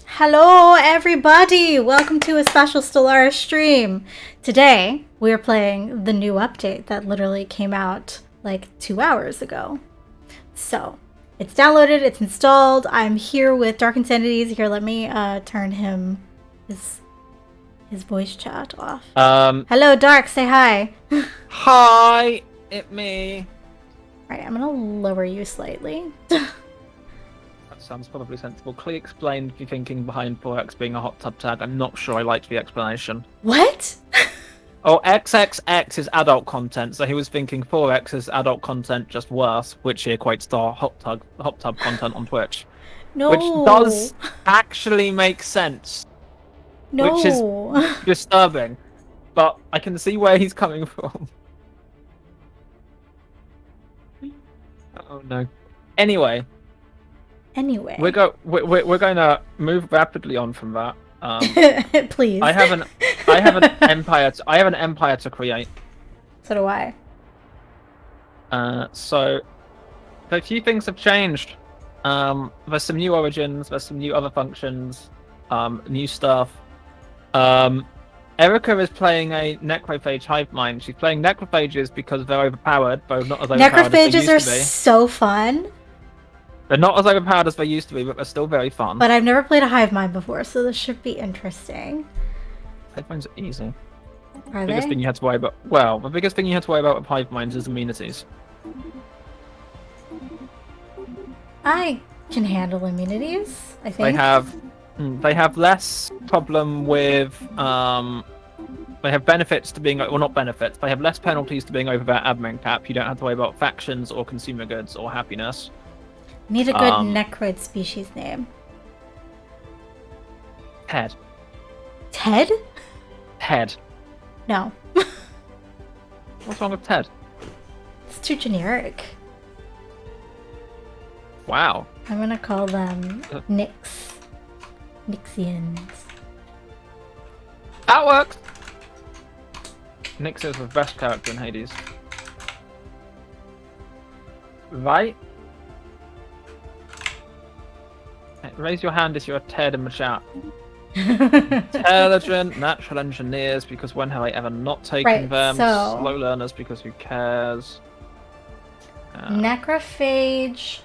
Hello everybody! Welcome to a special Stellaris stream. Today, we're playing the new update that literally came out like 2 hours ago. So, it's downloaded, it's installed. I'm here with DarkInsanities. Here, let me turn his voice chat off. Hello Dark, say hi. Hi, it me. Alright, I'm gonna lower you slightly. That sounds probably sensible. Clee explained the thinking behind 4X being a hot tub tag. I'm not sure I liked the explanation. What? Oh, XXX is adult content, so he was thinking 4X is adult content, just worse, which he equates to hot tub content on Twitch. No. Which does actually make sense. No. Which is disturbing. But I can see where he's coming from. Oh no. Anyway, we're going to move rapidly on from that. Please. I have an empire to create. So do I. So a few things have changed. There's some new origins. There's some new other functions. New stuff. Erica is playing a Necrophage Hivemind. She's playing Necrophages because they're overpowered, but not as overpowered as they used to be. Necrophages are so fun. They're not as overpowered as they used to be, but they're still very fun. But I've never played a Hivemind before, so this should be interesting. Hiveminds are easy. Are The biggest they? thing you had to worry about. Well, the biggest thing you had to worry about with Hiveminds is amenities. I can handle immunities, I think. They have less problem with they have benefits to being, well, not benefits. They have less penalties to being over their admin cap. You don't have to worry about factions or consumer goods or happiness. Need a good necroid species name. Ted. Ted? Ted. No. What's wrong with Ted? It's too generic. Wow. I'm gonna call them Nix. Nixians. That works. Nyx is the best character in Hades. Right? Raise your hand if you're a Ted in the chat. Intelligent, natural engineers, because when have I ever not taken them? So... Slow learners, because who cares? Necrophage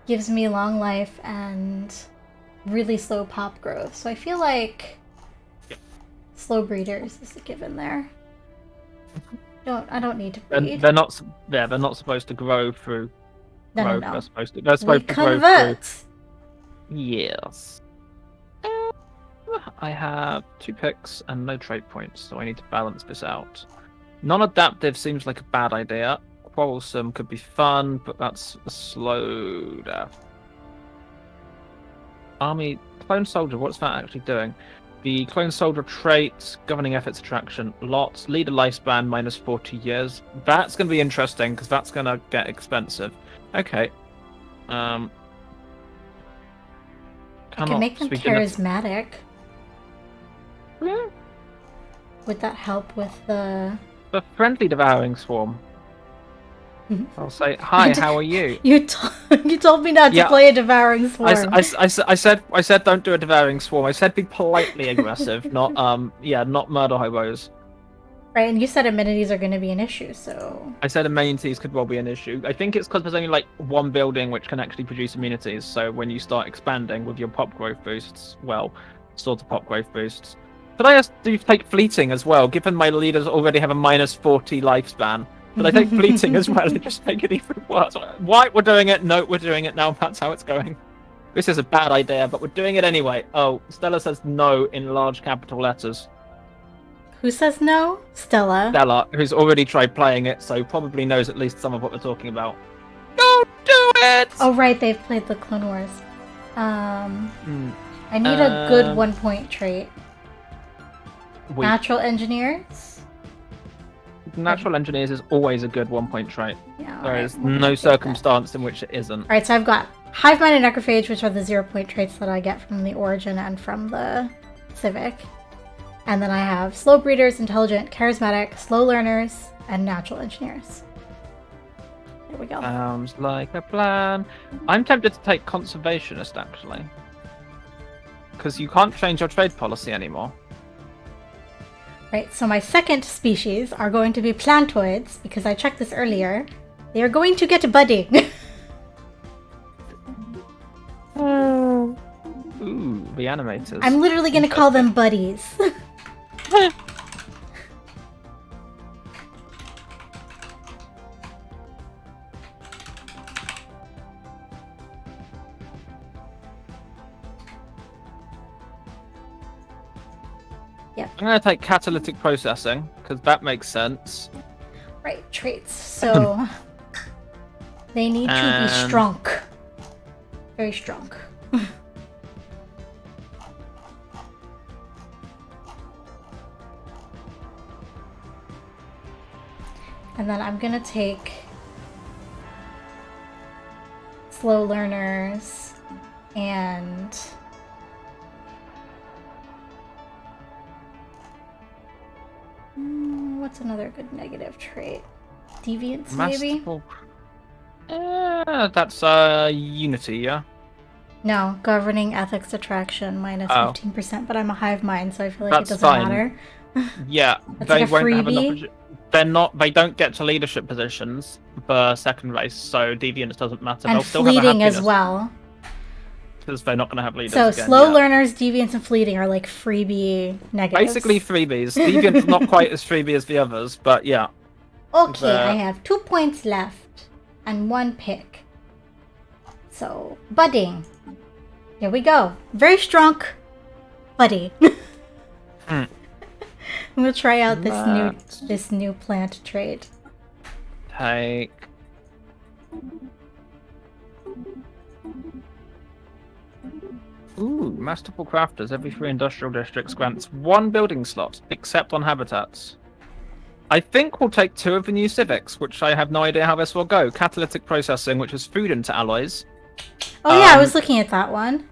gives me long life and really slow pop growth, so I feel like slow breeders is a given there. I don't need to breed. They're not supposed to grow through. No. They're supposed to grow convert. through. Yes. I have 2 picks and no trait points, so I need to balance this out. Non-adaptive seems like a bad idea. Quarrelsome could be fun, but that's a slow death. Army clone soldier, what's that actually doing? The clone soldier trait, governing efforts attraction, lots, leader lifespan minus 40 years. That's going to be interesting because that's going to get expensive. Okay. I can make them charismatic. Yeah. Would that help with the friendly devouring swarm? I'll say, hi, how are you? You told me not to play a devouring swarm. I said don't do a devouring swarm. I said be politely aggressive, not murder hobos. Right, and you said amenities are going to be an issue, so... I said amenities could well be an issue. I think it's because there's only like one building which can actually produce amenities, so when you start expanding with your pop growth boosts, well, sort of pop growth boosts. Could I ask, do you take fleeting as well, given my leaders already have a minus 40 lifespan? But I take fleeting as well and just make it even worse. Why? We're doing it. No, we're doing it now. That's how it's going. This is a bad idea, but we're doing it anyway. Oh, Stella says no in large capital letters. Who says no? Stella. Stella, who's already tried playing it, so probably knows at least some of what we're talking about. Don't do it! Oh, right, they've played the Clone Wars. I need a good 1-point trait. Natural engineers? Natural engineers is always a good 1-point trait. Yeah, there is no circumstance in which it isn't. Alright, so I've got Hivemind and Necrophage, which are the 0-point traits that I get from the Origin and from the Civic. And then I have slow breeders, intelligent, charismatic, slow learners, and natural engineers. There we go. Sounds like a plan. I'm tempted to take conservationist, actually. because you can't change your trade policy anymore. Right, so my second species are going to be Plantoids, because I checked this earlier. They are going to get budding. Ooh, the animators. I'm literally going to call them buddies. Yep. I'm going to take catalytic processing, because that makes sense. Right, traits. So they need to be strong. Very strong. And then I'm gonna take slow learners and what's another good negative trait? Deviance, maybe? That's Unity, yeah? No, governing ethics attraction minus 15%, but I'm a hive mind, so I feel like That's it doesn't fine. matter. Yeah, That's they like a won't have freebie. enough. They don't get to leadership positions for second race, so deviance doesn't matter. And They'll still have fleeting a as well. because they're not going to have leaders So again, slow learners, deviance, and fleeting are like freebie negatives. Basically freebies. Deviant's not quite as freebie as the others, but yeah. Okay, I have 2 points left and 1 pick. So, budding. Here we go. Very strong buddy. I'm gonna try out this new plant trait. Take. Ooh, masterful crafters. Every 3 industrial districts grants 1 building slot, except on habitats. I think we'll take 2 of the new civics, which I have no idea how this will go. Catalytic processing, which is food into alloys. Oh yeah, I was looking at that one.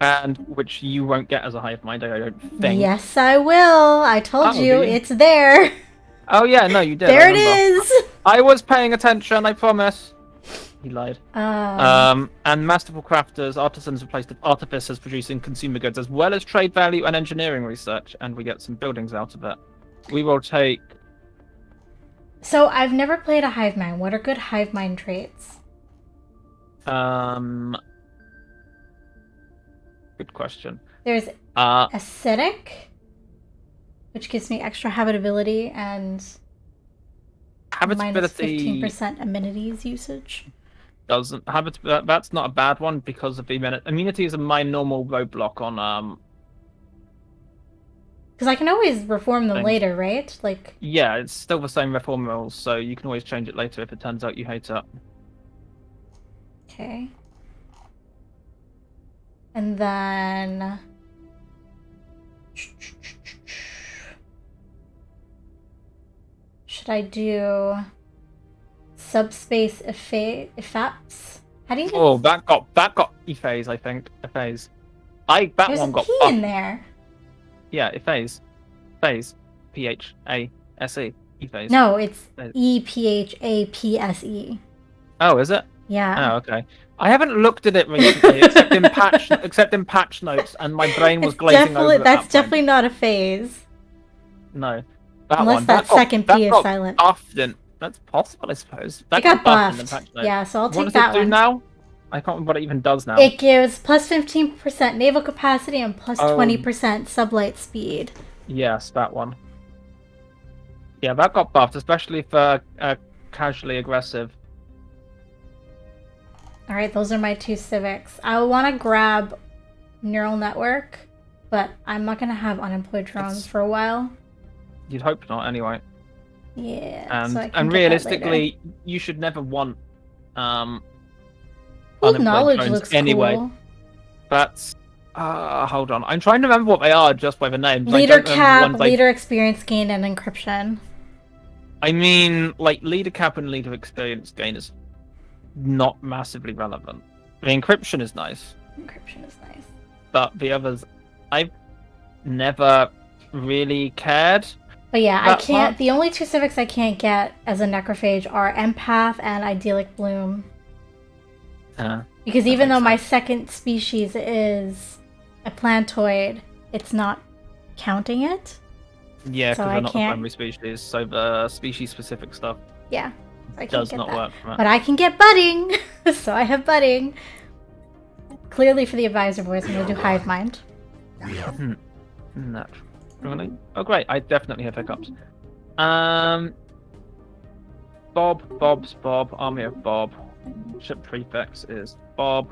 And which you won't get as a hive mind, I don't think. Yes, I will. I told you, it's there. Oh yeah, no, you did. There it is. I was paying attention, I promise. He lied. And masterful crafters, artisans replaced artificers producing consumer goods, as well as trade value and engineering research, and we get some buildings out of it. We will take. So I've never played a hive mind. What are good hive mind traits? Good question. There's acidic, which gives me extra habitability and minus 15% amenities usage. That's not a bad one because of the immunity is my normal roadblock on Because I can always reform them later, right? Like. Yeah, it's still the same reform rules, so you can always change it later if it turns out you hate it. Okay. And then should I do subspace effapts? How do you? Oh, that got ephase, I think. Ephase. There's one got P in there. Yeah, ephase. Phase. P-H-A-S-E. Ephase. No, it's E-P-H-A-P-S-E. Oh, is it? Yeah. Oh, okay. I haven't looked at it recently, except in patch notes, and my brain was glazing over. That's definitely not a phase. No. Unless that second P is silent. That's possible, I suppose. It got buffed. Yeah, so I'll take that one. What does it do now? I can't remember what it even does now. It gives plus 15% naval capacity and plus 20% sublight speed. Yes, that one. Yeah, that got buffed, especially for casually aggressive. Alright, those are my 2 civics. I want to grab neural network, but I'm not going to have unemployed drones for a while. You'd hope not, anyway. Yeah. And realistically, you should never want knowledge looks anyway. Cool. That's hold on. I'm trying to remember what they are just by the names. Leader cap, leader experience gain, and encryption. I mean, like leader cap and leader experience gain is not massively relevant. The encryption is nice. Encryption is nice. But the others, I've never really cared. But yeah, I can't. The only 2 civics I can't get as a necrophage are empath and idyllic bloom. Because even though my second species is a plantoid, it's not counting it. Yeah, So because I they're not the can't- primary species, so the species-specific stuff Yeah, I can't does get not that. work from it. But I can get budding, so I have budding. Clearly for the advisor boys, I'm gonna do Hivemind. Naturally. Oh, great! I definitely have hiccups. Bob's Bob. Army of Bob. Ship prefix is Bob.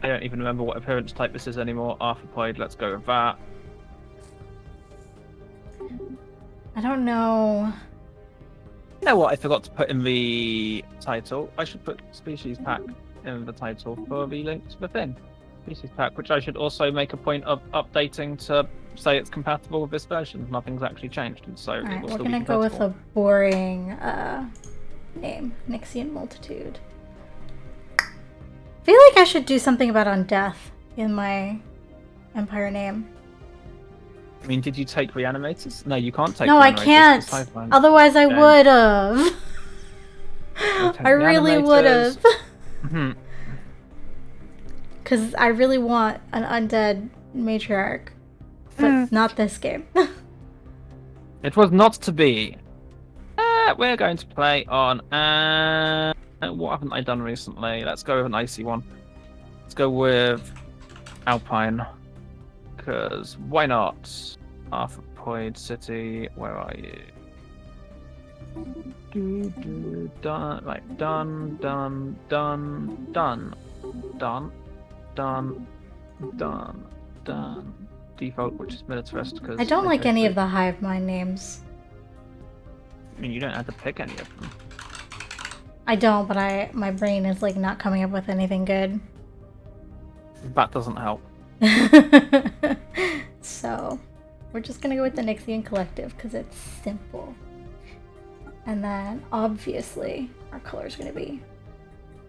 I don't even remember what appearance type this is anymore. Arthropoid. Let's go with that. I don't know. You know what? I forgot to put in the title. I should put species pack in the title for the link to the thing. Species pack, which I should also make a point of updating to say it's compatible with this version. Nothing's actually changed, and so it Alright, will we're still gonna be go with compatible. a boring name. Nixian Multitude. I feel like I should do something about undeath in my Empire name. I mean, did you take reanimators? No, you can't take No, I reanimators, can't. it's Hiveland. Otherwise I Okay. would've. take I really reanimators. would've. Mhm. Because I really want an undead matriarch. But not this game. It was not to be. We're going to play on. What haven't I done recently? Let's go with an icy one. Let's go with Alpine. Because why not? Arthropoid City, where are you? Done. Like, done. Default, which is militarist. Because I don't like any of the Hivemind names. I mean, you don't have to pick any of them. I don't, but my brain is like not coming up with anything good. That doesn't help. So, we're just gonna go with the Nixian Collective because it's simple. And then, obviously, our color is gonna be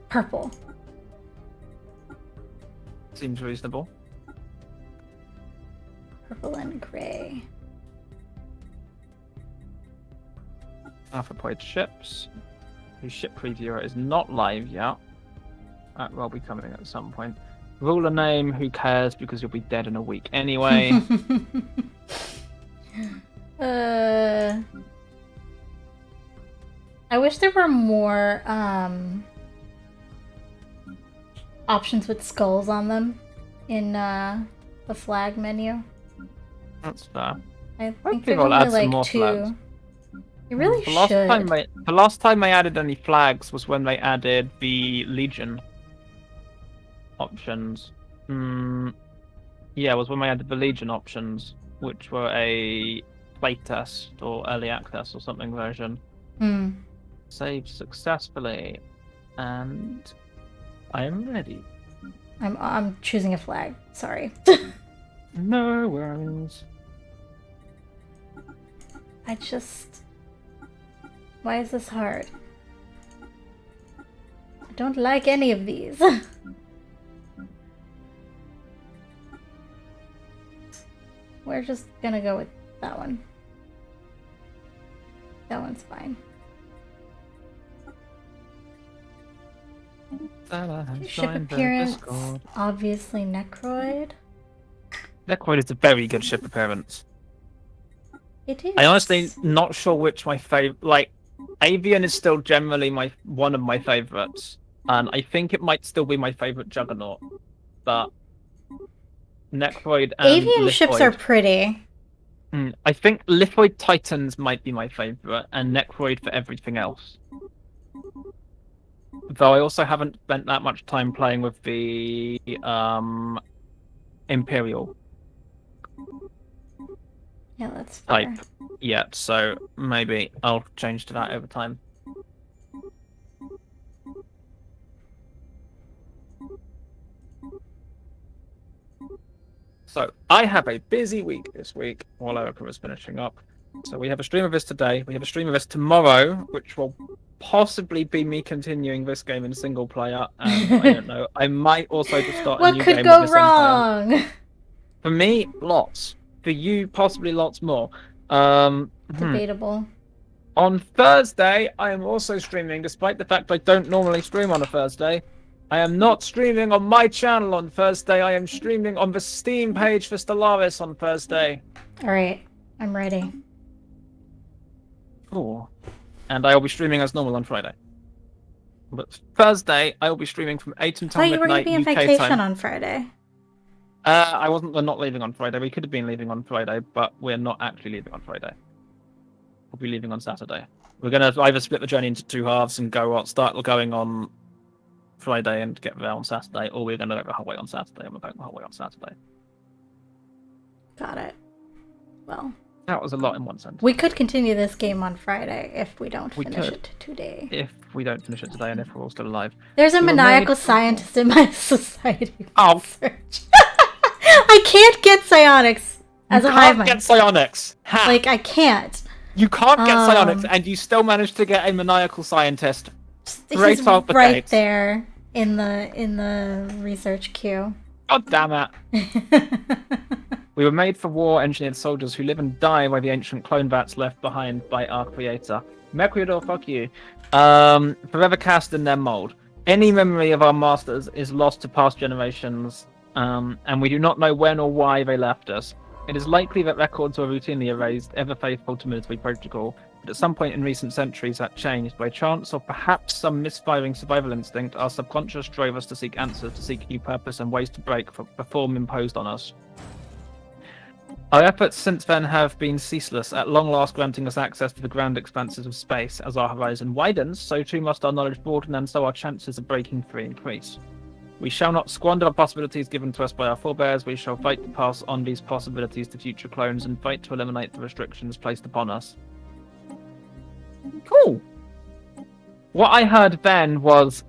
purple. Seems reasonable. Purple and gray. Arthropoid ships. Whose ship previewer is not live yet. That will be coming at some point. Ruler name, who cares, because you'll be dead in a week anyway. I wish there were more options with skulls on them in the flag menu. That's fair. I Hope think there's people only add some like more 2. flags. You really The should. last time they added any flags was when they added the Legion options. Yeah, it was when they added the Legion options, which were a playtest or early access or something version. Saved successfully, and I am ready. I'm choosing a flag. Sorry. No worries. I just... Why is this hard? I don't like any of these. We're just gonna go with that one. That one's fine. Ship appearance, obviously Necroid. Necroid is a very good ship appearance. It is. I honestly not sure which my favorite. Like, Avian is still generally one of my favorites, and I think it might still be my favorite Juggernaut. But Necroid and Avian Lithoid, ships are pretty. I think Lithoid Titans might be my favorite, and Necroid for everything else. Though I also haven't spent that much time playing with the Imperial that's fair. type yet, so maybe I'll change to that over time. So I have a busy week this week while Erica was finishing up. So we have a stream of this today. We have a stream of this tomorrow, which will possibly be me continuing this game in single player. And I don't know. I might also just start a new What could game go with this Empire. wrong? For me, lots. For you, possibly lots more. Debatable. On Thursday, I am also streaming, despite the fact I don't normally stream on a Thursday. I am not streaming on my channel on Thursday. I am streaming on the Steam page for Stellaris on Thursday. Alright, I'm ready. Cool. And I will be streaming as normal on Friday. But Thursday, I will be streaming from 8 until Oh, you were going midnight to be on UK vacation time. on Friday. We're not leaving on Friday. We could have been leaving on Friday, but we're not actually leaving on Friday. We'll be leaving on Saturday. We're going to either split the journey into 2 halves and start going on Friday and get there on Saturday, or we're going to go the whole way on Saturday and we're going the whole way on Saturday. Got it. Well, that was a lot in one sentence. We could continue this game on Friday if we don't finish it today. If we don't finish it today and if we're all still alive. There's a maniacal scientist in my society. Oh. I can't get psionics as a hive mind. You can't get psionics. How? Like, I can't. You can't get psionics and you still manage to get a maniacal scientist. He's right there in the research queue. God damn it. We were made for war, engineered soldiers who live and die by the ancient clone vats left behind by our creator. Mercuriador, fuck you. Forever cast in their mold. Any memory of our masters is lost to past generations, and we do not know when or why they left us. It is likely that records were routinely erased, ever faithful to military protocol, but at some point in recent centuries that changed. By chance or perhaps some misfiring survival instinct, our subconscious drove us to seek answers, to seek new purpose and ways to break the form imposed on us. Our efforts since then have been ceaseless, at long last granting us access to the grand expanses of space. As our horizon widens, so too must our knowledge broaden, and so our chances of breaking free increase. We shall not squander the possibilities given to us by our forebears. We shall fight to pass on these possibilities to future clones and fight to eliminate the restrictions placed upon us. Cool. What I heard then was,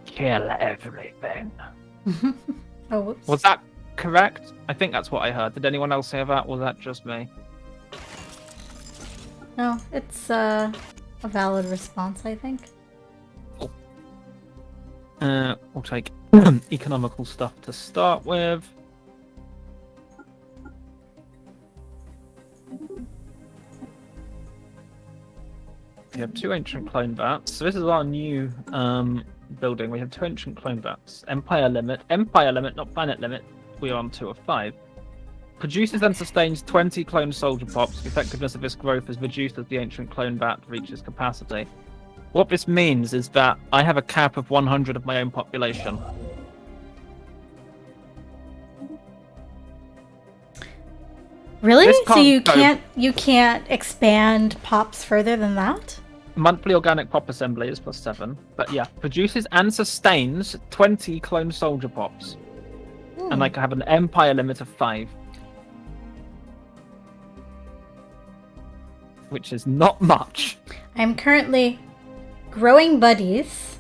kill everything. Oh, whoops. Was that correct? I think that's what I heard. Did anyone else hear that? Was that just me? No, it's a valid response, I think. Cool. We'll take economical stuff to start with. We have 2 ancient clone vats. So this is our new building. We have 2 ancient clone vats. Empire limit, not planet limit. We are on 2 of 5. Produces and sustains 20 clone soldier pops. The effectiveness of this growth is reduced as the ancient clone vat reaches capacity. What this means is that I have a cap of 100 of my own population. Really? So you can't expand pops further than that? Monthly organic pop assembly is +7. But yeah, produces and sustains 20 clone soldier pops. And I can have an empire limit of 5. Which is not much. I'm currently growing buddies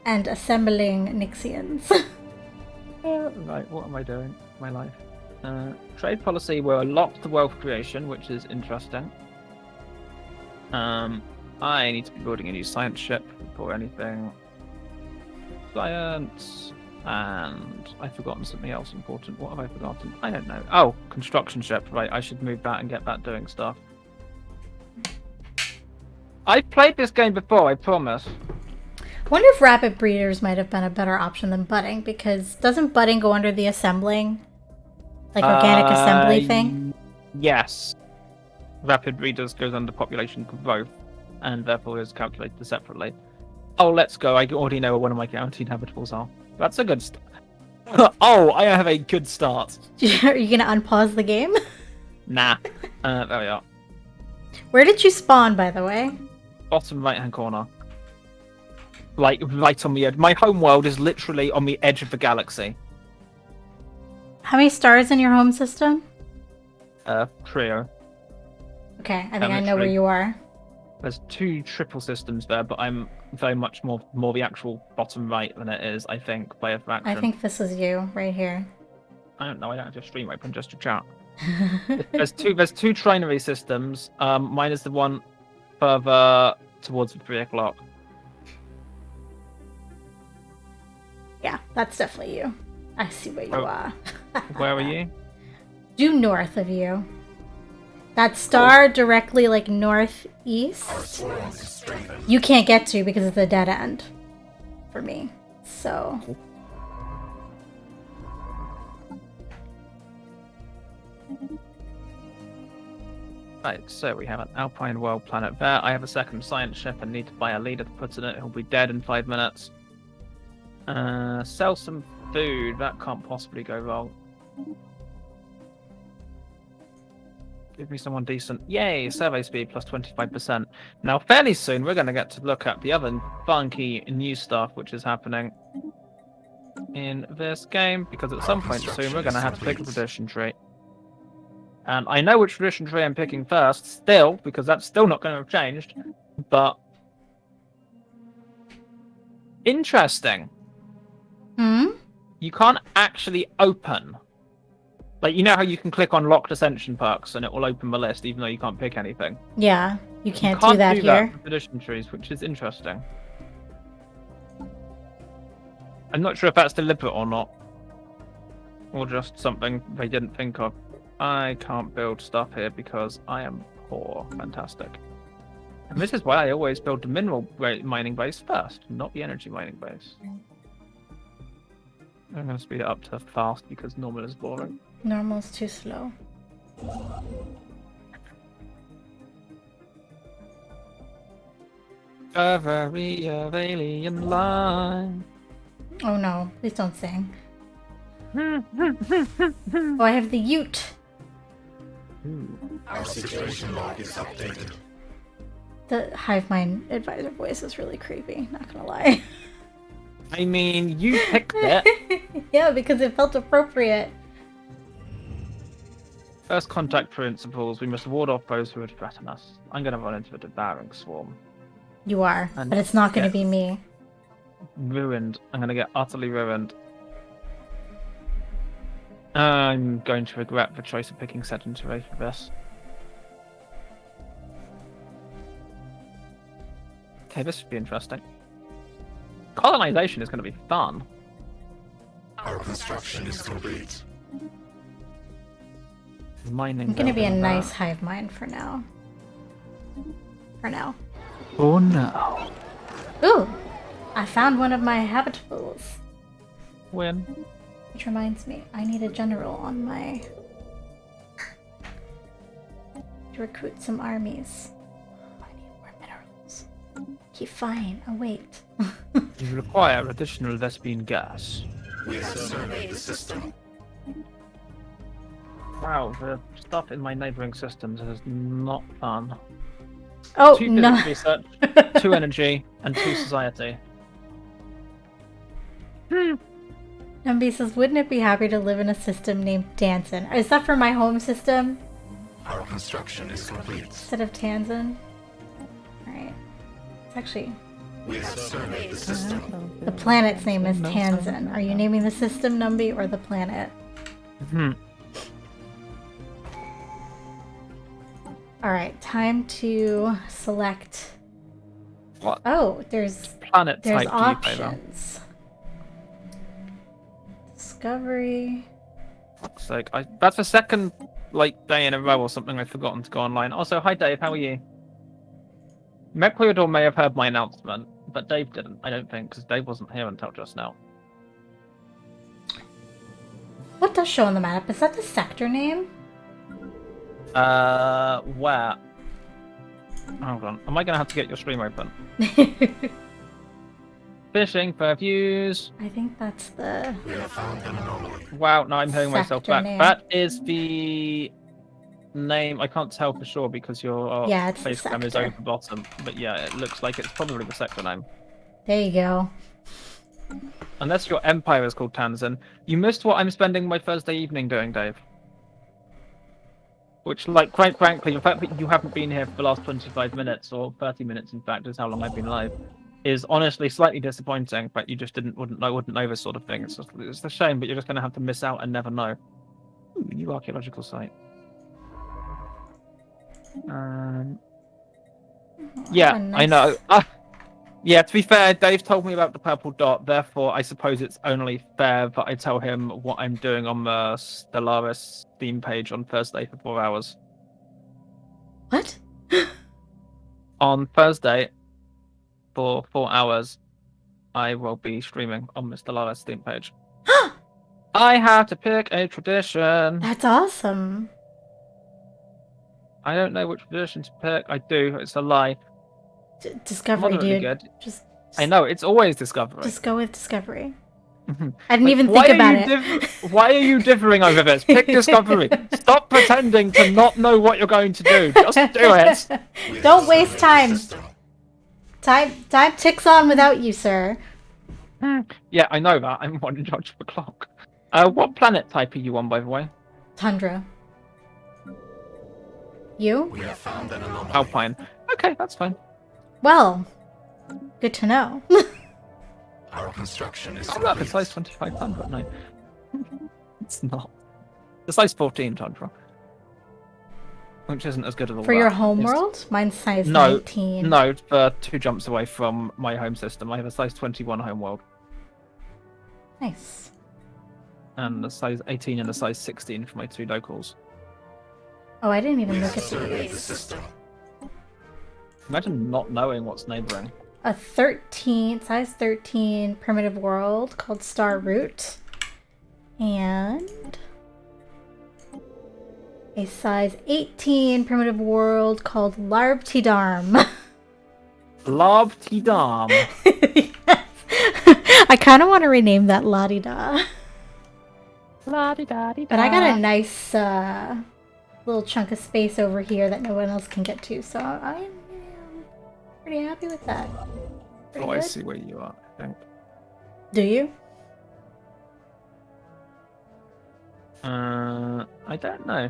and assembling Nixians. Right, what am I doing with my life? Trade policy, we're locked to wealth creation, which is interesting. I need to be building a new science ship before anything. Science. And I've forgotten something else important. What have I forgotten? I don't know. Oh, construction ship. Right, I should move that and get that doing stuff. I've played this game before, I promise. I wonder if rapid breeders might have been a better option than budding, because doesn't budding go under the assembling? Like organic assembly thing? Yes. Rapid breeders goes under population growth, and therefore is calculated separately. Oh, let's go. I already know what one of my guaranteed habitables are. That's a good start. Oh, I have a good start. Are you going to unpause the game? Nah. There we are. Where did you spawn, by the way? Bottom right-hand corner. Like, right on the edge. My home world is literally on the edge of the galaxy. How many stars in your home system? Trio. Okay, I think I know where you are. There's 2 triple systems there, but I'm very much more the actual bottom right than it is, I think, by a fraction. I think this is you, right here. I don't know, I don't have your stream open, just to chat. There's two trinary systems. Mine is the one further towards the 3 o'clock. Yeah, that's definitely you. I see where you are. Where are you? Due north of you. That star directly, like, northeast, you can't get to because it's a dead end for me. So. Right, so we have an Alpine world planet there. I have a second science ship and need to buy a leader to put in it. He'll be dead in 5 minutes. Sell some food. That can't possibly go wrong. Give me someone decent. Yay! Survey speed plus 25%. Now, fairly soon, we're going to get to look at the other funky new stuff which is happening in this game, because at some point soon, we're going to have to pick a tradition tree. And I know which tradition tree I'm picking first, still, because that's still not going to have changed. But interesting. You can't actually open. Like, you know how you can click on locked ascension perks and it will open the list, even though you can't pick anything? Yeah, you can't do that here. That for tradition trees, which is interesting. I'm not sure if that's deliberate or not. Or just something they didn't think of. I can't build stuff here because I am poor. Fantastic. And this is why I always build the mineral mining base first, not the energy mining base. I'm going to speed it up to fast because normal is boring. Normal's too slow. A very alien line. Oh no, please don't sing. Oh, I have the Ute. Our situation log is updated. The Hivemind advisor voice is really creepy, not gonna lie. I mean, you picked it. Yeah, because it felt appropriate. First contact principles, we must ward off those who would threaten us. I'm going to run into a devouring swarm. You are, And but it's not going to be me. Ruined. I'm going to get utterly ruined. I'm going to regret the choice of picking sedentary for this. Okay, this should be interesting. Colonization is going to be fun. Our construction is complete. Mining. I'm going to be a nice hive mind for now. For now. Oh no. Ooh! I found one of my habitables. When? Which reminds me, I need a general on my... to recruit some armies. I need more minerals. Okay, fine. I'll wait. You require additional Vespine gas. We have surveyed the system. Wow, the stuff in my neighbouring systems is not fun. Oh, 2 no. physics research, 2 energy, and 2 society. MB says, wouldn't it be happy to live in a system named Danson? Is that for my home system? Our construction is complete. Instead of Tanzan? Alright. It's actually... We have surveyed the system. The planet's name is Tanzan. Are you naming the system, Numby, or the planet? Alright, time to select... What? Oh, there's Planet type do you options. Discovery. Fuck's sake. That's the second day in a row or something I've forgotten to go online. Also, hi Dave, how are you? Mecleodor may have heard my announcement, but Dave didn't, I don't think, because Dave wasn't here until just now. What does show on the map? Is that the sector name? Where? Hold on. Am I going to have to get your stream open? Fishing for views. I think that's the... We have found an anomaly. Wow, now I'm hearing myself Sector back. name. That is the name. I can't tell for sure because your Yeah, it's the face cam is sector. over bottom. But yeah, it looks like it's probably the sector name. There you go. Unless your empire is called Tanzan. You missed what I'm spending my Thursday evening doing, Dave. Which, quite frankly, the fact that you haven't been here for the last 25 minutes, or 30 minutes in fact, is how long I've been live, is honestly slightly disappointing, but you just wouldn't know this sort of thing. It's a shame, but you're just going to have to miss out and never know. Ooh, new archaeological site. Yeah, I know. Yeah, to be fair, Dave told me about the purple dot, therefore I suppose it's only fair that I tell him what I'm doing on the Stellaris Steam page on Thursday for 4 hours. What? On Thursday, for 4 hours, I will be streaming on Mr. Stellaris Steam page. I have to pick a tradition. That's awesome. I don't know which tradition to pick. I do. It's a lie. Discovery, Moderately dude. good. Just I know. It's always Discovery. Just go with Discovery. I didn't Like, even why think are about you it. Why are you differing over this? Pick Discovery. Stop pretending to not know what you're going to do. Just do it. We Don't have waste surveyed the time. system. Time ticks on without you, sir. Yeah, I know that. I'm one in charge of the clock. What planet type are you on, by the way? Tundra. You? We have found an anomaly. Alpine. Okay, that's fine. Well, good to know. Our construction is Oh, look, it's complete. size 25 Tundra. No. It's not. It's size 14 Tundra. Which isn't as good as all For that. your home It's- world? Mine's size No, 19. No, for 2 jumps away from my home system. I have a size 21 home world. Nice. And a size 18 and a size 16 for my 2 locals. Oh, I didn't even We look have at surveyed the these. system. Imagine not knowing what's neighboring. A size 13 primitive world called Star Root. And a size 18 primitive world called Larbtidarm. Lobtidam. Yes. I kind of want to rename that La-di-da. La-di-da-di-da. But I got a nice little chunk of space over here that no one else can get to, so I'm pretty happy with that. Pretty Oh, I good. see where you are, I think. Do you? I don't know.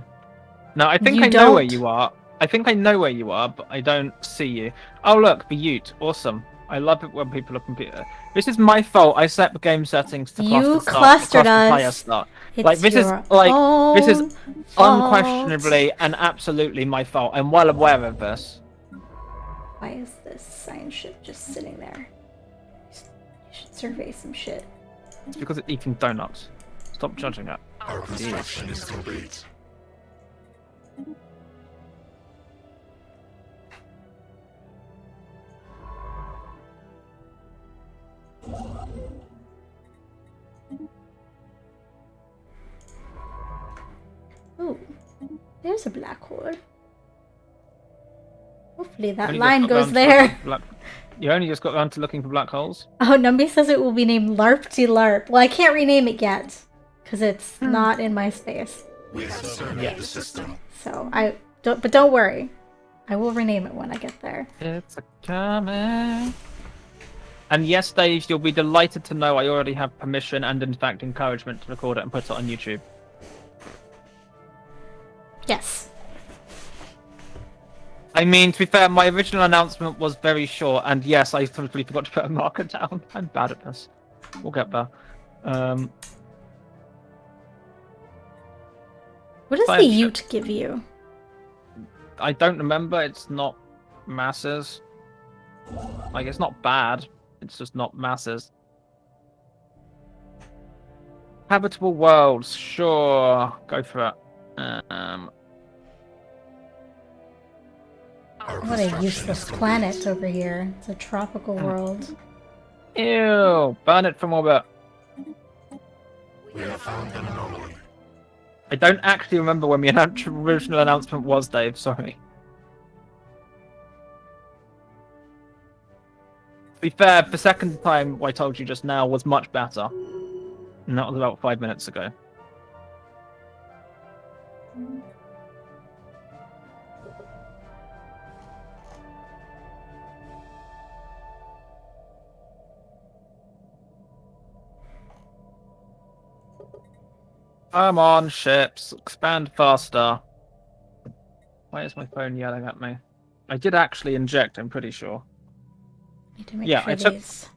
No, I think You I know where don't? you are. I think I know where you are, but I don't see you. Oh, look, the Ute. Awesome. I love it when people are computer. This is my fault. I set the game settings to You cluster clustered player us. start. It's Like, this is, your like, own this is fault. unquestionably and absolutely my fault. I'm well aware of this. Why is this science ship just sitting there? You should survey some shit. It's because it's eating donuts. Stop judging it. Our construction is complete. Ooh, there's a black hole. Hopefully that Only just line got goes round to there. looking for black- You only just got around to looking for black holes? Oh, Numby says it will be named Larp. Well, I can't rename it yet because it's not in my space. We have surveyed the system. So but don't worry, I will rename it when I get there. It's a coming. And yes, Dave, you'll be delighted to know I already have permission and, in fact, encouragement to record it and put it on YouTube. Yes. I mean, to be fair, my original announcement was very short, and yes, I totally forgot to put a marker down. I'm bad at this. We'll get there. What does the Science ship. Ute give you? I don't remember. It's not masses. Like, it's not bad. It's just not masses. Habitable worlds, sure. Go for it. Our What a construction useless is planet complete. over here. It's a tropical world. Ew! Burn it from orbit. We have found an anomaly. I don't actually remember when the original announcement was, Dave. Sorry. To be fair, the second time I told you just now was much better. And that was about 5 minutes ago. Come on, ships. Expand faster. Why is my phone yelling at me? I did actually inject, I'm pretty sure. Need to make Yeah, sure I took- these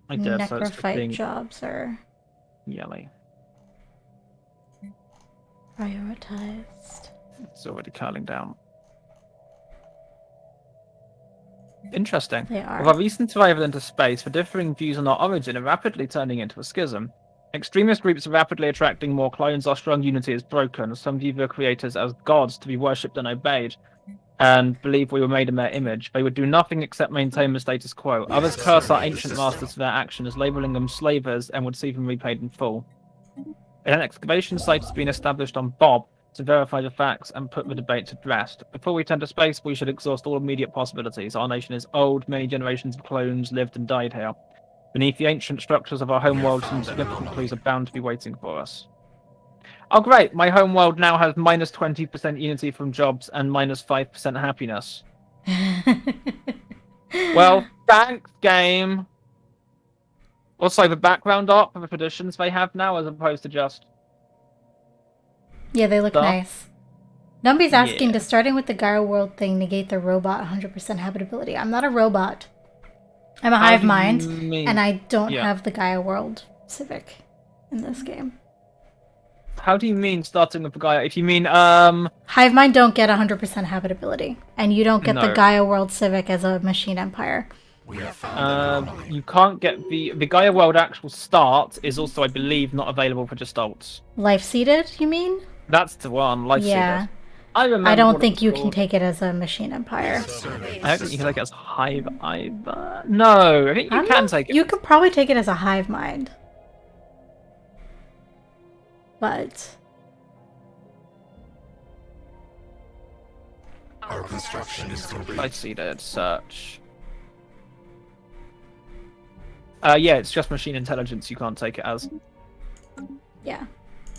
I did, so it's necrophyte being jobs are yelly. prioritized. It's already curling down. Interesting. They are. With our recent survival into space, the differing views on our origin are rapidly turning into a schism. Extremist groups are rapidly attracting more clones. Our strong unity is broken. Some view the creators as gods to be worshipped and obeyed. and believe we were made in their image. They would do nothing except maintain the status quo. Others curse our ancient masters for their actions, labeling them slavers, and would see them repaid in full. An excavation site has been established on Bob to verify the facts and put the debate to rest. Before we turn to space, we should exhaust all immediate possibilities. Our nation is old, many generations of clones lived and died here. Beneath the ancient structures of our homeworld, some significant clues are bound to be waiting for us. Oh great, my homeworld now has minus 20% unity from jobs and minus 5% happiness. Well, thanks, game. Also, the background art for the traditions they have now, as opposed to just... Yeah, they look nice. Numby's asking, Yeah. does starting with the Gaia world thing negate the robot 100% habitability? I'm not a robot. I'm a hive mind, and I don't have the Gaia world civic in this game. How do you mean starting with the Gaia? If you mean, Hive mind don't get 100% habitability, and you don't get the No. Gaia world civic as a machine empire. We have found you can't get the Gaia World actual start is also, I believe, not available for Gestalts. Life-seeded, you mean? That's the one, Life Yeah. Seeders. I remember. I don't what it think was you can called. take it as a machine empire. I don't think you can take it as Hive either. No, I think you can take it. You could probably take it as a hive mind. But... our construction is complete. Life Seeded search. Yeah, it's just machine intelligence. You can't take it as. yeah.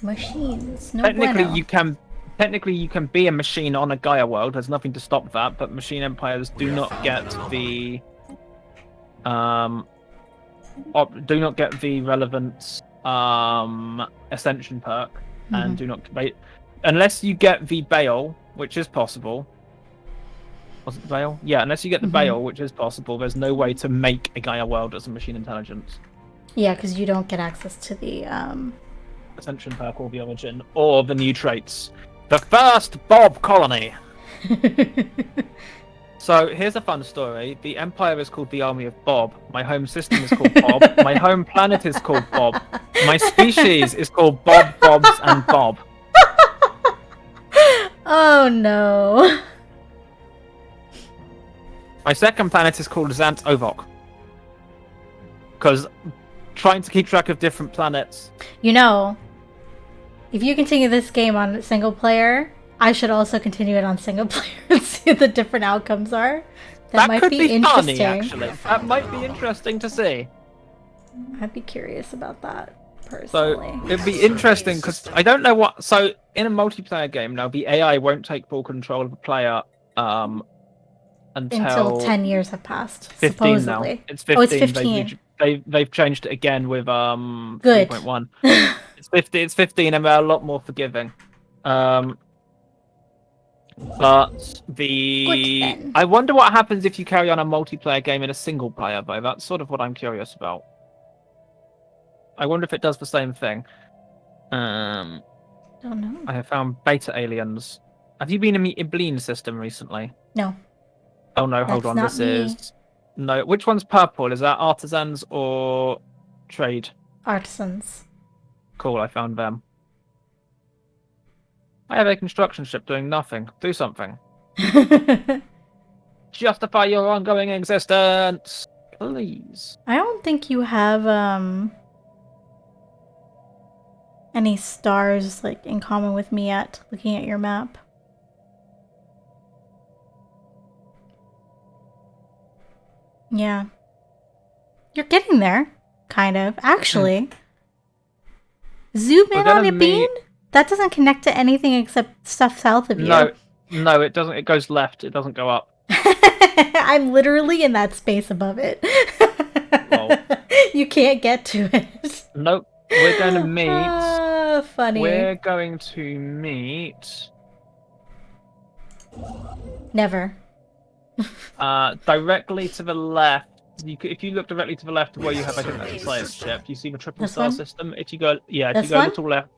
Machines. No Technically, bueno. Technically, you can be a machine on a Gaia world. There's nothing to stop that. But machine empires do not get the relevant ascension perk, and do not unless you get the Bale, which is possible. Was it the Bale? Yeah, unless you get the Bale, which is possible. There's no way to make a Gaia world as a machine intelligence. Yeah, because you don't get access to the Ascension perk or the origin or the new traits. The first Bob colony. So here's a fun story. The Empire is called the Army of Bob. My home system is called Bob. My home planet is called Bob. My species is called Bob, Bobs, and Bob. Oh no. My second planet is called Zant Ovok. Because trying to keep track of different planets. You know, if you continue this game on single player, I should also continue it on single player and see what the different outcomes are. That might could be funny, interesting. actually. That might be interesting to see. I'd be curious about that So personally. it'd be interesting because I don't know what. So in a multiplayer game now, the AI won't take full control of the player until 10 years have passed, 15 supposedly. now. It's 15. Oh, it's 15. They've changed it again with Good. 3.1. It's 50. It's 15, and they're a lot more forgiving. But then. I wonder what happens if you carry on a multiplayer game in a single player, though. That's sort of what I'm curious about. I wonder if it does the same thing. Don't know. I have found beta aliens. Have you been in the Ibleen system recently? No. Oh no, hold That's on. not This me. is no. Which one's purple? Is that artisans or trade? Artisans. Cool, I found them. I have a construction ship doing nothing. Do something. Justify your ongoing existence, please. I don't think you have any stars like in common with me yet, looking at your map. Yeah. You're getting there, kind of. Actually. Zoom in on your bean? That doesn't connect to anything except stuff south of you. No, it doesn't. It goes left. It doesn't go up. I'm literally in that space above it. Well. You can't get to it. Nope. We're going to meet. Funny. We're going to meet. Never. Directly to the left. If you look directly to the left of where you have, I think that's a science ship. You see the triple star system. If you go, if you go a little left.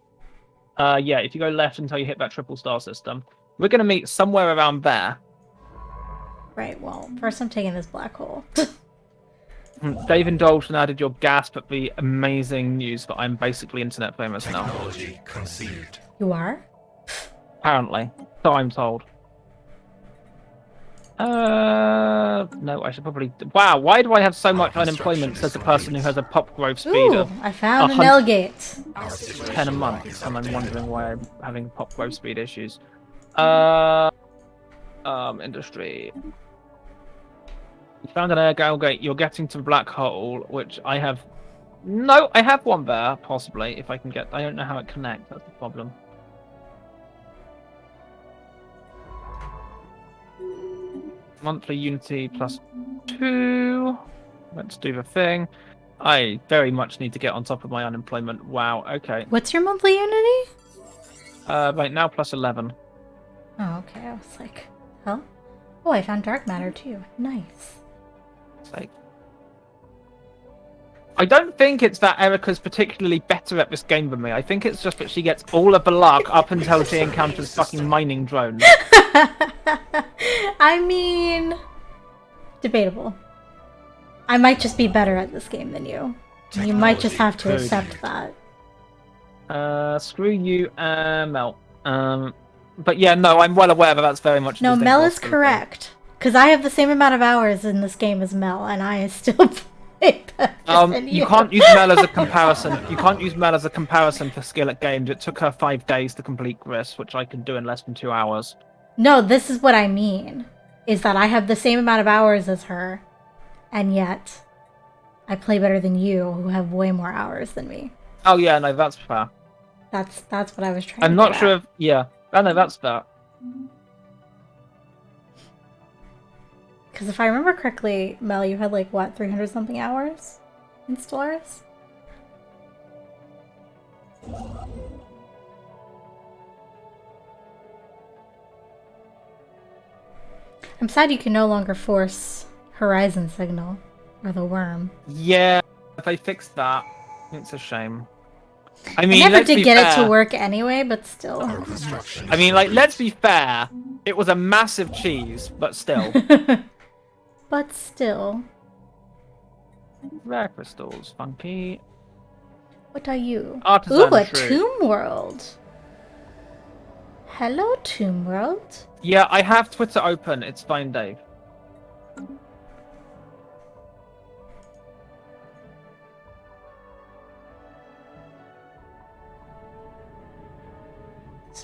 If you go left until you hit that triple star system, we're going to meet somewhere around there. Right. Well, first I'm taking this black hole. Dave indulged and added your gasp at the amazing news that I'm basically internet famous now. Technology conceived. You are? Apparently, so I'm told. No, I should probably. Wow, why do I have so much unemployment? Says the person who has a pop growth speed Ooh, of I found an Elgate. 10 a month, and I'm wondering why I'm having pop growth speed issues. Industry. You found an air gate. You're getting to black hole, which I have. No, I have one there, possibly, if I can get. I don't know how it connects. That's the problem. Monthly Unity +2. Let's do the thing. I very much need to get on top of my unemployment. Wow, okay. What's your monthly Unity? Right now +11. Oh, okay. I was like, huh? Oh, I found dark matter too. Nice. Like, I don't think it's that Erica's particularly better at this game than me. I think it's just that she gets all of the luck up until she encounters fucking mining drones. I mean, debatable. I might just be better at this game than you. You might just have to accept that. Screw you, Mel. But yeah, no, I'm well aware that that's very much. No, Mel is correct. Because I have the same amount of hours in this game as Mel, and I still play better than you. You can't use Mel as a comparison. You can't use Mel as a comparison for skill at games. It took her 5 days to complete Gris, which I can do in less than 2 hours. No, this is what I mean. Is that I have the same amount of hours as her, and yet I play better than you, who have way more hours than me. Oh yeah, no, that's fair. That's what I was trying to I'm not sure if... Yeah. Oh no, that's fair. Because if I remember correctly, Mel, you had like, what, 300 something hours in Stellaris? I'm sad you can no longer force Horizon Signal, or the worm. Yeah, if I fixed that, it's a shame. I mean, I never let's did be get fair. it to work anyway, but still. Our construction. I mean, like, let's be fair. It was a massive cheese, but still. But still. Rare crystals, funky. What are you? Artisan Ooh, a shrew. Tomb World. Hello, Tomb World. Yeah, I have Twitter open. It's fine, Dave.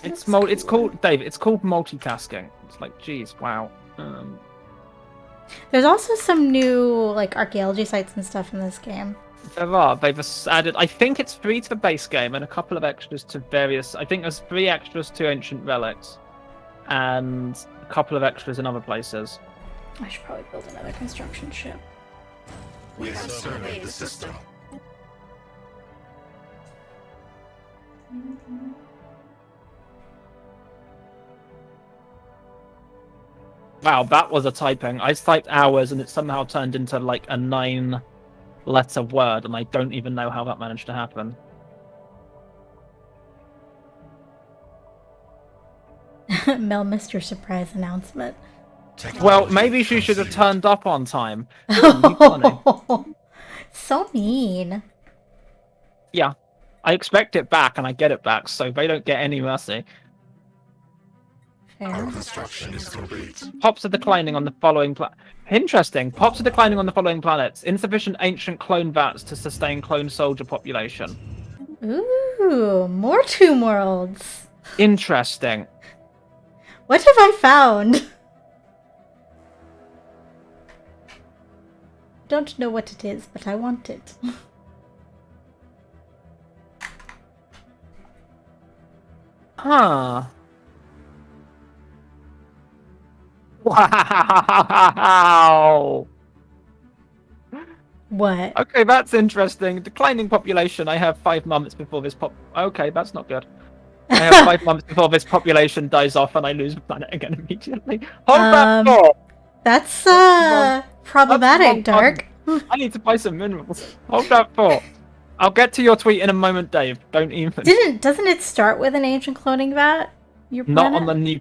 It's called Dave. It's called multitasking. It's like, geez, wow. There's also some new like archaeology sites and stuff in this game. There are. They've added. I think it's 3 to the base game and a couple of extras to various. I think there's 3 extras to ancient relics, and a couple of extras in other places. I should probably build another construction ship. We have surveyed the system. Wow, that was a typing. I typed hours and it somehow turned into like a 9-letter word, and I don't even know how that managed to happen. Mel missed your surprise announcement. Well, maybe she should have turned up on time. Funny. So mean. Yeah, I expect it back and I get it back, so they don't get any mercy. Fair. Our construction is complete. Pops are declining on the following Interesting. Pops are declining on the following planets. Insufficient ancient clone vats to sustain clone soldier population. Ooh, more Tomb Worlds. Interesting. What have I found? Don't know what it is, but I want it. Huh. Wow. What? Okay, that's interesting. Declining population. I have 5 months before this Okay, that's not good. I have 5 months before this population dies off and I lose the planet again immediately. Hold that thought. That's problematic, Dark. I need to buy some minerals. Hold that thought. I'll get to your tweet in a moment, Dave. Don't even. Doesn't it start with an ancient cloning vat? Your Not planet? on the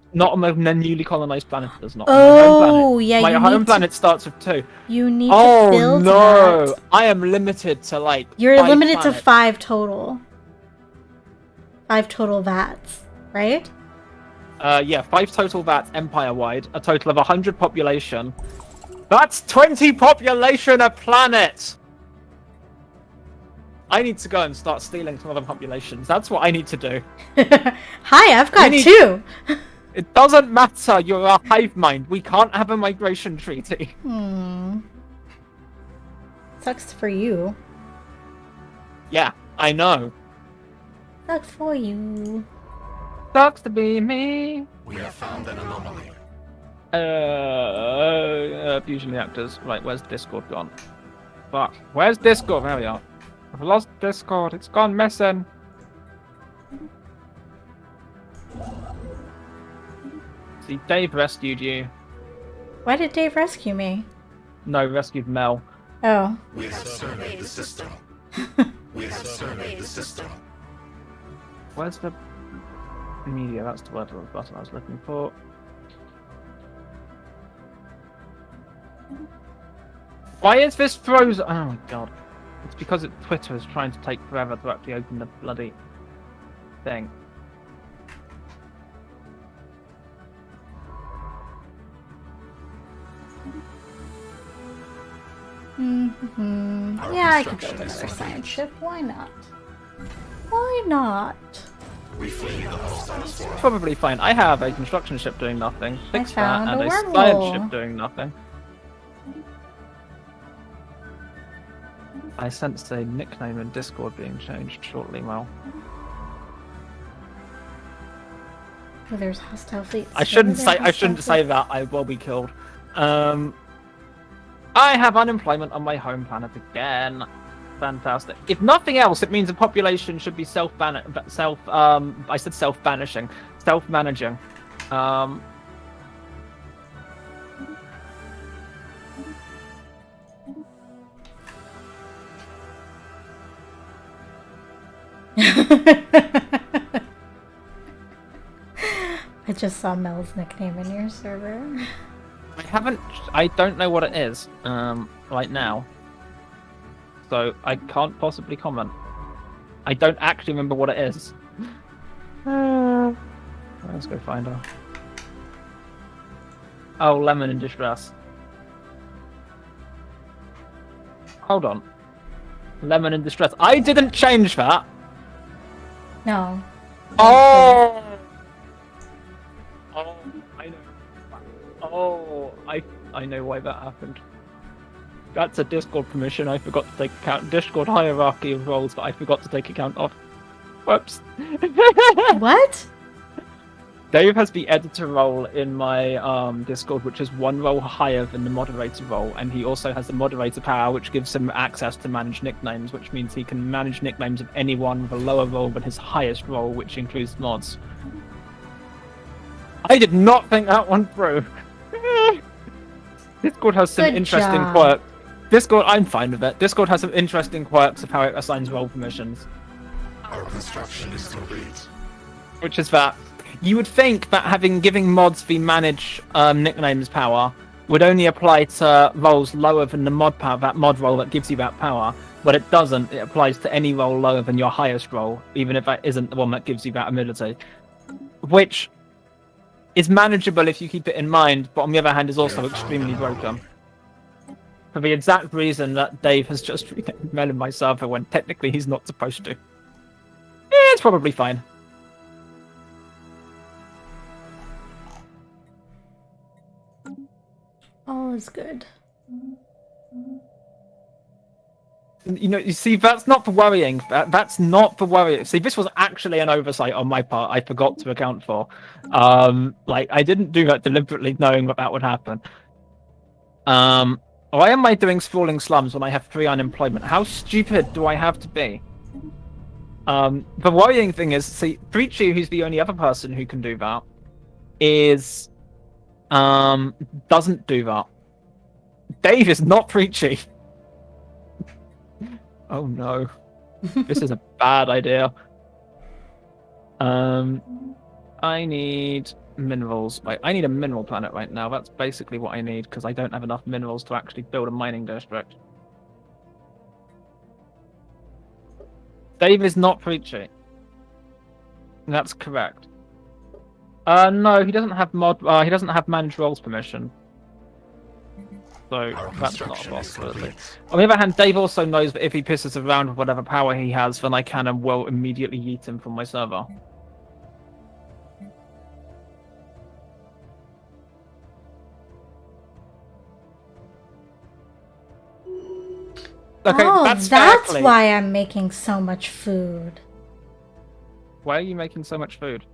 newly colonized planet. It does not. Oh, yeah. My home planet starts with 2. You need to build no! that. I am limited to like. You're 5 limited to planets. 5 total. 5 total vats, right? Yeah, 5 total VATs empire-wide, a total of 100 population. That's 20 population a planet! I need to go and start stealing some other populations. That's what I need to do. Hi, I've got 2! It doesn't matter, you're a hive mind. We can't have a migration treaty. Sucks for you. Yeah, I know. Sucks for you. Sucks to be me. We have found an anomaly. Fusion reactors. Right, where's Discord gone? Fuck. Where's Discord? There we are. I've lost Discord. It's gone missing. See, Dave rescued you. Why did Dave rescue me? No, rescued Mel. Oh. We have surveyed the system. We have surveyed the system. Where's the media? That's the word button I was looking for. Why is this frozen? Oh my god. It's because Twitter is trying to take forever to actually open the bloody thing. Yeah, I could build another science ship. Why not? Why not? We flee the hostiles for Probably fine. I have a construction ship doing nothing, fix that, found and a a wormhole. science ship doing nothing. I sensed a nickname in Discord being changed shortly, Mel. Oh, there's hostile fleets. I shouldn't say that. I will be killed. I have unemployment on my home planet again. Fantastic. If nothing else, it means the population should be self-banishing. Self-managing. I just saw Mel's nickname in your server. I don't know what it is, right now. So I can't possibly comment. I don't actually remember what it is. Let's go find her. Oh, Lemon in Distress. Hold on. Lemon in Distress. I didn't change that! No. Oh! Oh, I know. Oh, I know why that happened. That's a Discord permission I forgot to take account. Discord hierarchy of roles that I forgot to take account of. Whoops. What? Dave has the editor role in my Discord, which is 1 role higher than the moderator role, and he also has the moderator power, which gives him access to manage nicknames, which means he can manage nicknames of anyone with a lower role than his highest role, which includes mods. I did not think that one through. Discord has some interesting quirks. Discord, I'm fine with it. Discord has some interesting quirks of how it assigns role permissions. our construction is complete. Which is that you would think that giving mods the manage nicknames power would only apply to roles lower than the mod power, that mod role that gives you that power, but it doesn't. It applies to any role lower than your highest role, even if that isn't the one that gives you that ability. Which is manageable if you keep it in mind, but on the other hand is also extremely broken. For the exact reason that Dave has just renamed Mel in my server when technically he's not supposed to. It's probably fine. All is good. You know, you see, that's not the worrying. That's not the worry. See, this was actually an oversight on my part. I forgot to account for. Like, I didn't do that deliberately, knowing that would happen. Why am I doing sprawling slums when I have 3 unemployment? How stupid do I have to be? The worrying thing is, see, Preachy, who's the only other person who can do that, is doesn't do that. Dave is not Preachy. Oh no. This is a bad idea. I need minerals. Wait, I need a mineral planet right now. That's basically what I need, because I don't have enough minerals to actually build a mining district. Dave is not Preachy. That's correct. No, he doesn't have he doesn't have manage roles permission. So that's not a possibility. On the other hand, Dave also knows that if he pisses around with whatever power he has, then I can and will immediately yeet him from my server. Okay, oh, that's fair, why I'm making so much food. Why are you making so much food?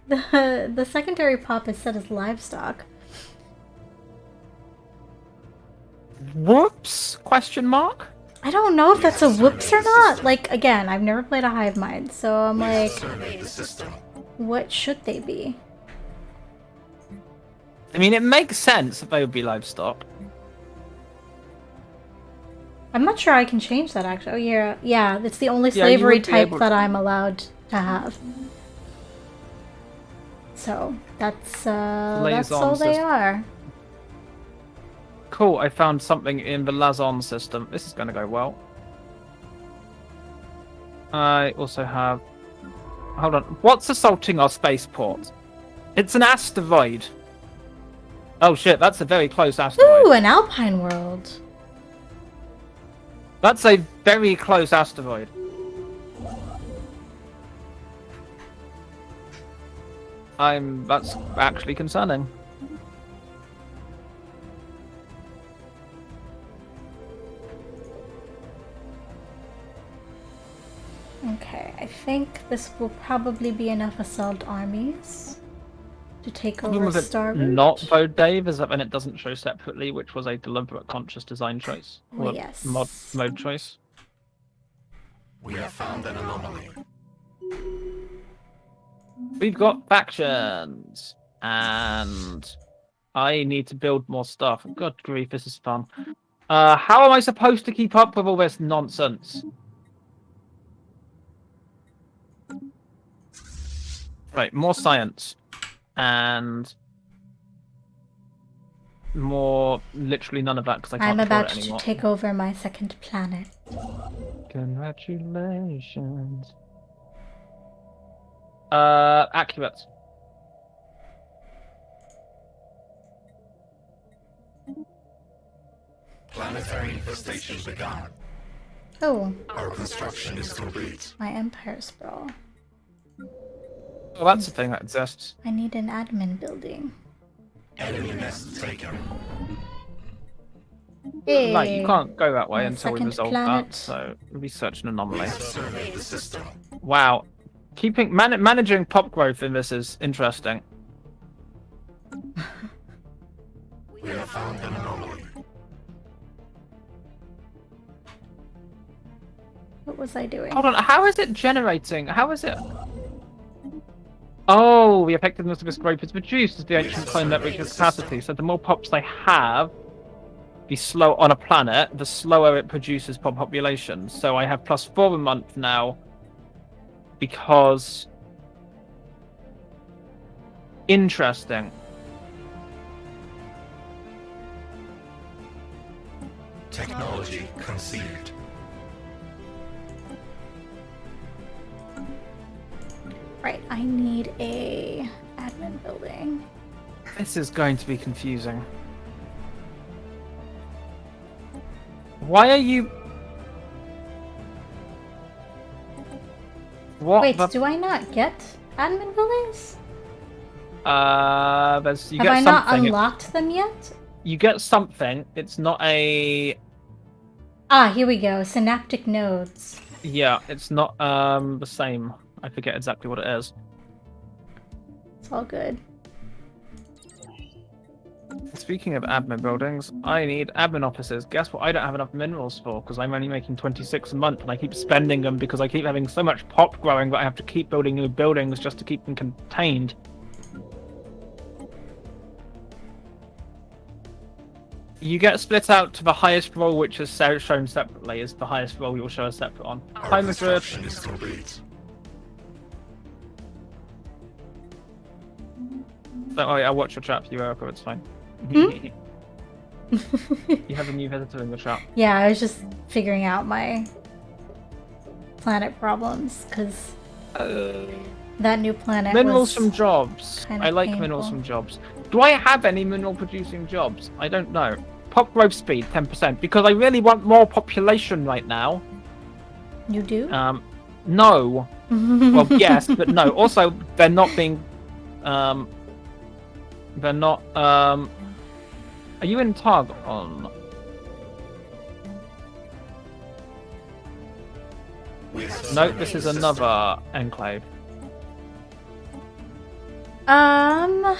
The secondary pop is set as livestock. Whoops? Question mark? I don't know if that's a whoops or not. Like, again, I've never played a Hivemind, so I'm like, what should they be? I mean, it makes sense that they would be livestock. I'm not sure I can change that, actually. Oh, yeah, it's the only slavery type that I'm allowed to have. So, that's all they are. Cool, I found something in the Lazon system. This is going to go well. I also have... Hold on. What's assaulting our spaceport? It's an asteroid. Oh shit, that's a very close asteroid. Ooh, an Alpine world. That's a very close asteroid. That's actually concerning. Okay, I think this will probably be enough assault armies to take over Starboard. Not though, Dave, is that when it doesn't show separately, which was a deliberate conscious design choice. Oh, yes. Mode choice. We have found an anomaly. We've got factions, and I need to build more stuff. God grief, this is fun. How am I supposed to keep up with all this nonsense? Right, more science. And more, literally none of that because I can't I'm about it anymore. to take over my second planet. Congratulations. Accurate. Planetary infestation begun. Oh. Our construction is complete. My Empire Sprawl. Oh, that's a thing that exists. I need an admin building. Enemy nest taken. Hey. Right, you can't go that way My until we second resolve planet. that, so research an anomaly. Survey the system. Wow. Managing pop growth in this is interesting. We have found an anomaly. What was I doing? Hold on, how is it generating? How is it? Oh, the effectiveness of this growth is reduced as the ancient clone net reaches capacity. So the more pops they have, the slow on a planet, the slower it produces pop population. So I have +4 a month now because interesting. Technology conceived. Right, I need a admin building. This is going to be confusing. Why are you... What Wait, the... do I not get admin buildings? You Have get I something. not unlocked them yet? You get something. It's not a... Ah, here we go. Synaptic nodes. Yeah, it's not the same. I forget exactly what it is. It's all good. Speaking of admin buildings, I need admin offices. Guess what I don't have enough minerals for, because I'm only making 26 a month, and I keep spending them because I keep having so much pop growing that I have to keep building new buildings just to keep them contained. You get split out to the highest role, which is shown separately, is the highest role you'll show a separate on. Our construction is complete. Don't worry, I'll watch your chat for you, Erica, it's fine. Hmm? You have a new visitor in the chat. Yeah, I was just figuring out my planet problems, because that new planet Minerals was from jobs. kind of I like painful. minerals from jobs. Do I have any mineral producing jobs? I don't know. Pop growth speed 10% because I really want more population right now. You do? No. Well, yes, but no. Also, they're not being. They're not. Are you in Targon? No, this is another enclave. Ah,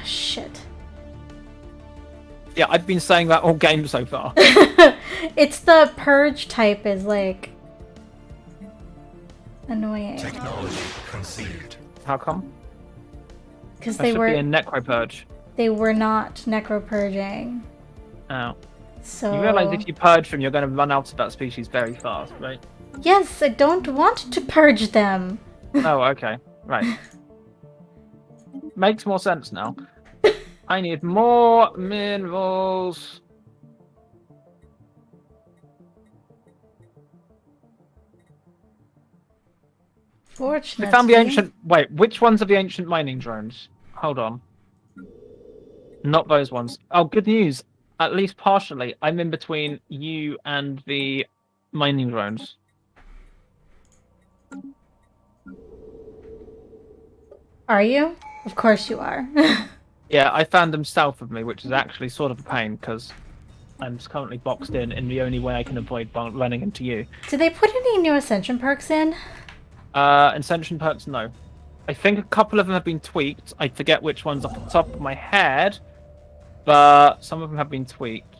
shit. Yeah, I've been saying that all game so far. It's the purge type is like annoying. Technology conceived. How come? Because That they should were be a necropurge. they were not necropurging. Oh. So You realize if you purge them, you're going to run out of that species very fast, right? yes, I don't want to purge them. Oh, okay. Right. Makes more sense now. I need more minerals. Fortunately, We found the ancient... Wait, which ones are the ancient mining drones? Hold on. Not those ones. Oh, good news. At least partially. I'm in between you and the mining drones. Are you? Of course you are. Yeah, I found them south of me, which is actually sort of a pain, because I'm currently boxed in the only way I can avoid running into you. Did they put any new ascension perks in? Ascension perks, no. I think a couple of them have been tweaked. I forget which ones off the top of my head, but some of them have been tweaked.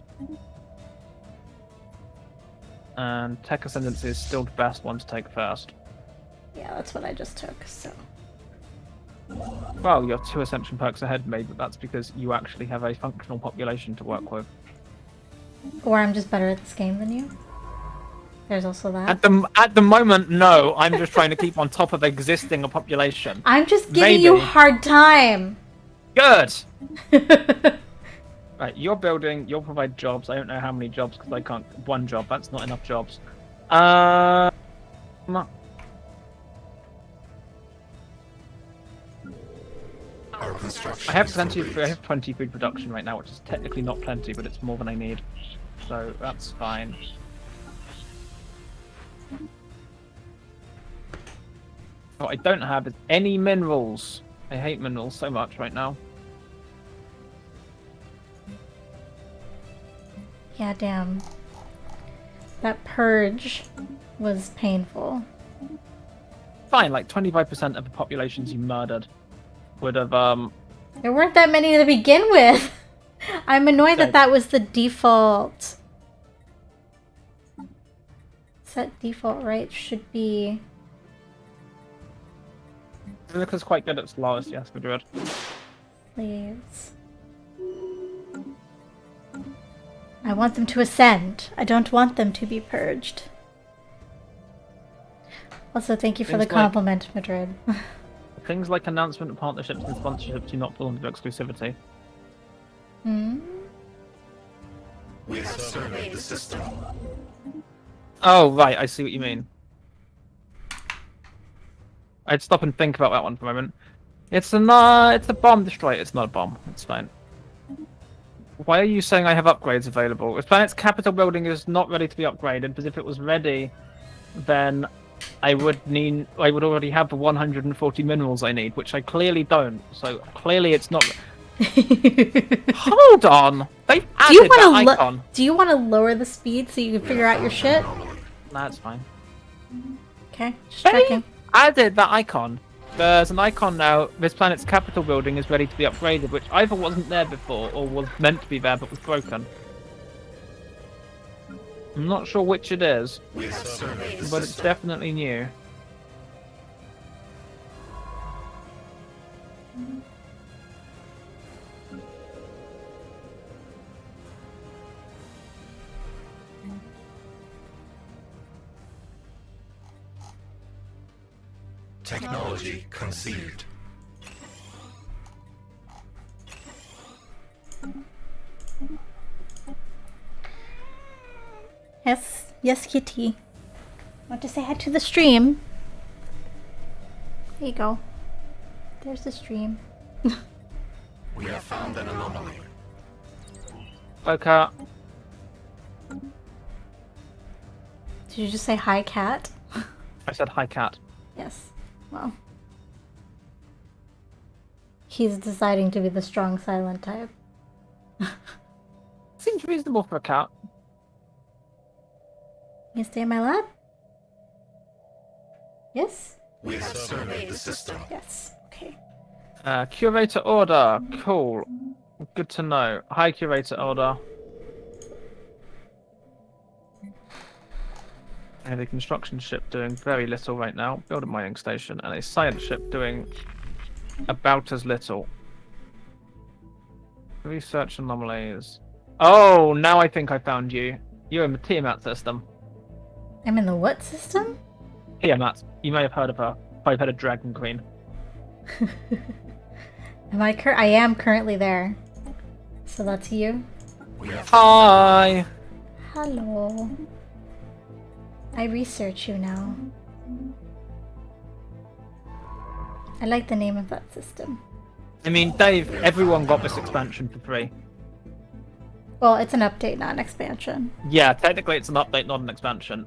And Tech Ascendancy is still the best one to take first. Yeah, that's what I just took, so. Well, you're 2 Ascension perks ahead of me, but that's because you actually have a functional population to work with. Or I'm just better at this game than you. There's also that. At the moment, no. I'm just trying to keep on top of existing population. I'm just giving you a Maybe. hard time. Good! Right, you're building, you'll provide jobs. I don't know how many jobs because I can't. 1 job, that's not enough jobs. Our construction I have is plenty. complete. I have 20 food production right now, which is technically not plenty, but it's more than I need, so that's fine. What I don't have is any minerals. I hate minerals so much right now. Yeah, damn. That purge was painful. Fine, like 25% of the populations you murdered would have There weren't that many to begin with. I'm annoyed that that was the default. Set default, right? Should be. Unica's quite good at Stellaris, yes, Madrid. Slaves. I want them to ascend. I don't want them to be purged. Also, thank you for Things the like- compliment, Madrid. Things like announcement, partnerships, and sponsorships do not fall under exclusivity. Hmm? We have surveyed the system. Oh, right, I see what you mean. I'd stop and think about that one for a moment. It's a bomb destroyer. It's not a bomb. It's fine. Why are you saying I have upgrades available? If planet's capital building is not ready to be upgraded, because if it was ready, then I would already have the 140 minerals I need, which I clearly don't. So clearly it's not. Hold on, they've added that icon. Do you want to lower the speed so you can figure out your shit? That's fine. Okay, just They checking. added that icon. There's an icon now. This planet's capital building is ready to be upgraded, which either wasn't there before or was meant to be there but was broken. I'm not sure which it is, We have surveyed the but it's system. definitely new. Technology conceived. Yes, yes, kitty. Want to say hi to the stream? There you go. There's the stream. We have found an anomaly. Okay. Did you just say hi, cat? I said hi, cat. Yes. Well. He's deciding to be the strong silent type. Seems reasonable for a cat. You stay in my lab? Yes? We have surveyed the system. Yes. Okay. Curator order. Cool. Good to know. Hi, curator order. And a construction ship doing very little right now. Build a mining station. And a science ship doing about as little. Research anomalies. Oh, now I think I found you. You're in the Tiamat system. I'm in the what system? Tiamat. You may have heard of her. Probably heard of Dragon Queen. I am currently there. So that's you? We have Hi! Hello. I research you now. I like the name of that system. I mean, Dave, everyone got this expansion for free. Well, it's an update, not an expansion. Yeah, technically it's an update, not an expansion.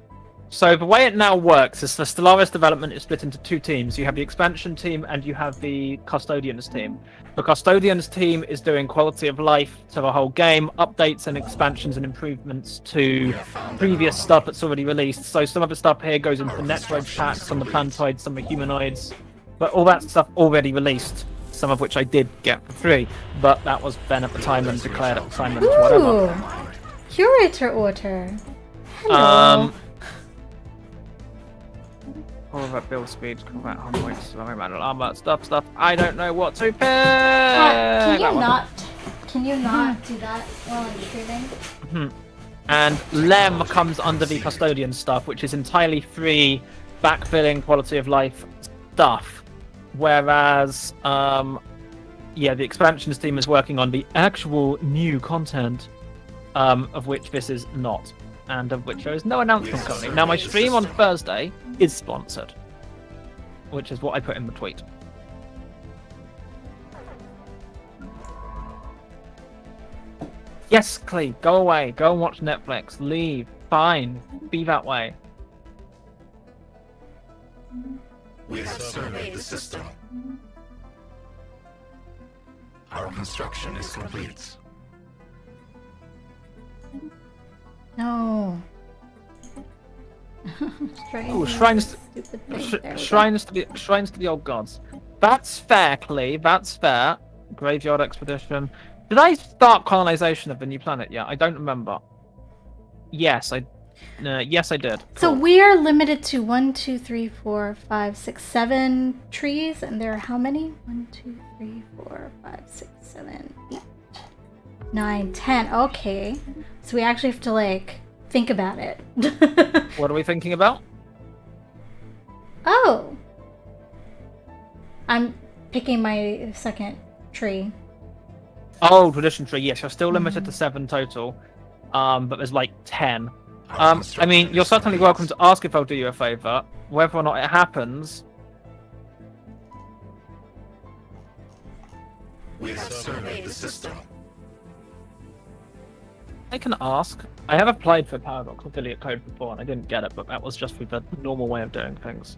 So the way it now works is the Stellaris development is split into two teams. You have the expansion team and you have the Custodians team. The Custodians team is doing quality of life to the whole game, updates and expansions and improvements to previous stuff that's already released. So some of the stuff here goes into the Necrophage packs, some of the Plantoids, some of the Humanoids, but all that stuff already released. Some of which I did get for free, but that was then at the time and declared assignment to whatever. Ooh! Curator order. Hello. All of that build speed, combat home points, armor, stuff. I don't know what to pick. Can you not do that while I'm streaming? And LEM comes under the Custodian stuff, which is entirely free, backfilling quality of life stuff. Whereas, the expansions team is working on the actual new content, of which this is not. And of which there is no announcement currently. Now, my stream on Thursday is sponsored, which is what I put in the tweet. Yes, Clee, go away. Go and watch Netflix. Leave. Fine. Be that way. We have surveyed the system. Our construction is complete. No. Ooh, shrines to the old gods. That's fair, Clee. That's fair. Graveyard expedition. Did I start colonization of the new planet yet? I don't remember. Yes, I did. So Cool. we are limited to 1, 2, 3, 4, 5, 6, 7 trees, and there are how many? 1, 2, 3, 4, 5, 6, 7, 8, 9, 10. Okay. So we actually have to, think about it. What are we thinking about? Oh! I'm picking my second tree. Oh, tradition tree. Yes, you're still limited to 7 total. But there's 10. I mean, you're certainly welcome to ask if I'll do you a favor. Whether or not it happens. We have surveyed the system. I can ask. I have applied for Paradox affiliate code before and I didn't get it, but that was just with the normal way of doing things.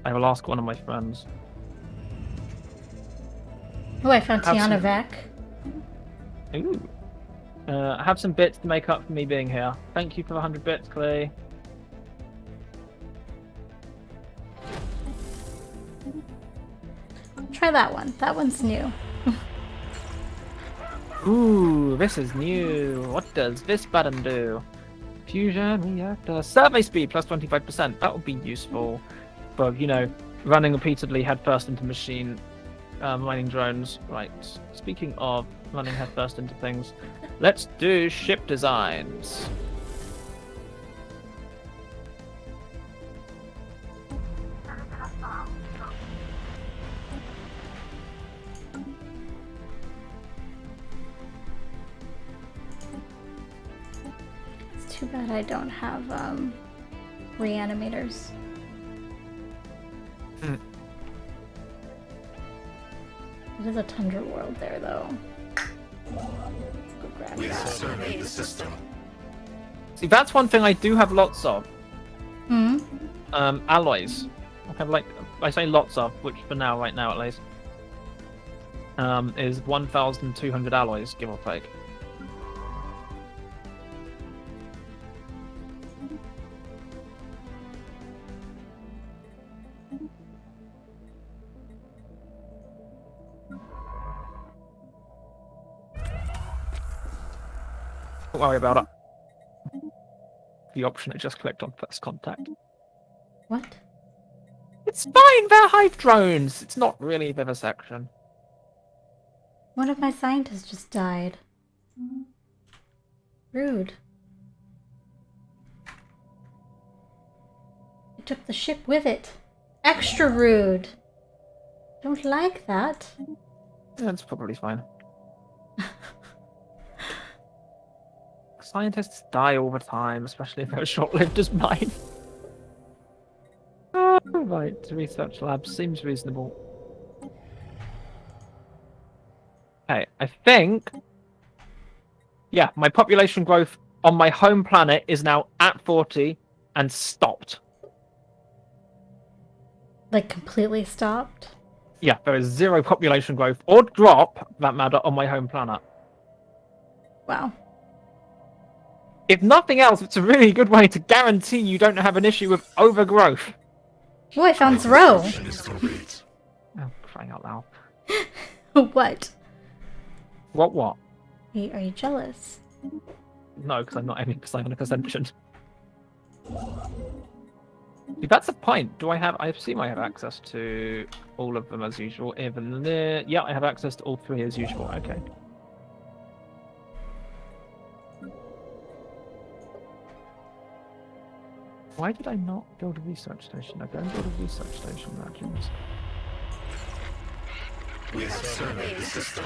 I will ask one of my friends. Oh, I found Have Tiana some- Vec. Ooh. I have some bits to make up for me being here. Thank you for the 100 bits, Clay. Try that one. That one's new. Ooh, this is new. What does this button do? Fusion reactor. Survey speed plus 25%. That would be useful for, running repeatedly headfirst into machine mining drones. Right. Speaking of running headfirst into things, let's do ship designs. It's too bad I don't have reanimators. Hmm. It is a tundra world there, though. Let's go grab We have that. surveyed the system. See, that's one thing I do have lots of. Hmm? Alloys. I have like, I say lots of, which for now, right now at least, is 1,200 alloys, give or take. Don't worry about it. The option I just clicked on first contact. What? It's fine, they're Hive drones. It's not really vivisection. One of my scientists just died. Rude. It took the ship with it. Extra rude. Don't like that. Yeah, it's probably fine. Scientists die all the time, especially if they're short-lived as mine. Right, research lab seems reasonable. Okay, I think... Yeah, my population growth on my home planet is now at 40 and stopped. Like, completely stopped? Yeah, there is 0 population growth or drop, for that matter, on my home planet. Wow. If nothing else, it's a really good way to guarantee you don't have an issue with overgrowth. Oh, I found Zero. Construction is complete. Oh, crying out loud. What? What? Are you jealous? No, because I'm not aiming for psionic ascension. See, that's a point. Do I have... I assume I have access to all of them as usual. Even the... Yeah, I have access to all 3 as usual. Okay. Why did I not build a research station? I don't build a research station, Legends. We have surveyed the system.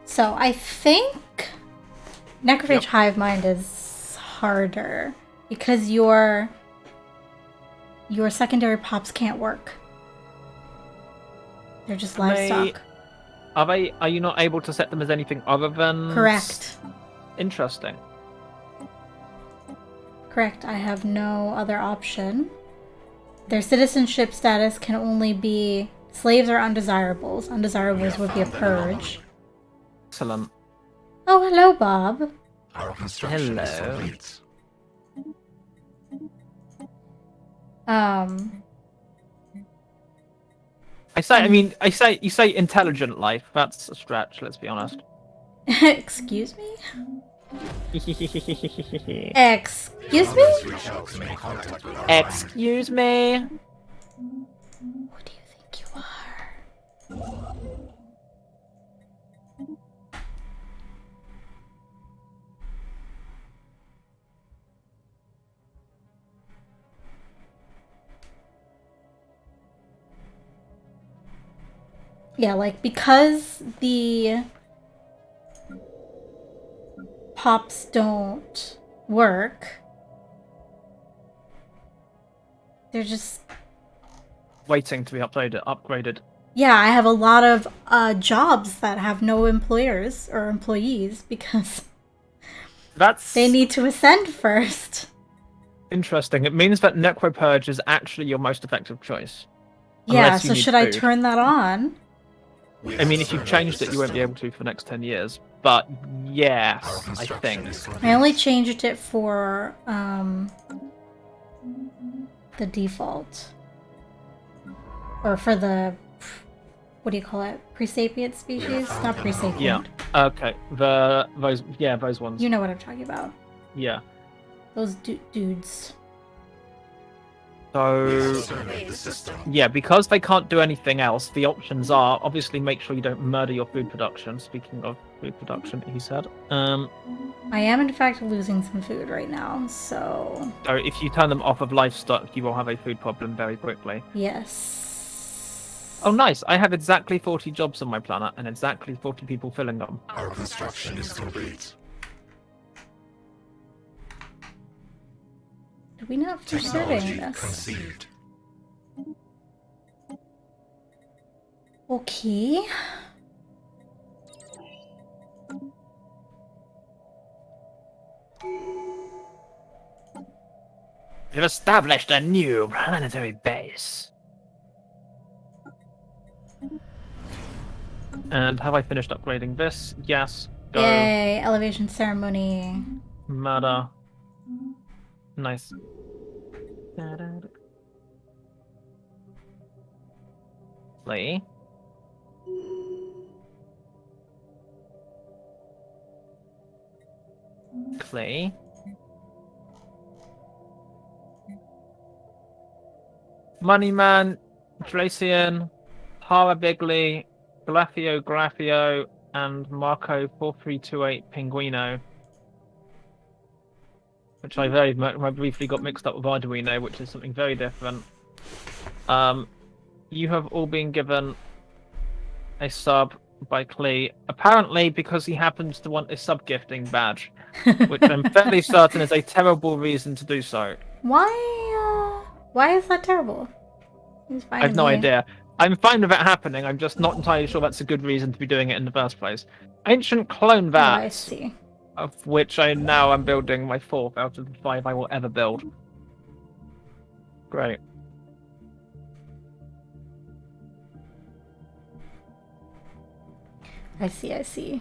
So, I think Necrophage Hivemind is harder because your secondary pops can't work. They're just livestock. Are you not able to set them as anything other than... Correct. Interesting. Correct. I have no other option. Their citizenship status can only be slaves or undesirables. Undesirables would be a purge. Excellent. Oh, hello, Bob. Our construction is Hello. complete. You say intelligent life. That's a stretch, let's be honest. Excuse me? Excuse me? Others reach out to make contact with our Excuse me? Who do you think you are? Yeah, like, because the pops don't work, they're just... Waiting to be upgraded. Yeah, I have a lot of jobs that have no employers or employees because That's they need to ascend first. interesting. It means that Necropurge is actually your most effective choice. Yeah, Unless you so need should I food. turn that on? We I have mean, if you've surveyed changed the it, you won't be system. able to for the next 10 years. But yes, Our I construction think. is I complete. only changed it for the default. Or for the, what do you call it? Presapient species? Not presapient. Yeah. Okay. Those ones. You know what I'm talking about. Yeah. Those dudes. We have So surveyed the system. yeah, because they can't do anything else, the options are obviously make sure you don't murder your food production. Speaking of food production, he said. I am in fact losing some food right now, so So if you turn them off of livestock, you will have a food problem very quickly. yes. Oh, nice! I have exactly 40 jobs on my planet and exactly 40 people filling them. Our construction is complete. we not finish surveying this? conceived. Okay. We've established a new planetary base. And have I finished upgrading this? Yes. Go. Yay, elevation ceremony. Murder. Nice. Lee. Clay. Moneyman, Dracian, Tara Bigley, Graphio, and Marco 4328 Pinguino. Which I very briefly got mixed up with Arduino, which is something very different. You have all been given a sub by Klee, apparently because he happens to want a sub-gifting badge, which I'm fairly certain is a terrible reason to do so. Why is that terrible? I have no idea. I'm fine with it happening, I'm just not entirely sure that's a good reason to be doing it in the first place. Ancient Clone Vat. Oh, I see. Of which I now am building my 4th out of the 5 I will ever build. Great. I see.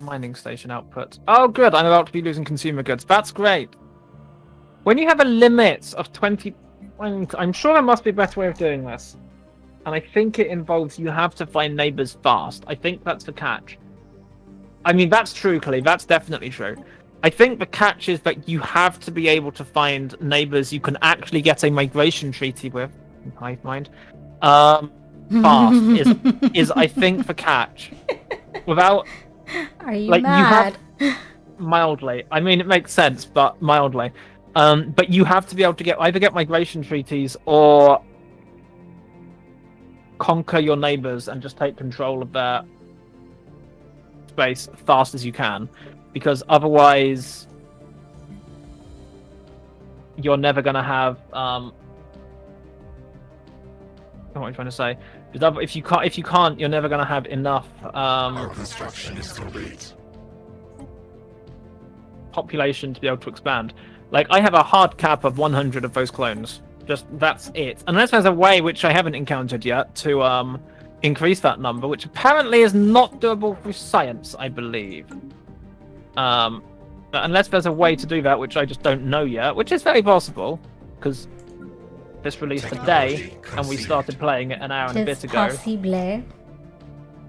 Mining station output. Oh good, I'm about to be losing consumer goods. That's great. When you have a limit of 20... I'm sure there must be a better way of doing this. And I think it involves you have to find neighbors fast. I think that's the catch. I mean, that's true, Clay. That's definitely true. I think the catch is that you have to be able to find neighbors you can actually get a migration treaty with. Hivemind. Fast is I think the catch. Without... Are you mad? You have... Mildly. I mean, it makes sense, but mildly. But you have to be able to either get migration treaties or conquer your neighbors and just take control of their space fast as you can, because otherwise you're never going to have what am I trying to say? Because if you can't, you're never going to have enough Our construction is complete. population to be able to expand. Like, I have a hard cap of 100 of those clones. Just, that's it. Unless there's a way, which I haven't encountered yet, to increase that number, which apparently is not doable through science, I believe. But unless there's a way to do that, which I just don't know yet, which is very possible, because this released today, and we started playing it an hour and a bit ago. Possible.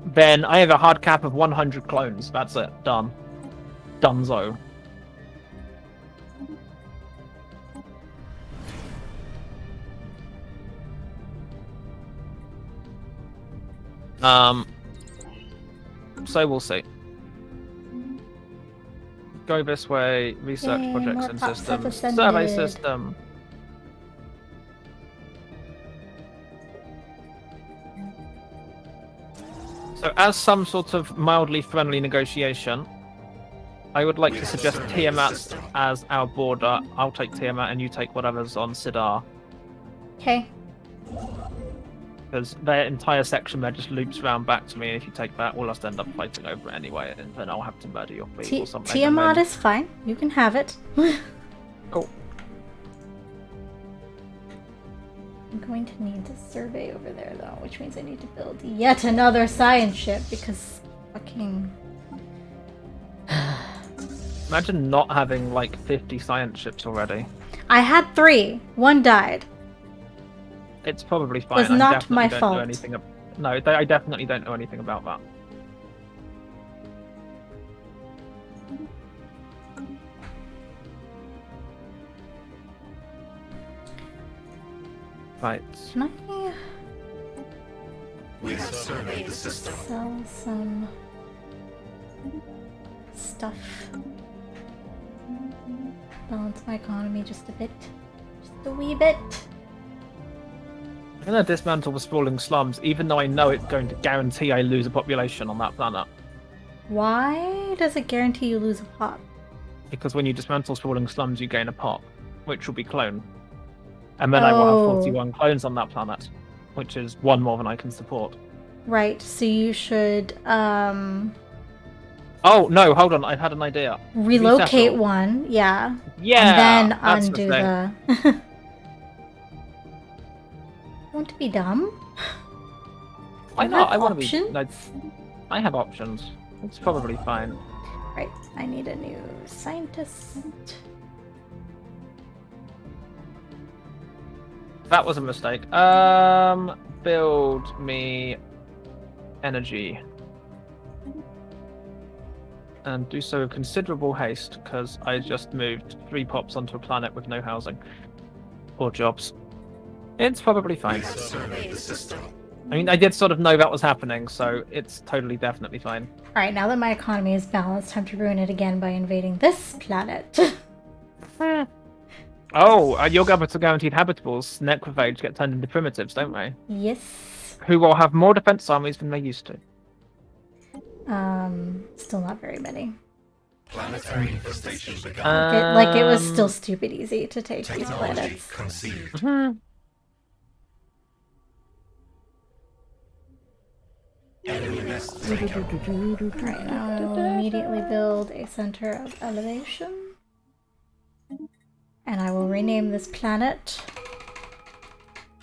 Then I have a hard cap of 100 clones. That's it. Done. Dunzo. So we'll see. Go this way, research Yay, projects more and props have systems. ascended. Survey system. So as some sort of mildly friendly negotiation, I would like to suggest Tiamat as our border. I'll take Tiamat and you take whatever's on Sidar. Okay. Because their entire section there just loops round back to me, and if you take that, we'll just end up fighting over it anyway, and then I'll have to murder your fleet or something. Tiamat is fine. You can have it. Cool. I'm going to need to survey over there, though, which means I need to build yet another science ship, because fucking... Imagine not having, like, 50 science ships already. I had 3. 1 died. It's probably fine. Was not definitely my don't fault. Know anything no, I definitely don't know anything about that. Right. Can I We have surveyed the system. sell some stuff? Balance my economy just a bit. Just a wee bit. I'm gonna dismantle the sprawling slums, even though I know it's going to guarantee I lose a population on that planet. Why does it guarantee you lose a pop? Because when you dismantle sprawling slums, you gain a pop, which will be clone. And then I will have 41 clones on that planet, which is one more than I can support. Right, so you should Oh, no, hold on, I've had an idea. relocate Resettle. one, yeah. Yeah! And then that's undo the the... Want to be dumb? Why You not? have I want to be. options? No, I have options. It's probably fine. Right, I need a new scientist. That was a mistake. Build me energy. And do so with considerable haste, because I just moved 3 pops onto a planet with no housing or jobs. It's probably fine. We have surveyed the system. I mean, I did sort of know that was happening, so it's totally, definitely fine. Alright, now that my economy is balanced, time to ruin it again by invading this planet. Oh, your governments are guaranteed habitables. Necrophage get turned into primitives, don't they? Yes. Who will have more defense armies than they used to. Still not very many. Planetary infestation begun. Like, it was still stupid easy to take these Technology planets. conceived. Enemy nest taken. Alright, now I will immediately build a center of elevation. And I will rename this planet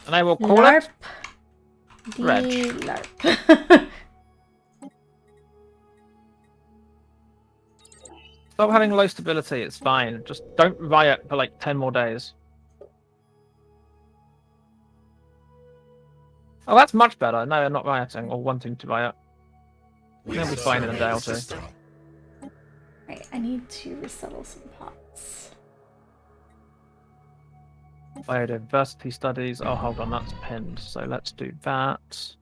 And I will call LARP. it Reg. LARP. Stop having low stability, it's fine. Just don't riot for like 10 more days. Oh, that's much better. No, I'm not rioting or wanting to riot. We They'll have be fine in a surveyed day the or two. system. Right, I need to resettle some pots. Biodiversity studies. Oh, hold on, that's pinned. So let's do that.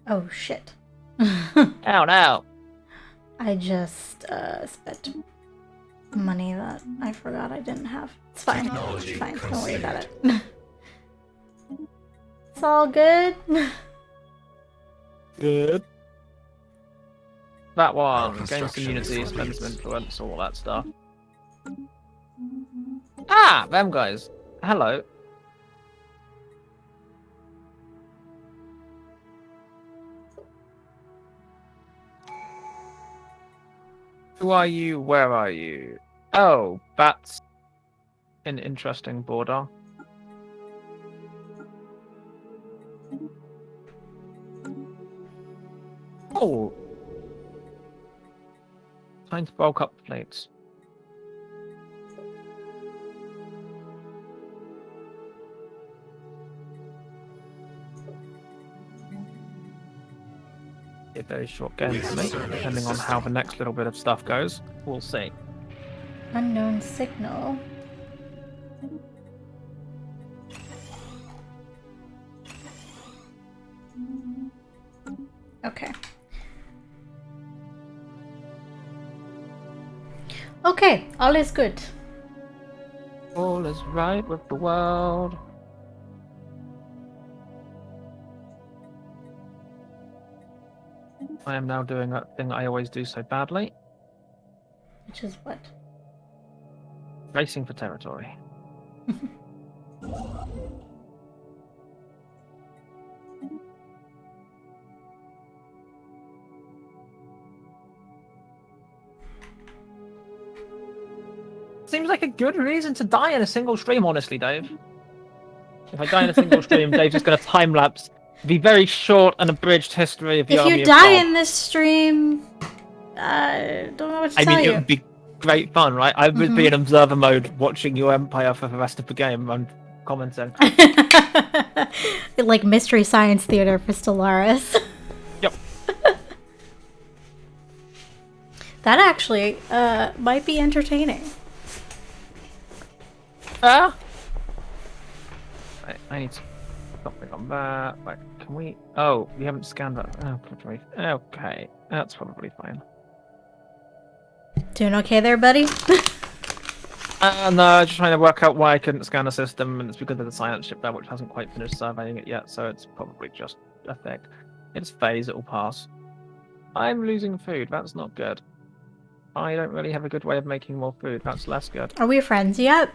Oh shit. Ow, no! I just spent money that I forgot I didn't have. It's fine. Technology It's fine. Don't worry about it. conceived. It's all good. Good. That Our one. Gains construction immunity, is spends complete. influence, all that stuff. Ah, them guys. Hello. Who are you? Where are you? Oh, that's an interesting border. Oh. Time to bulk up the plates. A very short game for me, depending on how the next little bit of stuff goes. We'll see. Unknown signal. Okay. Okay, all is good. All is right with the world. I am now doing that thing I always do so badly. Which is what? Racing for territory. Seems like a good reason to die in a single stream, honestly, Dave. If I die in a single stream, Dave's just going to time-lapse the very short and abridged history of the If Army you of die God. in this stream, I don't know what to I tell mean, it you. would be great fun, right? I would be in observer mode watching your empire for the rest of the game and commenting. Like Mystery Science Theater for Stellaris. Yep. That actually might be entertaining. Ah! Right, I need to something on that. Right, can we? Oh, we haven't scanned that. Oh, good grief. Okay, that's probably fine. Doing okay there, buddy? No, just trying to work out why I couldn't scan the system, and it's because of the science ship there, which hasn't quite finished surveying it yet, so it's probably just a thing. It's phase, it'll pass. I'm losing food, that's not good. I don't really have a good way of making more food, that's less good. Are we friends yet?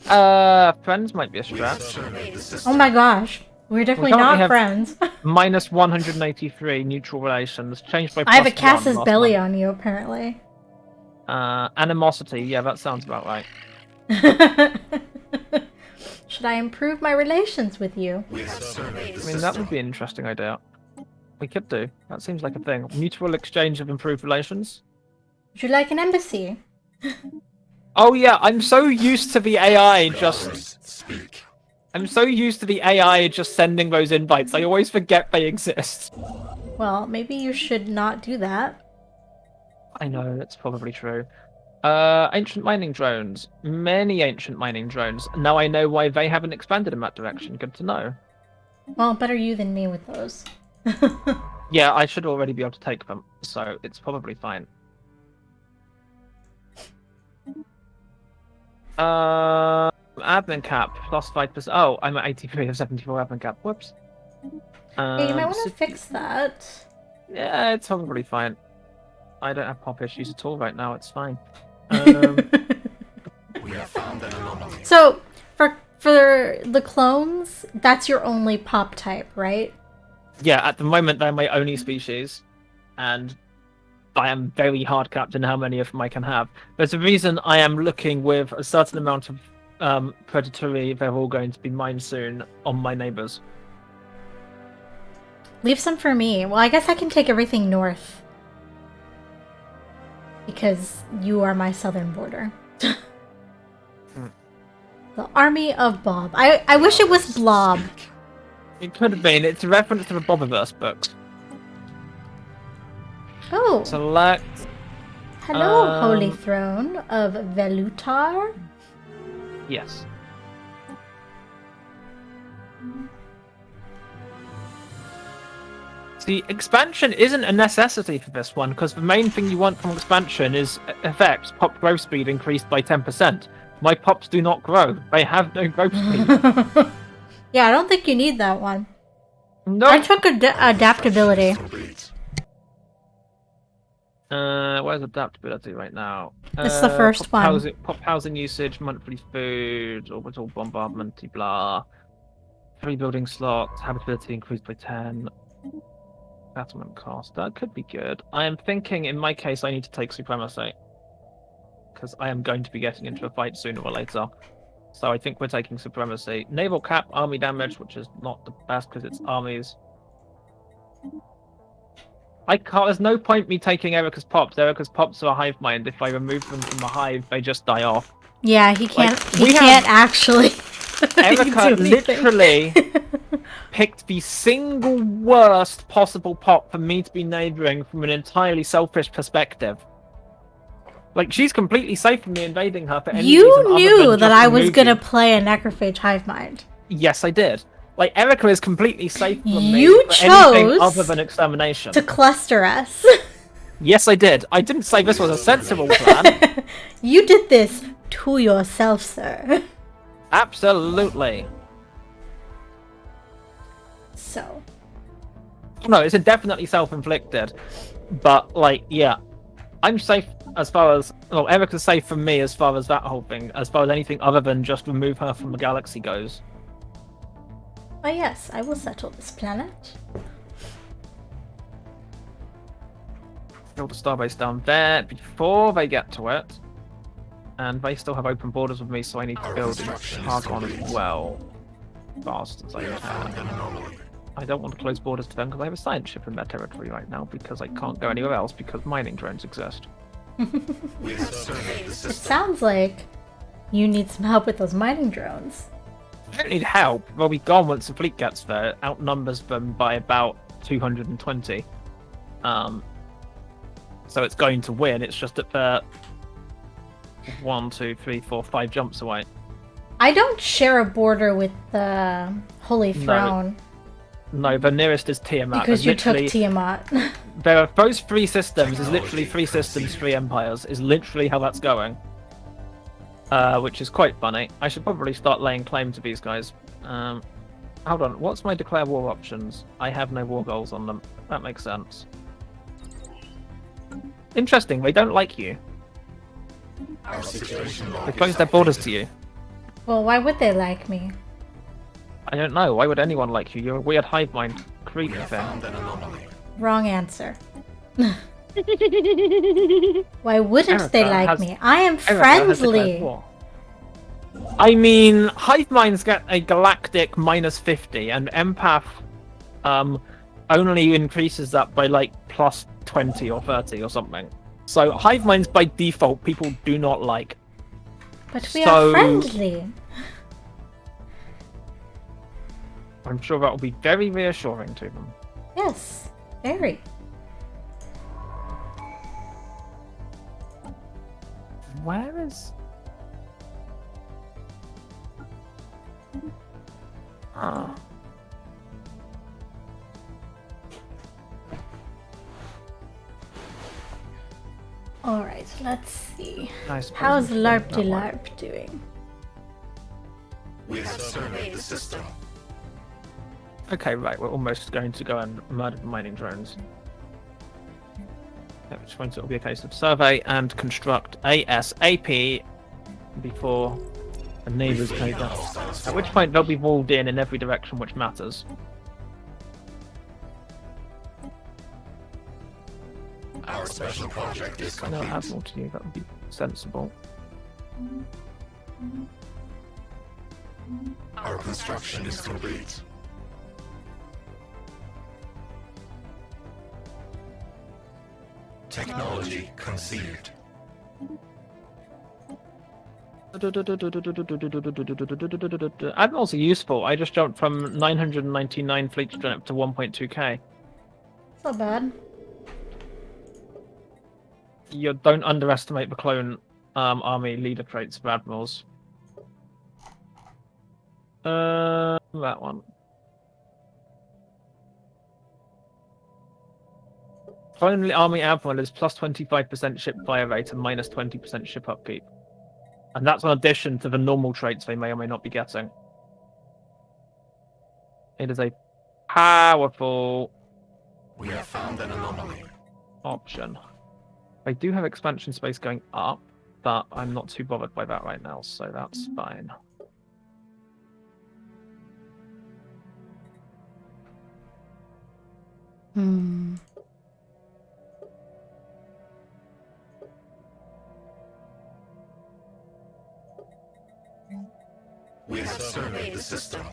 Friends might be a stretch. Oh my gosh. We're definitely currently not have- friends. Minus 183 neutral relations, changed by I have a plus 1 Cass's last belly month. on you, apparently. Animosity, yeah, that sounds about right. Should I improve my relations with you? We have surveyed the I mean, that would system. be an interesting idea. We could do. That seems like a thing. Mutual exchange of improved relations. Would you like an embassy? Oh yeah, I'm so used to the AI just... Speak. I'm so used to the AI just sending those invites, I always forget they exist. Well, maybe you should not do that. I know, that's probably true. Ancient mining drones. Many ancient mining drones. Now I know why they haven't expanded in that direction. Good to know. Well, better you than me with those. Yeah, I should already be able to take them, so it's probably fine. Admin cap, plus 5%. Oh, I'm at 83 of 74 admin cap. Whoops. Hey, you might want to so- fix that. Yeah, it's probably fine. I don't have pop issues at all right now, it's fine. Um, We have found an anomaly. So, for the clones, that's your only pop type, right? yeah, at the moment they're my only species, and I am very hard capped in how many of them I can have. There's a reason I am looking with a certain amount of predatory, they're all going to be mine soon, on my neighbours. Leave some for me. Well, I guess I can take everything north. Because you are my southern border. The Army of Bob. I wish it was Blob. It could have been, it's a reference to the Bobiverse books. Oh, Select... hello, Holy Throne of Velutar. Yes. See, expansion isn't a necessity for this one, because the main thing you want from expansion is effects. Pop growth speed increased by 10%. My pops do not grow. They have no growth speed. Yeah, I don't think you need that one. No. I took adaptability. Complete. Where's adaptability right now? It's the first one. Pop housing usage, monthly food, orbital bombardment, blah. 3 building slots, habitability increased by 10. Settlement cost. That could be good. I am thinking, in my case, I need to take supremacy. Because I am going to be getting into a fight sooner or later. So I think we're taking supremacy. Naval cap, army damage, which is not the best because it's armies. I can't. There's no point me taking Erica's pops. Erica's pops are a hive mind. If I remove them from the hive, they just die off. Yeah, he can't. Like, he we can't actually. Erica do anything. literally picked the single worst possible pop for me to be neighboring from an entirely selfish perspective. Like, she's completely safe from me invading her for any reason You other knew than that just I was removing. gonna play a Necrophage Hivemind. Yes, I did. Like, Erica is completely safe from me You for anything chose other than extermination. To cluster us. Yes, I did. I didn't say this was a sensible plan. You did this to yourself, sir. Absolutely. So. No, it's definitely self-inflicted. But, like, yeah. I'm safe as far as... Well, Erica's safe from me as far as that whole thing. As far as anything other than just remove her from the galaxy goes. Oh yes, I will settle this planet. Build a starbase down there before they get to it. And they still have open borders with me, so I need to Our build in construction is Targon as complete. well. Fast as I We have found can. an anomaly. I don't want to close borders to them because I have a science ship in their territory right now because I can't go anywhere else because mining drones exist. We have surveyed the It system. sounds like you need some help with those mining drones. I don't need help. They'll be gone once the fleet gets there. It outnumbers them by about 220. So it's going to win. It's just that they're 1, 2, 3, 4, 5 jumps away. I don't share a border with the Holy No. Throne No, the nearest is Tiamat. because and you took literally- Tiamat. There are those 3 systems. Is literally 3 systems, 3 empires. Is literally how that's going. which is quite funny. I should probably start laying claim to these guys. Hold on, what's my declare war options? I have no war goals on them. That makes sense. Interesting, they don't like you. Our situation log They is closed their borders updated. to you. Well, why would they like me? I don't know, why would anyone like you? You're a weird hive mind We creepy have thing. found an anomaly. Wrong answer. Why wouldn't they Erica like has- me? I am Erica has declared friendly. war. I mean, hive minds get a galactic -50, and empath only increases that by like plus 20 or 30 or something. So hive minds by default people do not like. But we So- are friendly. I'm sure that will be very reassuring to them. Yes, very. Where is... Ah. Alright, let's see. I suppose How's we should make LARP that one. LARP doing? We have surveyed the system. Okay, right, we're almost going to go and murder the mining drones. At which point it will be a case of survey and construct ASAP before the neighbours take us. At which point they'll be walled in every direction which matters. Our special project is No, complete. add more to you, that would be sensible. Our construction is complete. Technology conceived. Admirals are useful, I just jumped from 999 fleet strength up to 1.2k. It's not bad. You don't underestimate the clone army leader traits of admirals. That one. Clone army admiral is plus 25% ship fire rate and minus 20% ship upkeep. And that's in addition to the normal traits they may or may not be getting. It is a powerful We have found an anomaly. option. I do have expansion space going up, but I'm not too bothered by that right now, so that's fine. Hmm. We have surveyed the system.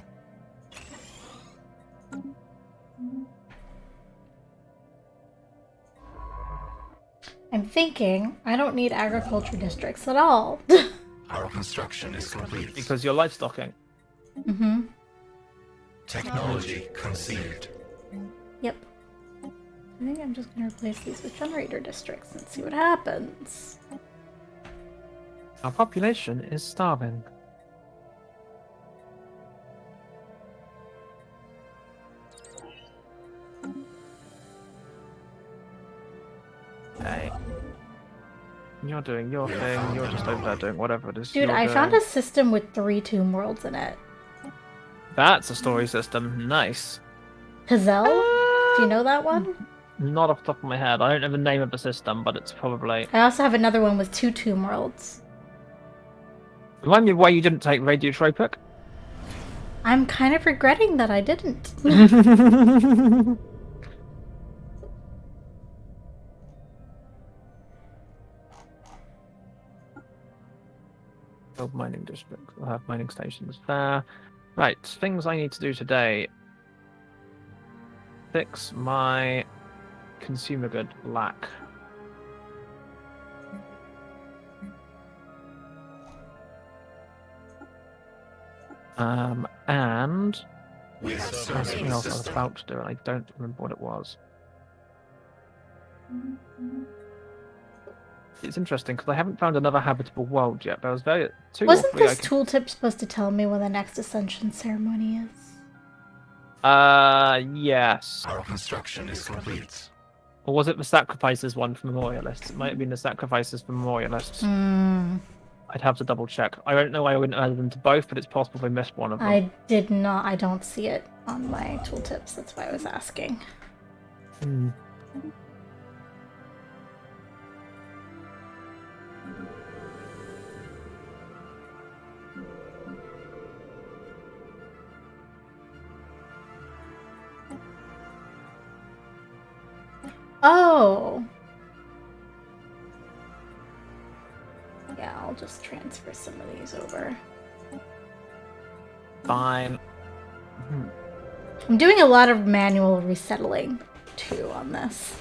I'm thinking I don't need agriculture districts at all. Our construction is complete. Because you're livestocking. Mm-hmm. Technology conceived. Yep. I think I'm just gonna replace these with generator districts and see what happens. Our population is starving. Hey. You're doing your thing, you're just over there doing whatever it is. Dude, you're I found doing. a system with 3 tomb worlds in it. That's a story system. Nice. Hazel? Do you know that one? Not off the top of my head. I don't know the name of the system, but it's probably. I also have another one with 2 tomb worlds. Remind me why you didn't take Radiotropic? I'm kind of regretting that I didn't. Build mining district. We'll have mining stations there. Right, things I need to do today. Fix my consumer good lack. And We have there's surveyed something the else I was system. about to do, and I don't remember what it was. It's interesting because I haven't found another habitable world yet. There was two or Wasn't three. this tooltip supposed to tell me when the next ascension ceremony is? Yes. Our construction is complete. Or was it the sacrifices one for memorialists? It might have been the sacrifices for memorialists. Hmm. I'd have to double check. I don't know why I wouldn't add them to both, but it's possible I missed one of them. I did not. I don't see it on my tooltips. That's why I was asking. Hmm. Oh. Yeah, I'll just transfer some of these over. Fine. I'm doing a lot of manual resettling, too, on this.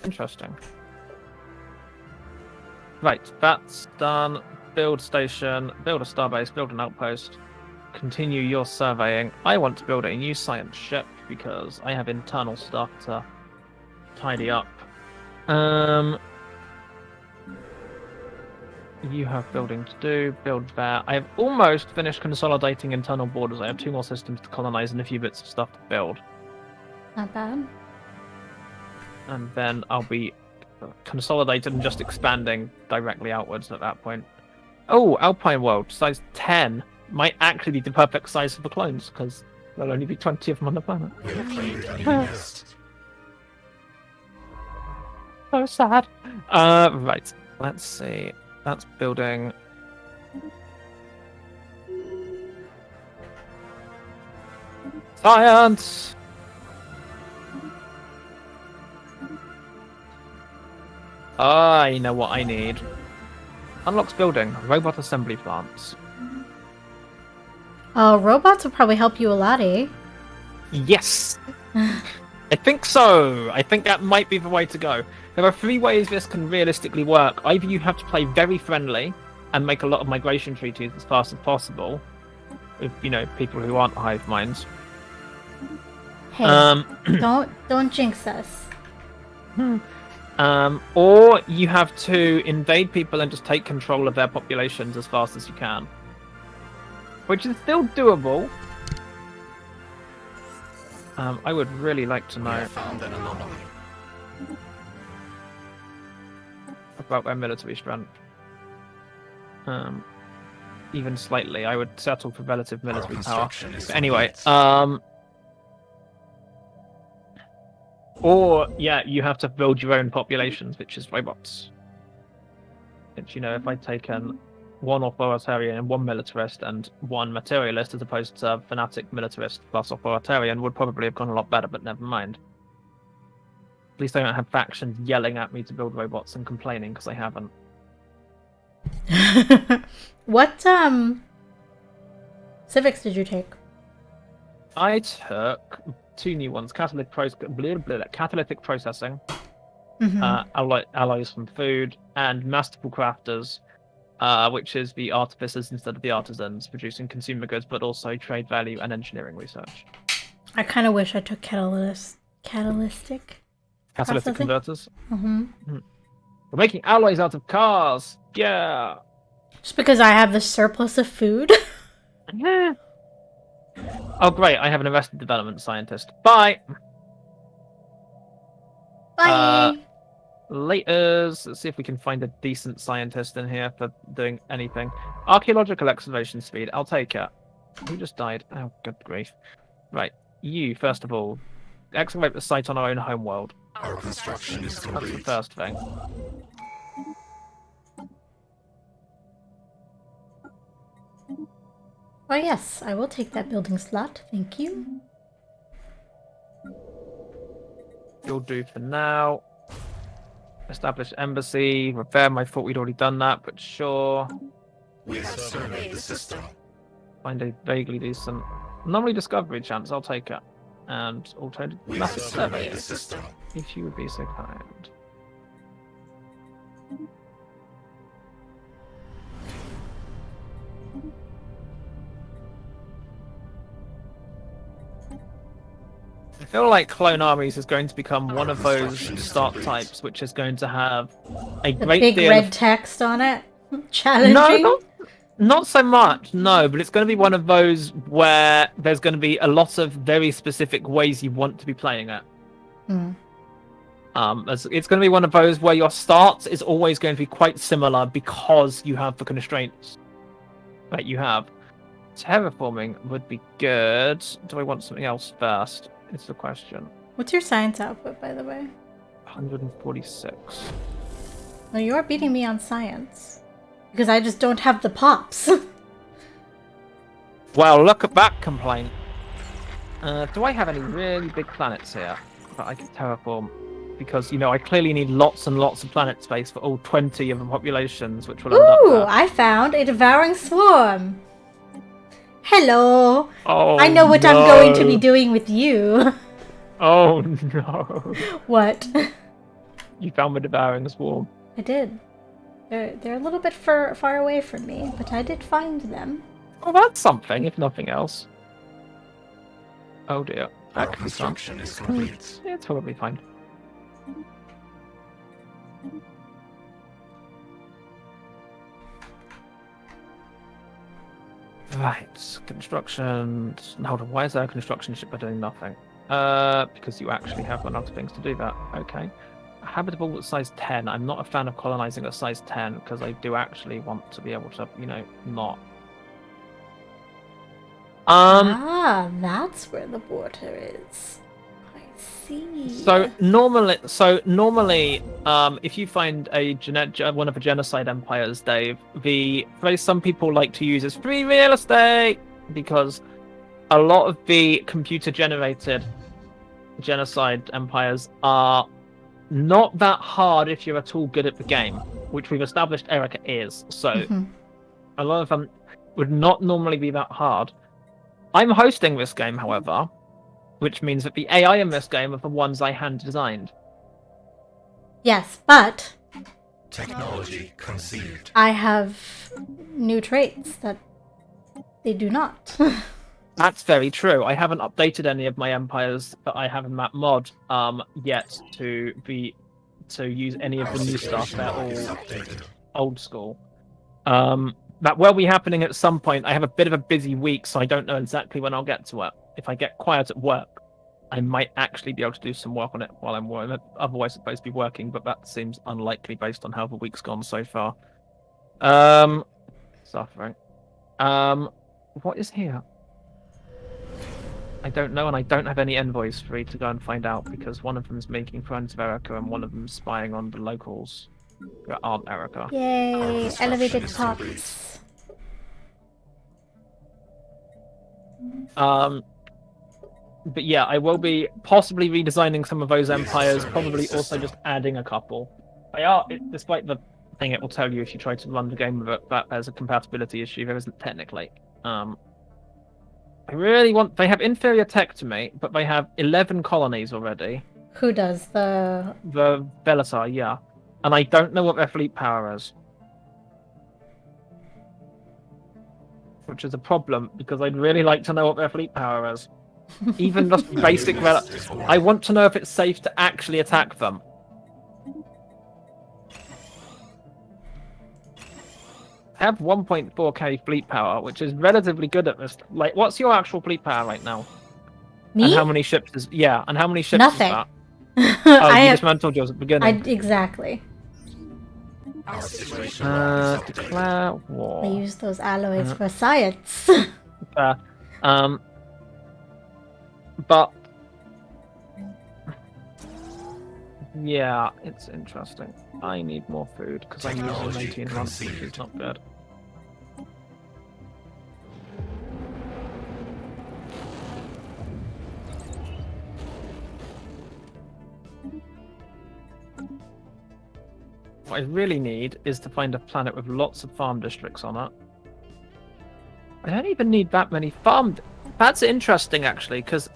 Interesting. Right, that's done. Build station, build a starbase, build an outpost. Continue your surveying. I want to build a new science ship because I have internal stuff to tidy up. You have building to do. Build there. I have almost finished consolidating internal borders. I have 2 more systems to colonize and a few bits of stuff to build. Not bad. And then I'll be consolidated and just expanding directly outwards at that point. Oh, Alpine World, size 10. Might actually be the perfect size for the clones, because there'll only be 20 of them on the planet. We have claimed a new nest. So sad. Right, let's see. That's building. Science! I know what I need. Unlocks building. Robot assembly plants. Oh, robots will probably help you a lot, eh? Yes! I think so. I think that might be the way to go. There are 3 ways this can realistically work. Either you have to play very friendly and make a lot of migration treaties as fast as possible with, people who aren't hive minds. Hey, don't jinx us. Or you have to invade people and just take control of their populations as fast as you can. Which is still doable. I would really like to We know have found an anomaly. about their military strength. Even slightly, I would settle for relative military power. construction is But anyway, complete. or yeah, you have to build your own populations, which is robots. Which, if I'd taken 1 authoritarian and 1 militarist and 1 materialist as opposed to fanatic militarist plus authoritarian would probably have gone a lot better, but never mind. At least I don't have factions yelling at me to build robots and complaining because I haven't. What civics did you take? I took 2 new ones: catalytic processing, Mm-hmm. alloys from food, and masterful crafters, which is the artificers instead of the artisans, producing consumer goods, but also trade value and engineering research. I kind of wish I took catalytic. Catalytic Processing? converters. Mm-hmm. We're making alloys out of cars. Yeah. Just because I have the surplus of food. Yeah. Oh, great! I have an arrested development scientist. Bye. Bye. Laters. Let's see if we can find a decent scientist in here for doing anything. Archaeological excavation speed. I'll take it. Who just died? Oh, good grief. Right. You, first of all, excavate the site on our own homeworld. Our construction is That's the complete. first thing. Oh yes, I will take that building slot. Thank you. You'll do for now. Establish embassy. Repair. I thought we'd already done that, but sure. We have surveyed the system. Find a vaguely decent anomaly discovery chance. I'll take it. And alternative We have massive surveyed survey, the system. if you would be so kind. I feel like Clone Armies is going to become one of those start types which is going to have a The great big deal red of... text on it. Challenging. No, not so much, no, but it's going to be one of those where there's going to be a lot of very specific ways you want to be playing it. Hmm. As it's going to be one of those where your start is always going to be quite similar because you have the constraints that you have. Terraforming would be good. Do I want something else first? It's the question. What's your science output, by the way? 146. Well, you are beating me on science. Because I just don't have the pops. Well, look at that complaint. Do I have any really big planets here that I can terraform? Because, I clearly need lots and lots of planet space for all 20 of the populations, which will end up Ooh, there. I found a devouring swarm. Hello. Oh, I know what I'm going to be doing with you. Oh, no. What? You found the devouring swarm. I did. They're a little bit far away from me, but I did find them. Oh, that's something, if nothing else. Oh, dear. Our That could be fun. construction is complete. Yeah, it's probably fine. Right, construction. Hold on, why is there a construction ship but doing nothing? Because you actually have enough things to do that. Okay. Habitable at size 10. I'm not a fan of colonizing at size 10 because I do actually want to be able to, not. That's where the water is. I see. So normally, if you find one of the genocide empires, Dave, the phrase some people like to use is free real estate, because a lot of the computer-generated genocide empires are not that hard if you're at all good at the game, which we've established Erica is. So a lot of them would not normally be that hard. I'm hosting this game, however, which means that the AI in this game are the ones I hand designed. Yes, but Technology conceived. I have new traits that they do not. That's very true. I haven't updated any of my empires that I have in that mod yet to use any of Our the new stuff. situation They're log is all updated. old school. That will be happening at some point. I have a bit of a busy week, so I don't know exactly when I'll get to it. If I get quiet at work, I might actually be able to do some work on it while I'm otherwise supposed to be working, but that seems unlikely based on how the week's gone so far. Suffering. What is here? I don't know, and I don't have any envoys free to go and find out, because one of them is making friends of Erica and one of them is spying on the locals who aren't Erica. Yay, construction elevated is tops. But yeah, I will be possibly redesigning some of those empires, probably also just adding a couple. Despite the thing it will tell you if you try to run the game with it, that there's a compatibility issue. There isn't technically. I really want. They have inferior tech to me, but they have 11 colonies already. Who does the... The Velasar, yeah. And I don't know what their fleet power is. Which is a problem, because I'd really like to know what their fleet power is. Even just basic... I want to know if it's safe to actually attack them. I have 1.4k fleet power, which is relatively good at this. Like, what's your actual fleet power right now? Me? And how many ships is... Yeah, and how many ships Nothing. is that? I You have... dismantled yours at the beginning. Exactly. Our situation log is updated. Declare war. I use those alloys for science. But yeah, it's interesting. I need more food because I'm using Technology 19 months, which is conceived. not good. What I really need is to find a planet with lots of farm districts on it. I don't even need that many farm. That's interesting, actually, because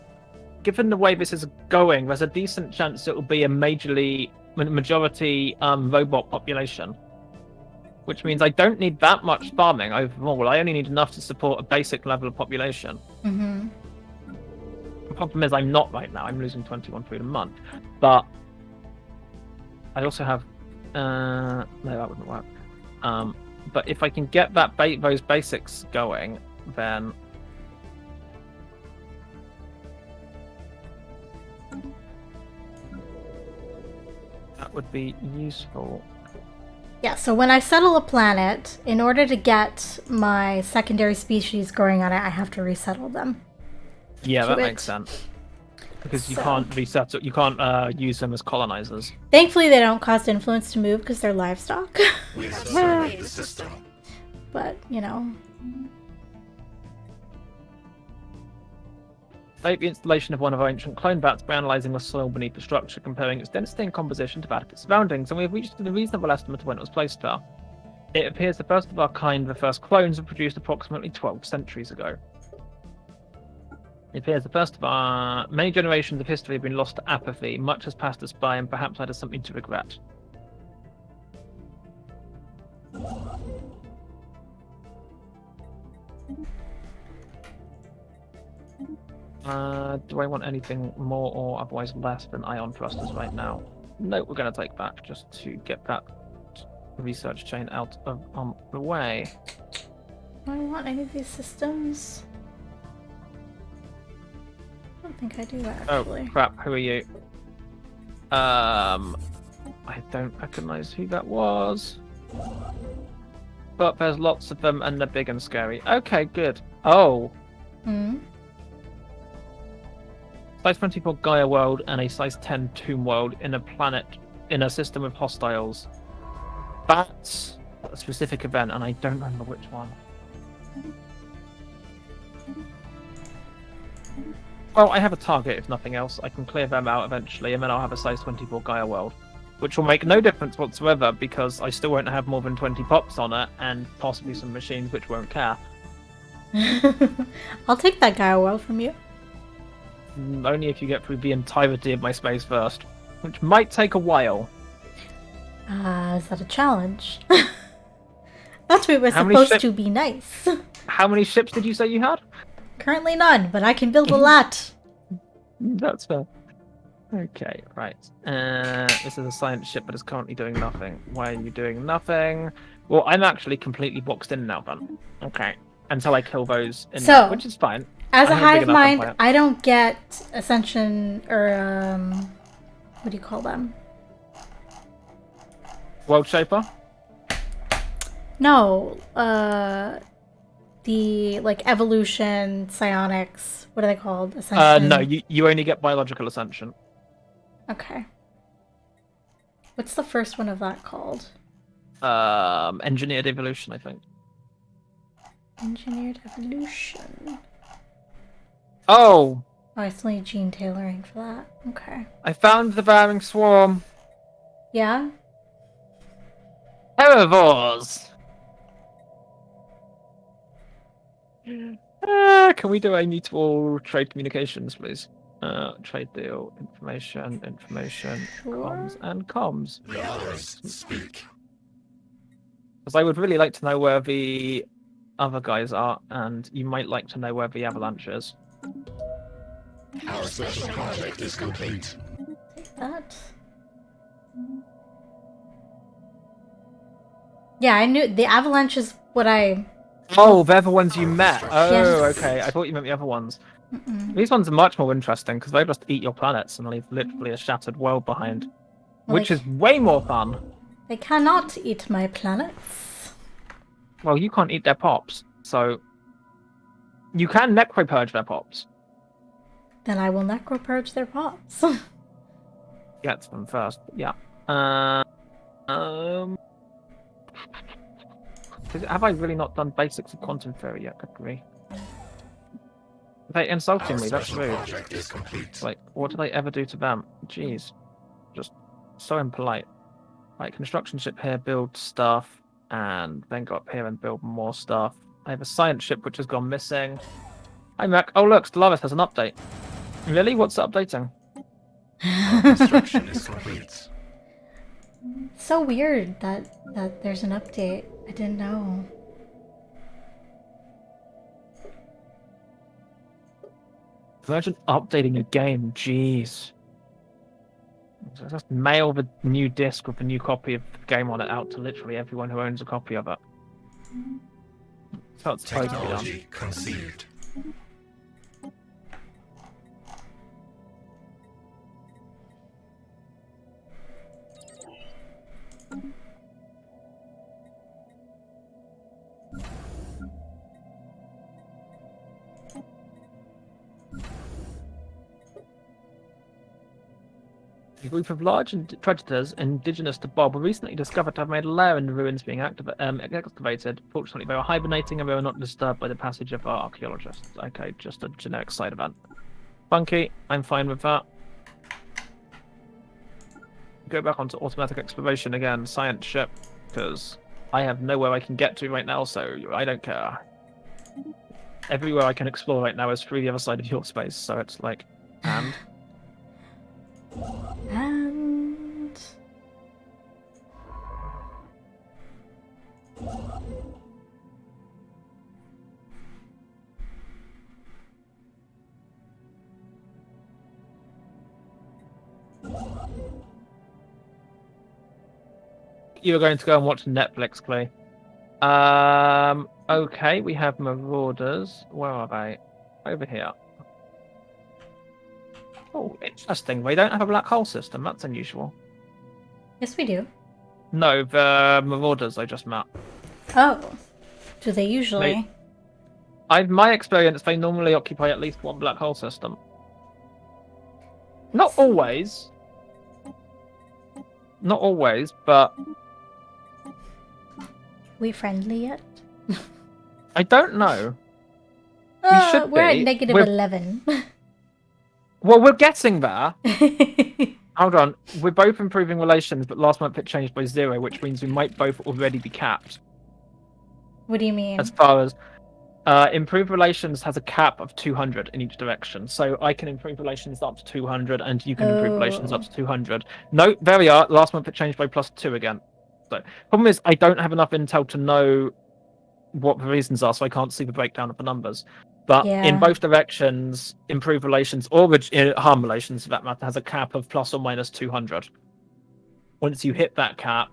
given the way this is going, there's a decent chance it will be a majority robot population. Which means I don't need that much farming overall. I only need enough to support a basic level of population. Mm-hmm. The problem is I'm not right now. I'm losing 21 food a month. But I also have... no, that wouldn't work. But if I can get those basics going, then... be useful. Yeah, so when I settle a planet, in order to get my secondary species growing on it, I have to resettle them. Yeah, that it. makes sense. Because you So- can't reset it, you can't use them as colonizers. Thankfully, they don't cost influence to move because they're livestock. We have surveyed the system. But, you know. Like the installation of one of our ancient clone bats by analysing the soil beneath the structure, comparing its density and composition to that of its surroundings, and we have reached a reasonable estimate of when it was placed there. It appears the first of our kind, the first clones, were produced approximately 12 centuries ago. It appears the first of our many generations of history have been lost to apathy. Much has passed us by, and perhaps that is something to regret. Do I want anything more or otherwise less than ion thrusters right now? No, we're going to take that just to get that research chain out of the way. Do I want any of these systems? I don't think I do, actually. Oh, crap. Who are you? I don't recognize who that was. But there's lots of them and they're big and scary. Okay, good. Oh. Hmm? Size 24 Gaia world and a size 10 Tomb world in a system of hostiles. That's a specific event, and I don't remember which one. Well, I have a target, if nothing else. I can clear them out eventually, and then I'll have a size 24 Gaia world. Which will make no difference whatsoever, because I still won't have more than 20 pops on it, and possibly some machines which won't care. I'll take that Gaia world from you. Only if you get through the entirety of my space first. Which might take a while. Is that a challenge? That's why we're How many supposed to be nice. How many ships did you say you had? Currently none, but I can build a lot. That's fair. Okay, right. This is a science ship, but it's currently doing nothing. Why are you doing nothing? Well, I'm actually completely boxed in now, then. Okay. Until I kill those, which is fine. As a I have a big hive enough mind, empire. I don't get ascension or what do you call them? World Shaper? No, the like evolution, psionics. What are they called? Ascension. No, you only get biological ascension. Okay. What's the first one of that called? Engineered evolution, I think. Engineered evolution. Oh! Oh, I still need gene tailoring for that. Okay. I found the Bearing Swarm. Yeah? Herbivores! Can we do a mutual trade communications, please? Trade deal, information, Sure. comms, and comms. The others speak. Because I would really like to know where the other guys are, and you might like to know where the avalanche is. Our special project is complete. Take that. Yeah, I knew the avalanche is what I. Oh, they're the ones you met. Oh, Yes. okay. I thought you meant the other ones. Mm-mm. These ones are much more interesting because they just eat your planets and leave literally a shattered world behind, which is way more fun. They cannot eat my planets. Well, you can't eat their pops, so you can necropurge their pops. Then I will necropurge their pots. Get to them first. Yeah. Have I really not done basics of quantum theory yet? Good grief. They're insulting Our me. That's special rude. project is complete. Like, what do they ever do to them? Jeez. Just so impolite. Like, construction ship here, build stuff, and then go up here and build more stuff. I have a science ship which has gone missing. Hi, Mac. Oh, look, Stellaris has an update. Really? What's it updating? Our construction is complete. So weird that there's an update. I didn't know. Imagine updating a game. Jeez. Just mail the new disc with the new copy of the game on it out to literally everyone who owns a copy of it. So it's supposed to be done. Technology conceived. A group of large predators indigenous to Bob were recently discovered to have made a lair in the ruins being excavated. Fortunately, they were hibernating and they were not disturbed by the passage of our archaeologists. Okay, just a generic side event. Funky, I'm fine with that. Go back onto automatic exploration again, science ship, because I have nowhere I can get to right now, so I don't care. Everywhere I can explore right now is through the other side of your space, so it's like, and... And... You were going to go and watch Netflix, Clay. Okay, we have Marauders. Where are they? Over here. Oh, interesting. They don't have a black hole system. That's unusual. Yes, we do. No, the Marauders I just met. Oh. Do they usually? My experience, they normally occupy at least one black hole system. Not always. Not always, but... We friendly yet? I don't know. Should we're be. at negative 11. Well, we're getting there. Hold on. We're both improving relations, but last month it changed by 0, which means we might both already be capped. What do you mean? As far as... improved relations has a cap of 200 in each direction. So I can improve relations up to 200, and you can improve relations up to 200. No, there we are. Last month it changed by +2 again. So problem is, I don't have enough intel to know what the reasons are, so I can't see the breakdown of the numbers. But in both directions, improved relations, or harm relations for that matter, has a cap of ±200. Once you hit that cap...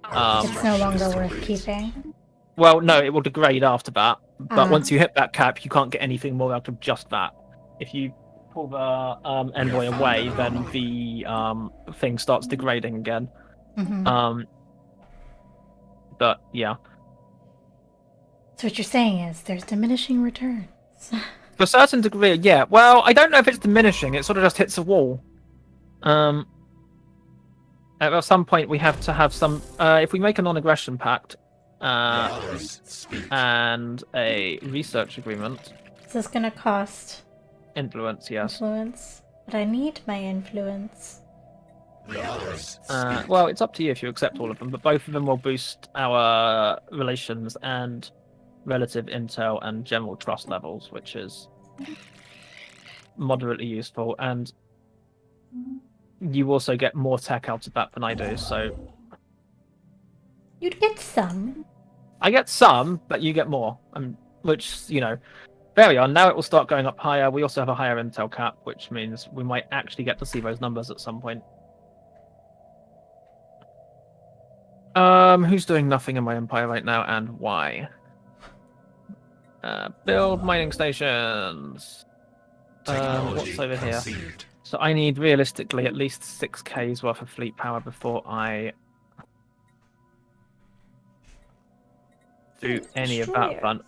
it's no longer worth keeping. Well, no, it will degrade after that. But once you hit that cap, you can't get anything more out of just that. If you pull the envoy away, then the thing starts degrading again. Mm-hmm. But, yeah. So what you're saying is there's diminishing returns. To a certain degree, yeah. Well, I don't know if it's diminishing. It sort of just hits a wall. At some point, we have to have some... if we make a non-aggression pact, and a research agreement... Is this going to cost... Influence, yes. Influence? But I need my influence. Well, it's up to you if you accept all of them, but both of them will boost our relations and relative intel and general trust levels, which is moderately useful, and you also get more tech out of that than I do, so... You'd get some. I get some, but you get more, which, you know... There we are, now it will start going up higher. We also have a higher intel cap, which means we might actually get to see those numbers at some point. Who's doing nothing in my empire right now, and why? Build mining stations. What's over here? So I need realistically at least 6K's worth of fleet power before I do any of that fun.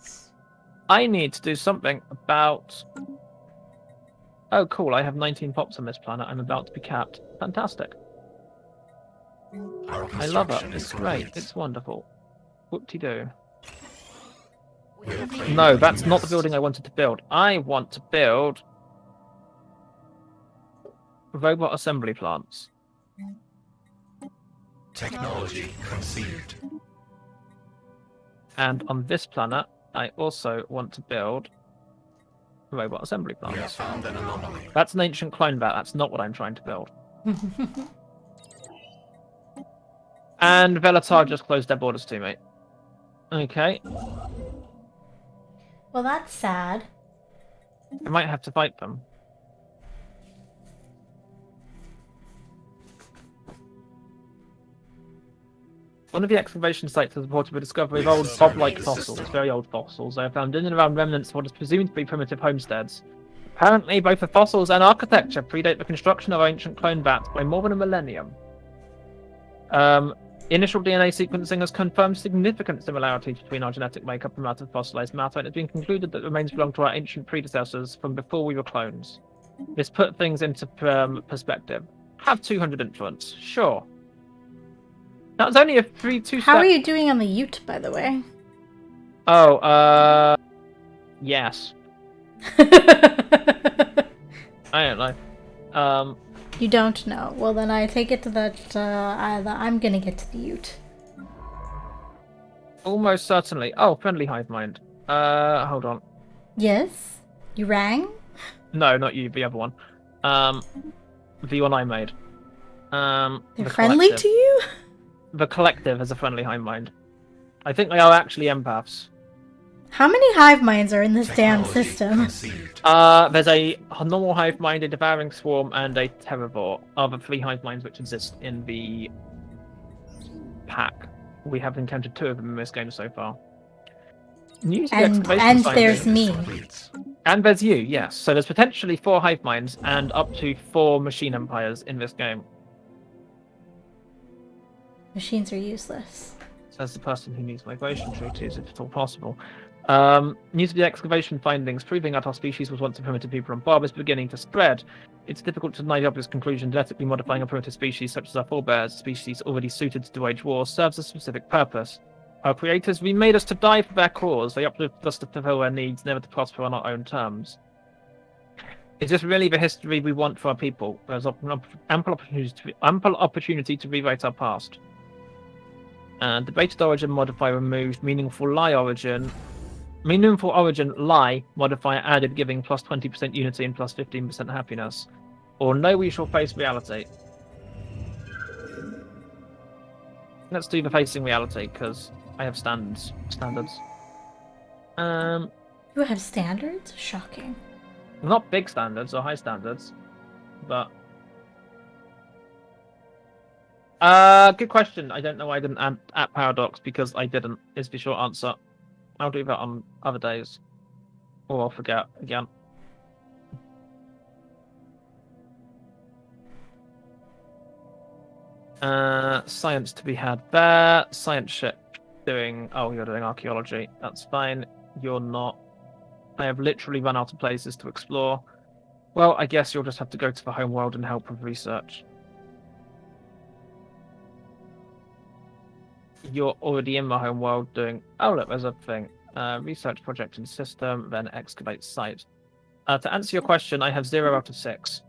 I need to do something about... Oh, cool, I have 19 pops on this planet. I'm about to be capped. Fantastic. I love it. It's great. It's wonderful. Whoop-de-doo. No, that's not the building I wanted to build. I want to build robot assembly plants. Technology conceived. And on this planet, I also want to build robot assembly plants. We have found an anomaly. That's an ancient clone bat. That's not what I'm trying to build. And Velatar just closed their borders to me. Okay. Well, that's sad. I might have to fight them. One of the excavation sites has reported the discovery of old bob-like fossils, very old fossils. They are found in and around remnants of what is presumed to be primitive homesteads. Apparently, both the fossils and architecture predate the construction of ancient clone bats by more than a millennium. Initial DNA sequencing has confirmed significant similarities between our genetic makeup and that of fossilized matter, and it's been concluded that the remains belong to our ancient predecessors from before we were clones. This put things into perspective. Have 200 influence, sure. That was only a 2 How step. are you doing on the Ute, by the way? Oh, yes. I don't know. You don't know. Well, then I take it that I'm gonna get to the Ute. Almost certainly. Oh, friendly Hivemind. Hold on. Yes? You rang? No, not you, the other one. The one I made. They're the friendly collective. to you? The collective has a friendly Hivemind. I think they are actually empaths. How many hive minds are in this damn Technology system? conceived. There's a normal hive mind, a devouring swarm, and a terrorvore are the 3 hive minds which exist in the pack. We have encountered 2 of them in this game so far. News of the excavation And findings- there's me. Complete. And there's you, yes. So there's potentially 4 hive minds and up to 4 machine empires in this game. Machines are useless. Says the person who needs migration treaties, if at all possible. News of the excavation findings proving that our species was once a primitive people on Barb is beginning to spread. It's difficult to deny the obvious conclusion. Genetically modifying a primitive species such as our forebears, a species already suited to wage war, serves a specific purpose. Our creators remade us to die for their cause. They uplifted us to fulfill their needs, never to prosper on our own terms. Is this really the history we want for our people? There's ample opportunity to rewrite our past. And debated origin modifier removed, meaningful origin lie modifier added, giving plus 20% unity and plus 15% happiness. Or no, we shall face reality. Let's do the facing reality, because I have standards. You have standards? Shocking. Not big standards or high standards, but good question. I don't know why I didn't add Paradox, because I didn't, is the short answer. I'll do that on other days. Or I'll forget again. Science to be had there. Science ship doing... Oh, you're doing archaeology. That's fine. You're not. I have literally run out of places to explore. Well, I guess you'll just have to go to the home world and help with research. You're already in the home world doing... Oh, look, there's a thing. Research project and system, then excavate site. To answer your question, I have 0 out of 6.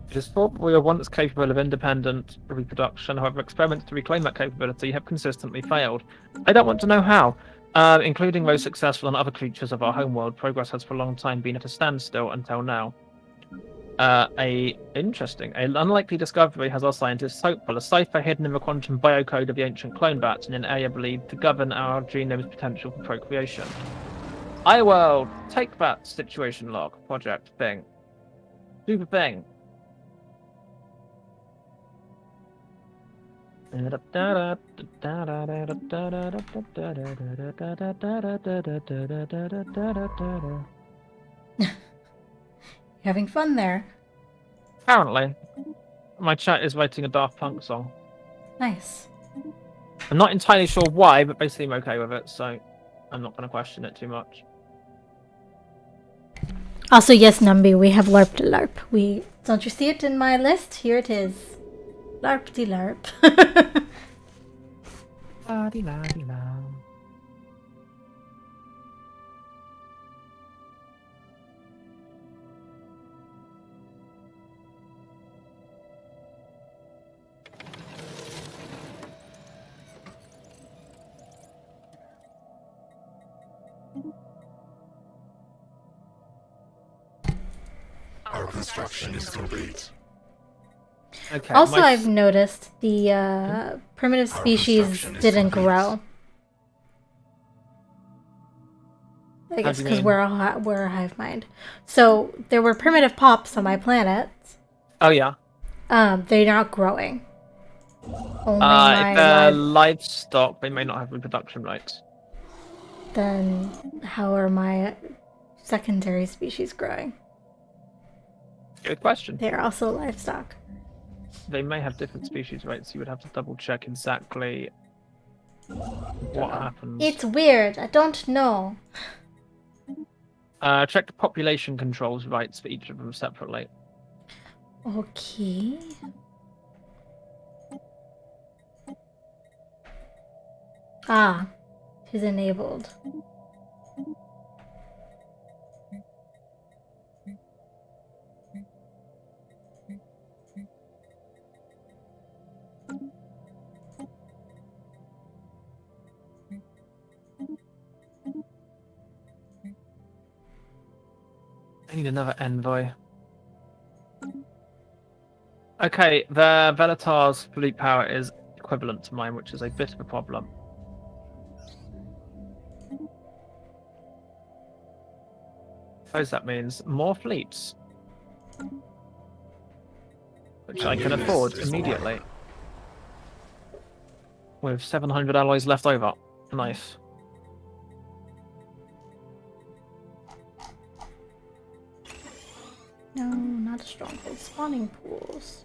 It is thought we are once capable of independent reproduction. However, experiments to reclaim that capability have consistently failed. I don't want to know how. Including those successful on other creatures of our homeworld, progress has for a long time been at a standstill until now. An unlikely discovery has our scientists hopeful. A cipher hidden in the quantum biocode of the ancient clone bats in an area believed to govern our genome's potential for procreation. World, take that situation log project thing. Do the thing. Having fun there. Apparently. My chat is writing a Daft Punk song. Nice. I'm not entirely sure why, but they seem okay with it, so I'm not going to question it too much. Also, yes, Numby, we have LARPed a LARP. Don't you see it in my list? Here it is. LARPty LARP. Our construction is complete. Okay. Also, I've noticed the primitive species construction is didn't complete. grow. I guess do you because mean? we're a hive mind. So there were primitive pops on my planet, Oh, yeah. They're not growing. Only If my they're live. livestock, they may not have reproduction rights. Then how are my secondary species growing? Good question. They are also livestock. They may have different species rights. You would have to double check exactly what happens. It's weird. I don't know. Check the population controls rights for each of them separately. Okay. Ah, she's enabled. I need another envoy. Okay, the Velatar's fleet power is equivalent to mine, which is a bit of a problem. Suppose that means more fleets. Which I can afford immediately. With 700 alloys left over. Nice. No, not a stronghold. Spawning pools.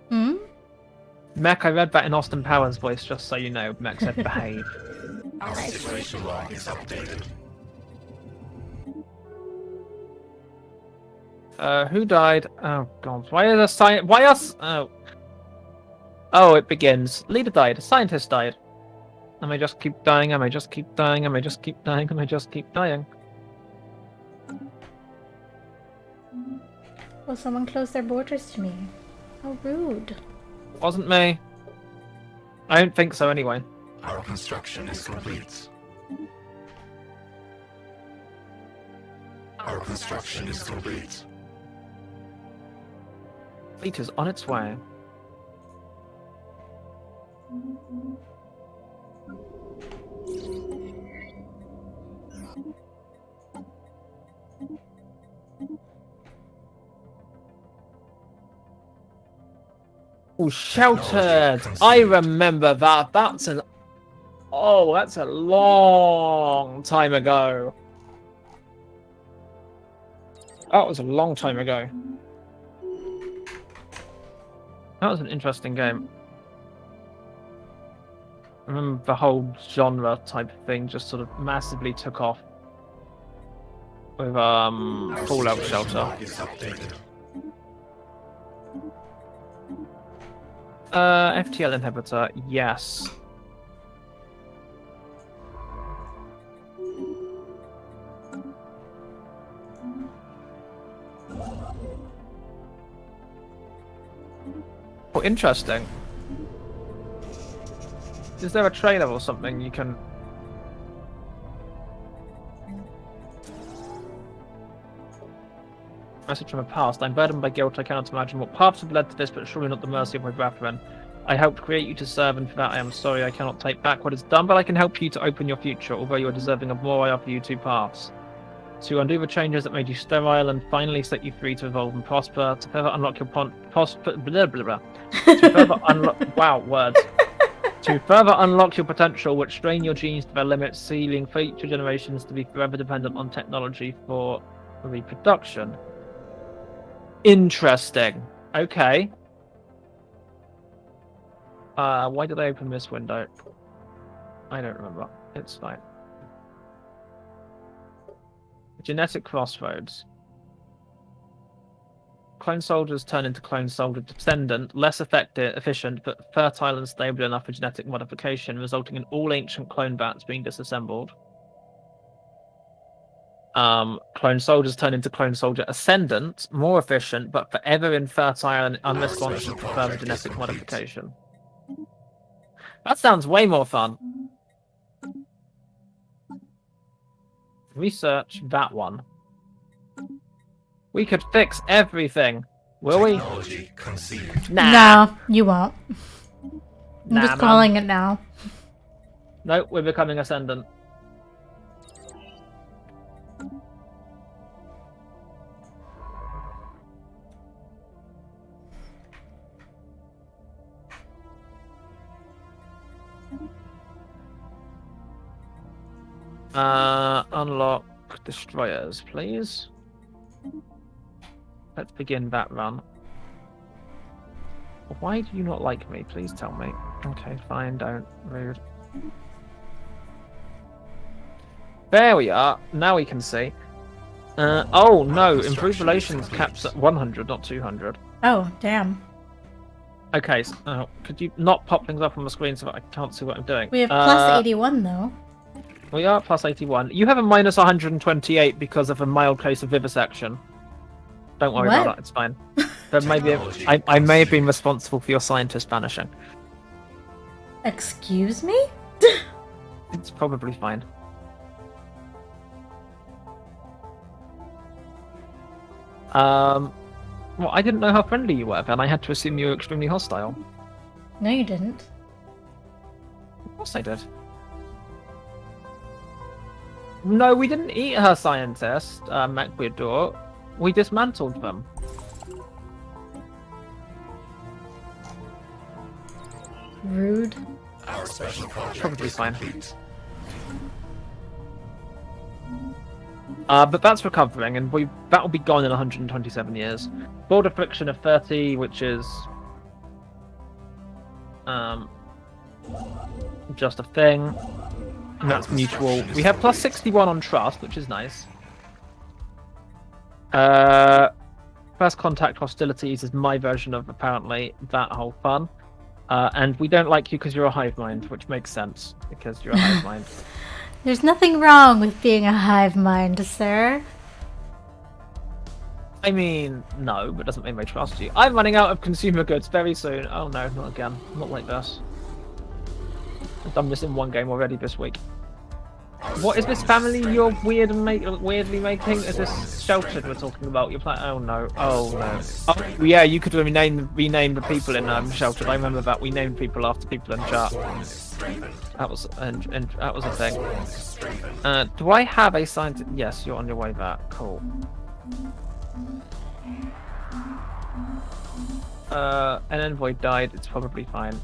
Hmm? Mech, I read that in Austin Powers' voice, just so you know. Mech said behave. Our situation log is updated. Who died? Oh god, why are the why us? Oh, it begins. Leader died. Scientist died. Am I just keep dying? Am I just keep dying? Am I just keep dying? Am I just keep dying? Will someone close their borders to me? How rude. Wasn't me. I don't think so anyway. Our construction is complete. Our construction is complete. Fleet is on its way. Oh, sheltered! I remember that. That's a long time ago. That was a long time ago. That was an interesting game. I remember the whole genre type of thing just sort of massively took off with Fallout Shelter. FTL inhibitor, yes. Oh, interesting. Is there a trailer or something you can... Message from the past. I'm burdened by guilt. I cannot imagine what paths have led to this, but surely not the mercy of my brethren. I helped create you to serve, and for that I am sorry. I cannot take back what is done, but I can help you to open your future. Although you are deserving of more, I offer you two paths. To undo the changes that made you sterile, and finally set you free to evolve and prosper. To further unlock your To further unlock... Wow, words. To further unlock your potential, which strain your genes to their limits, sealing future generations to be forever dependent on technology for reproduction. Interesting. Okay. Why did I open this window? I don't remember. It's fine. Genetic crossroads. Clone soldiers turn into clone soldier descendant, less efficient, but fertile and stable enough for genetic modification, resulting in all ancient clone bats being disassembled. Clone soldiers turn into clone soldier ascendant, more efficient, but forever infertile and unresponsive to further genetic modification. That sounds way more fun. Research that one. We could fix everything. Will we? Technology conceived. Nah. No, you won't. I'm Nah, just man. calling it now. No, we're becoming ascendant. Unlock destroyers, please. Let's begin that run. Why do you not like me? Please tell me. Okay, fine, don't. Rude. There we are. Now we can see. Oh no, improved relations caps at 100, not 200. Oh, damn. Okay, so, could you not pop things up on the screen so that I can't see what I'm doing? We have plus 81, though. We are plus 81. You have a minus 128 because of a mild case of vivisection. Don't worry What? about it, it's fine. But maybe I may have been responsible for your scientist vanishing. Excuse me? It's probably fine. Well, I didn't know how friendly you were, and I had to assume you were extremely hostile. No, you didn't. Of course I did. No, we didn't eat her scientist, Macbidor. We dismantled them. Rude. Our special project Probably is fine. complete. But that's recovering, and that will be gone in 127 years. Border friction of 30, which is just a thing, and that's mutual. We have plus 61 on trust, which is nice. First contact hostilities is my version of apparently that whole fun. And we don't like you because you're a hive mind, which makes sense because you're a hive mind. There's nothing wrong with being a hive mind, sir. I mean, no, but doesn't mean I trust you. I'm running out of consumer goods very soon. Oh no, not again. Not like this. I've done this in one game already this week. What is this family you're weirdly making? Is this sheltered we're talking about? You're playing. Oh no. Oh no. Oh yeah, you could rename the people in sheltered. I remember that. We named people after people in chat. That was and that was a thing. Do I have a scientist? Yes, you're on your way back. Cool. An envoy died. It's probably fine.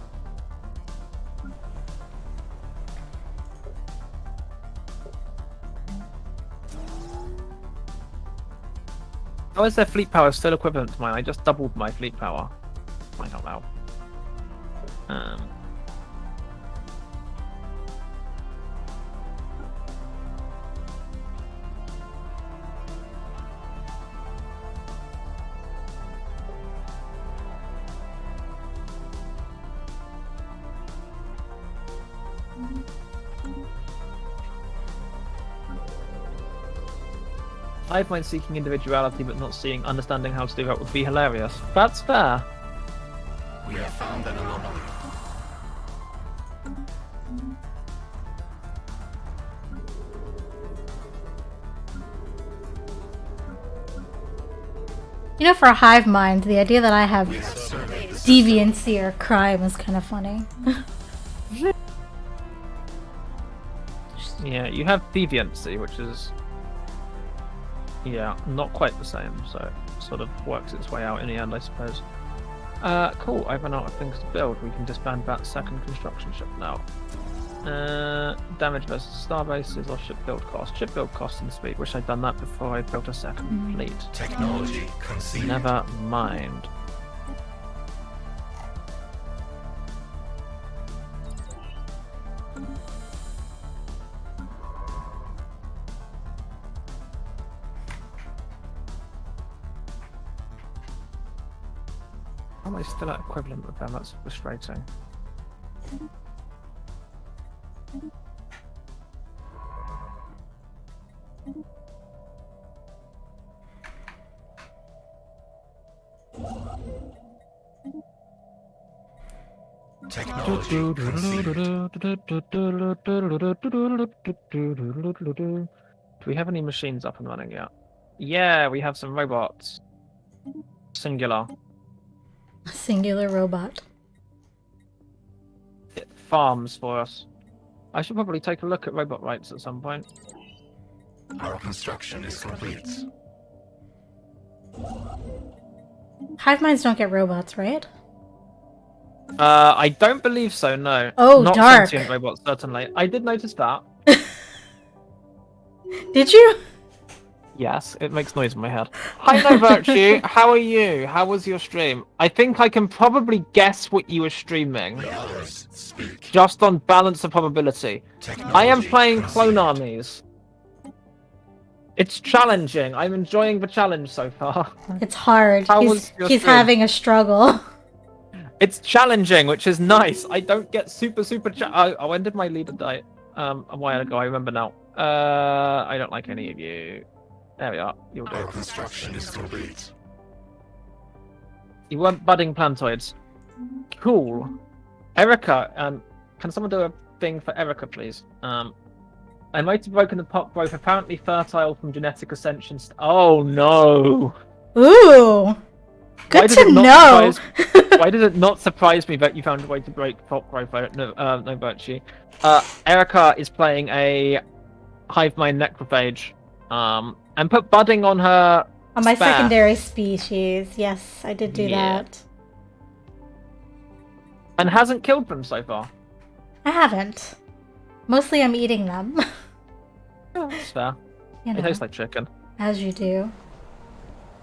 How is their fleet power still equivalent to mine? I just doubled my fleet power. Find out now. Hive mind seeking individuality but not understanding how to do that would be hilarious. That's fair. We have found an anomaly. You know, for a hive mind, the idea that I have We have surveyed the deviancy or crime is kind of funny. Yeah, you have deviancy, which is not quite the same, so it sort of works its way out in the end, I suppose. Cool, I've run out of things to build. We can disband that second construction ship now. Damage versus starbases or ship build cost. Ship build cost and speed. Wish I'd done that before I built a second fleet. technology conceived. Never mind. How am I still at equivalent with them? That's frustrating. Technology conceived. Do we have any machines up and running yet? Yeah, we have some robots. Singular. A singular robot. It farms for us. I should probably take a look at robot rights at some point. Our construction is complete. Hive minds don't get robots, right? I don't believe so, no. Oh, Not dark. sentient robots, certainly. I did notice that. Did you? Yes, it makes noise in my head. Hi, No Virtue. How are you? How was your stream? I think I can probably guess what you were streaming. The others speak. Just on balance of probability. I am Technology playing Clone conceived. Armies. It's challenging. I'm enjoying the challenge so far. It's hard. How he's was your he's stream? having a struggle. It's challenging, which is nice. I don't get super oh, when did my leader die? A while ago, I remember now. I don't like any of you. There we are. You'll do. Our construction is complete. You weren't budding plantoids. Cool. Erica, can someone do a thing for Erica, please? I might have broken the pop growth, apparently fertile from genetic ascension. Oh no! Ooh, good to know. Why did it not surprise me that you found a way to break pop growth? I don't know. No virtue. Erica is playing a Hivemind Necrophage, and put budding on her. On my spare. secondary species, yes, I did do Yeah. that. And hasn't killed them so far. I haven't. Mostly I'm eating them. Oh, that's fair. You It know, tastes like chicken. as you do.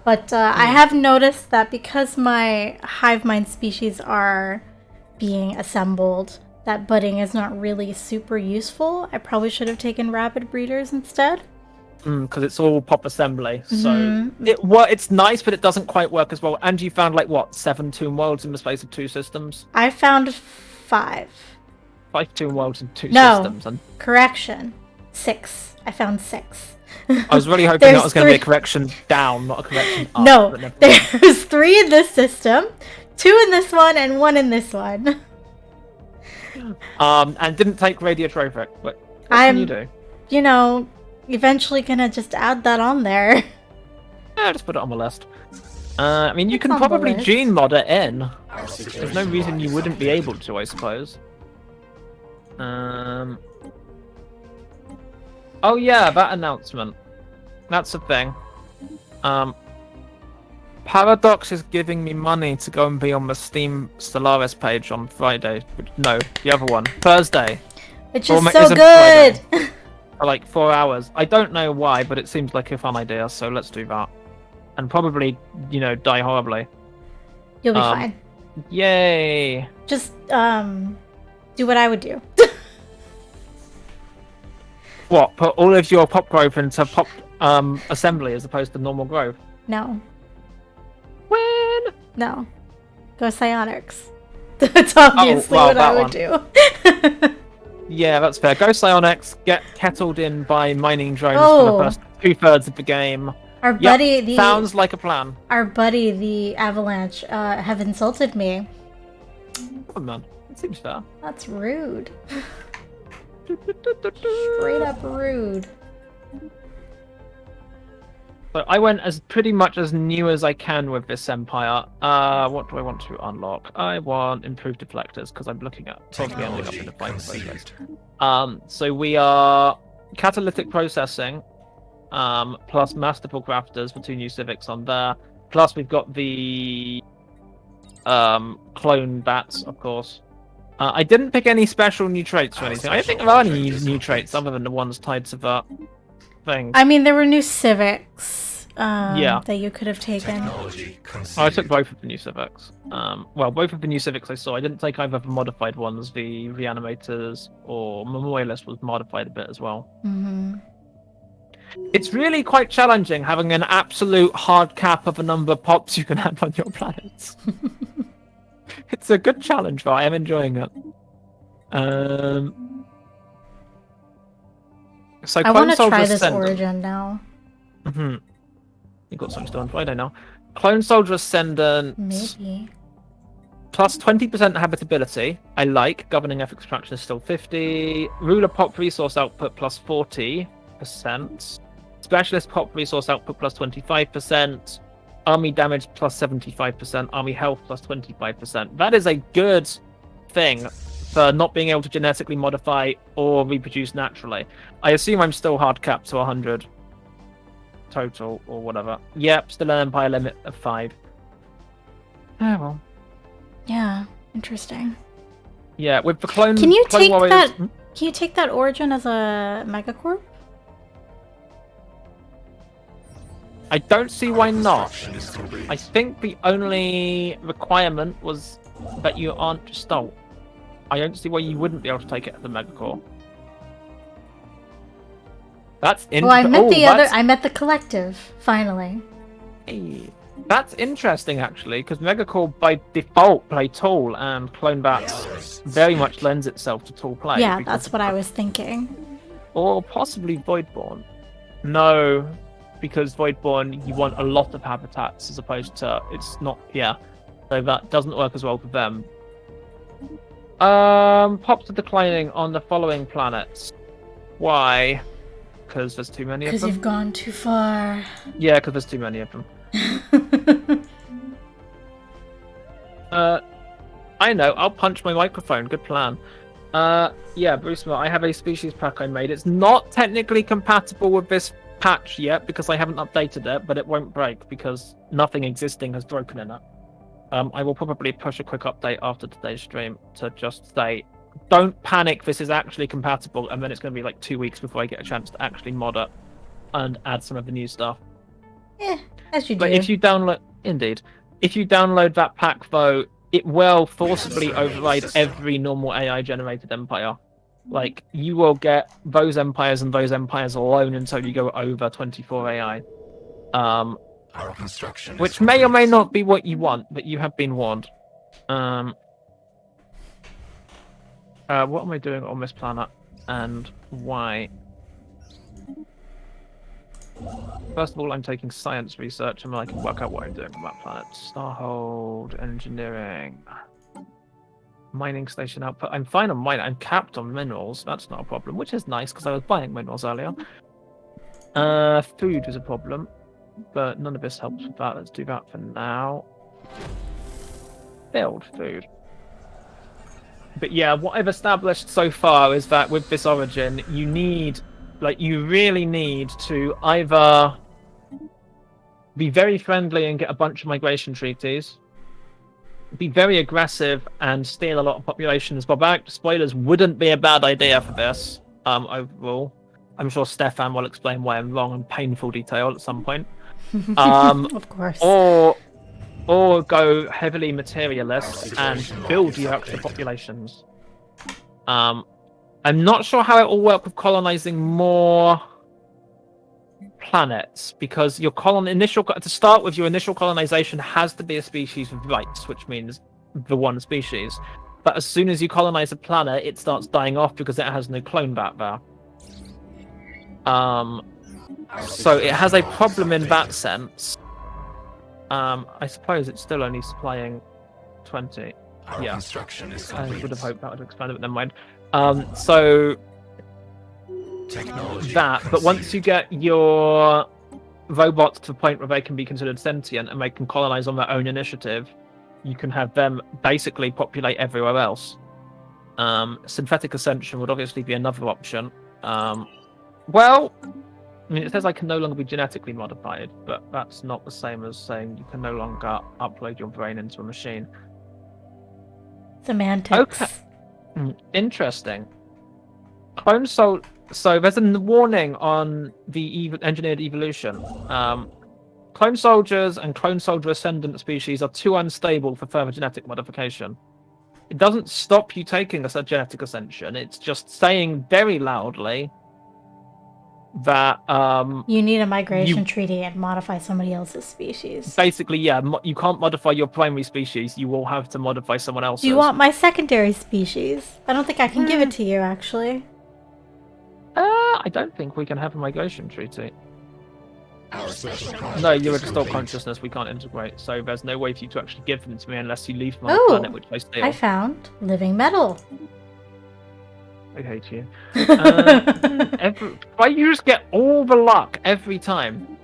But I have noticed that because my hive mind species are being assembled, that budding is not really super useful. I probably should have taken rapid breeders instead. Because it's all pop assembly, so Mhm. it's nice, but it doesn't quite work as well. And you found like what 7 tomb worlds in the space of 2 systems? I found 5. 5 tomb worlds in 2 No. systems, and Correction. 6. I found 6. I was really hoping There's that was going to be a 3. correction down, not a correction up. No, but never mind. there's 3 in this system, 2 in this one, and 1 in this one. And didn't take radiotrophic, but what I'm- can you do? You know, eventually gonna just add that on there. Yeah, just put it on the list. I mean, you It's can on the probably list. gene mod it in. Our There's security no reason you is wouldn't be complete. able to, I suppose. Oh yeah, that announcement. That's a thing. Paradox is giving me money to go and be on the Steam Stellaris page on Friday. No, the other one. Thursday. Which Or is ma- so isn't good! For like 4 hours. I don't know why, but it seems like a fun idea, so let's do that. And probably, die horribly. You'll be Um, fine. Yay! Just, do what I would do. What? Put all of your pop growth into pop assembly as opposed to normal growth? No. When? No. Go psionics. That's obviously well, what I that would do. Yeah, that's fair. Go Psionics, get kettled in by mining drones for Oh. the first 2/3 of the game. Our Yep, buddy, the sounds like a plan. our buddy, the Avalanche, have insulted me. Oh man, it seems fair. That's rude. Straight up rude. So I went as pretty much as new as I can with this Empire. What do I want to unlock? I want improved deflectors because I'm looking at probably ending up in the fight Conceived. process. So we are catalytic processing, plus masterful crafters for 2 new civics on there. Plus we've got the clone bats, of course. I didn't pick any special new traits or anything. I don't think there are any new traits other than the ones tied to that thing. I mean, there were new civics Yeah. that you could have taken. Technology conceived. I took both of the new civics. Well, both of the new civics I saw. I didn't take either of the modified ones. The reanimators or memorialist was modified a bit as well. Hmm. It's really quite challenging having an absolute hard cap of a number of pops you can have on your planets. It's a good challenge, but I am enjoying it. So I Clone want to Soldier try this Ascendant. origin now. Mm-hmm. You got something still on Friday now. Clone Soldier Ascendant. Maybe. Plus 20% habitability. I like. Governing Ethics Extraction is still 50. Ruler Pop Resource Output plus 40%. Specialist pop resource output plus 25%. Army damage plus 75%. Army health plus 25%. That is a good thing for not being able to genetically modify or reproduce naturally. I assume I'm still hard capped to 100 total or whatever. Yep, still an Empire limit of 5. Oh well. Yeah, interesting. Yeah, with the clone. Can you clone take warriors... that? Can you take that origin as a megacorp? I don't see why not. I think the only requirement was that you aren't Gestalt. I don't see why you wouldn't be able to take it as a megacorp. That's interesting. Well, I met the collective finally. Hey, that's interesting actually, because megacorp by default play tall, and clone bats very much lends itself to tall play. Yeah, that's what I was thinking. Or possibly Voidborn. No, because Voidborn, you want a lot of habitats as opposed to it's not. Yeah, so that doesn't work as well for them. Pops are declining on the following planets. Why? Because there's too many of them. Because you've gone too far. Yeah, because there's too many of them. I know. I'll punch my microphone. Good plan. Yeah, Bruce Mill, I have a species pack I made. It's not technically compatible with this patch yet because I haven't updated it, but it won't break because nothing existing has broken in it. I will probably push a quick update after today's stream to just say, don't panic, this is actually compatible, and then it's going to be like 2 weeks before I get a chance to actually mod it and add some of the new stuff. Yeah, as you do. But if you download, indeed, if you download that pack though, it will forcibly override every normal AI generated empire. Like, you will get those empires and those empires alone until you go over 24 AI. Our construction Which may or may not be what you want, but you have been warned. What am I doing on this planet, and why? First of all, I'm taking science research, and then I can work out what I'm doing on that planet. Starhold, engineering, mining station output. I'm fine on mining. I'm capped on minerals. That's not a problem, which is nice because I was buying minerals earlier. Food is a problem, but none of this helps with that. Let's do that for now. Build food. But yeah, what I've established so far is that with this origin, you need, like, you really need to either be very friendly and get a bunch of migration treaties, be very aggressive and steal a lot of populations. Barbaric spoilers wouldn't be a bad idea for this, overall. I'm sure Stefan will explain why I'm wrong in painful detail at some point. Of course. Or go heavily materialist and build your extra populations. I'm not sure how it will work with colonizing more planets, because your to start with, your initial colonization has to be a species with rights, which means the one species. But as soon as you colonize a planet, it starts dying off because it has no clone bat there. So it has a problem in that sense. I suppose it's still only supplying 20. Our Yeah, construction is I complete. would have hoped that would expand it, but never mind. So Technology that, but once you get your robots to the point where they can be considered sentient and they can colonize on their own initiative, you can have them basically populate everywhere else. Synthetic ascension would obviously be another option. Well, I mean, it says I can no longer be genetically modified, but that's not the same as saying you can no longer upload your brain into a machine. Semantics. Okay. Interesting. Clone Soul. So there's a warning on the engineered evolution. Clone soldiers and clone soldier ascendant species are too unstable for further genetic modification. It doesn't stop you taking a genetic ascension. It's just saying very loudly that You need a migration treaty and modify somebody else's species. basically, yeah, you can't modify your primary species. You will have to modify someone else's. Do you want my secondary species? I don't think I can give it to you, actually. I don't think we can have a migration treaty. Our special project No, you're a is distorted complete. consciousness. We can't integrate, so there's no way for you to actually give them to me unless you leave my Oh, planet, which I steal. I found living metal. I hate you. Why you just get all the luck every time?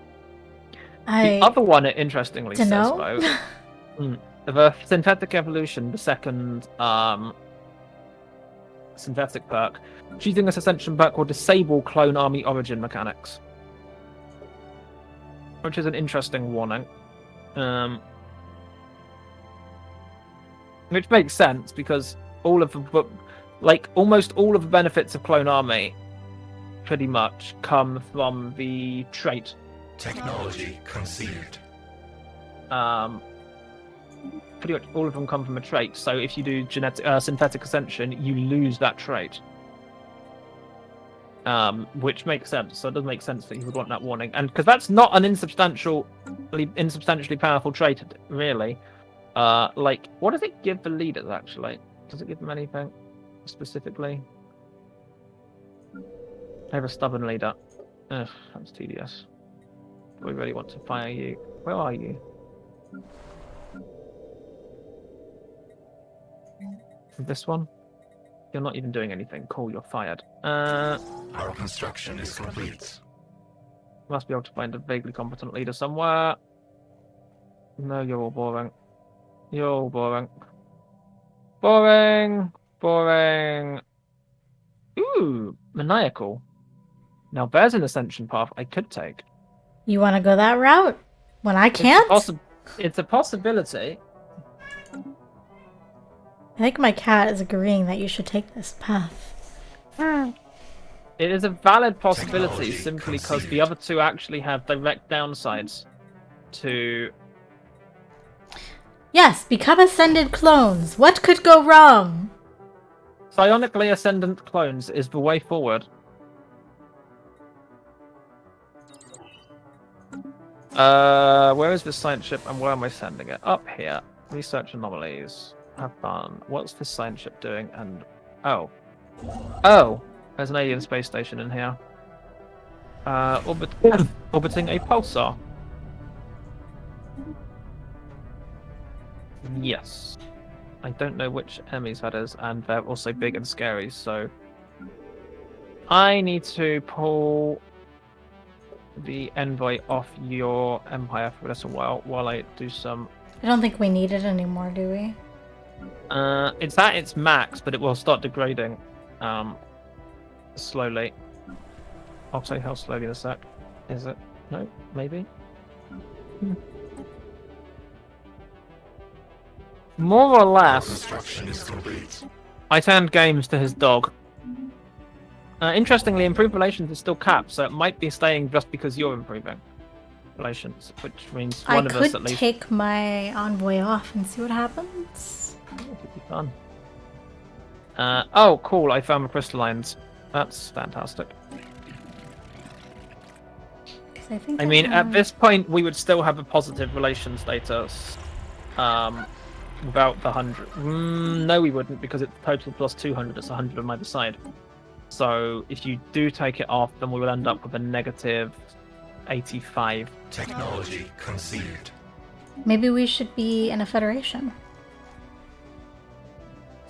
The other one, it interestingly says, though, the synthetic evolution, the second synthetic perk, choosing this ascension perk will disable clone army origin mechanics, which is an interesting warning. Which makes sense because all of the, like, almost all of the benefits of clone army, pretty much come from the trait. Technology conceived. Pretty much all of them come from a trait. So if you do synthetic ascension, you lose that trait. Which makes sense. So it does make sense that you would want that warning, and because that's not an insubstantially powerful trait, really. Like, what does it give the leaders, actually? Does it give them anything specifically? I have a stubborn leader. Ugh, that's tedious. Do we really want to fire you? Where are you? This one? You're not even doing anything. Cool, you're fired. Our construction is complete. Must be able to find a vaguely competent leader somewhere. No, you're all boring. You're all boring. Boring. Boring. Ooh, maniacal. Now there's an ascension path I could take. You want to go that route? When I can't? It's a possibility. I think my cat is agreeing that you should take this path. It is a valid possibility simply because the other two actually have direct downsides to... Yes, become ascended clones. What could go wrong? Psionically ascendant clones is the way forward. Where is this science ship and where am I sending it? Up here. Research anomalies. Have fun. What's this science ship doing? And oh, there's an alien space station in here. Orbiting a pulsar. Yes. I don't know which enemies that is, and they're also big and scary, so I need to pull the envoy off your empire for a little while I do some... I don't think we need it anymore, do we? It's at its max, but it will start degrading slowly. I'll say how slowly in a sec. Is it? No? Maybe? More or less, Construction is complete. I turned games to his dog. Interestingly, improved relations is still capped, so it might be staying just because you're improving relations, which means one of us at I least... could take my envoy off and see what happens. It could be fun. Oh, cool, I found the crystallines. That's fantastic. I mean, at this point, we would still have a positive relations status. Without the 100. No, we wouldn't, because it's total plus 200. It's 100 on either side. So if you do take it off, then we will end up with a negative 85. Technology conceived. Maybe we should be in a federation.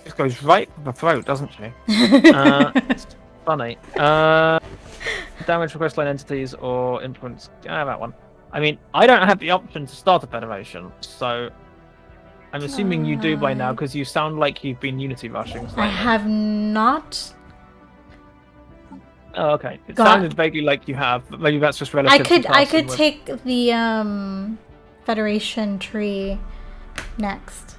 This goes right for the throat, doesn't she? It's funny. Damage for crystalline entities or influence. That one. I mean, I don't have the option to start a federation, so I'm assuming you do by now, because you sound like you've been unity rushing slightly. I have not. Oh, okay. It sounded vaguely like you have, but maybe that's just relative. I could take the Federation tree next.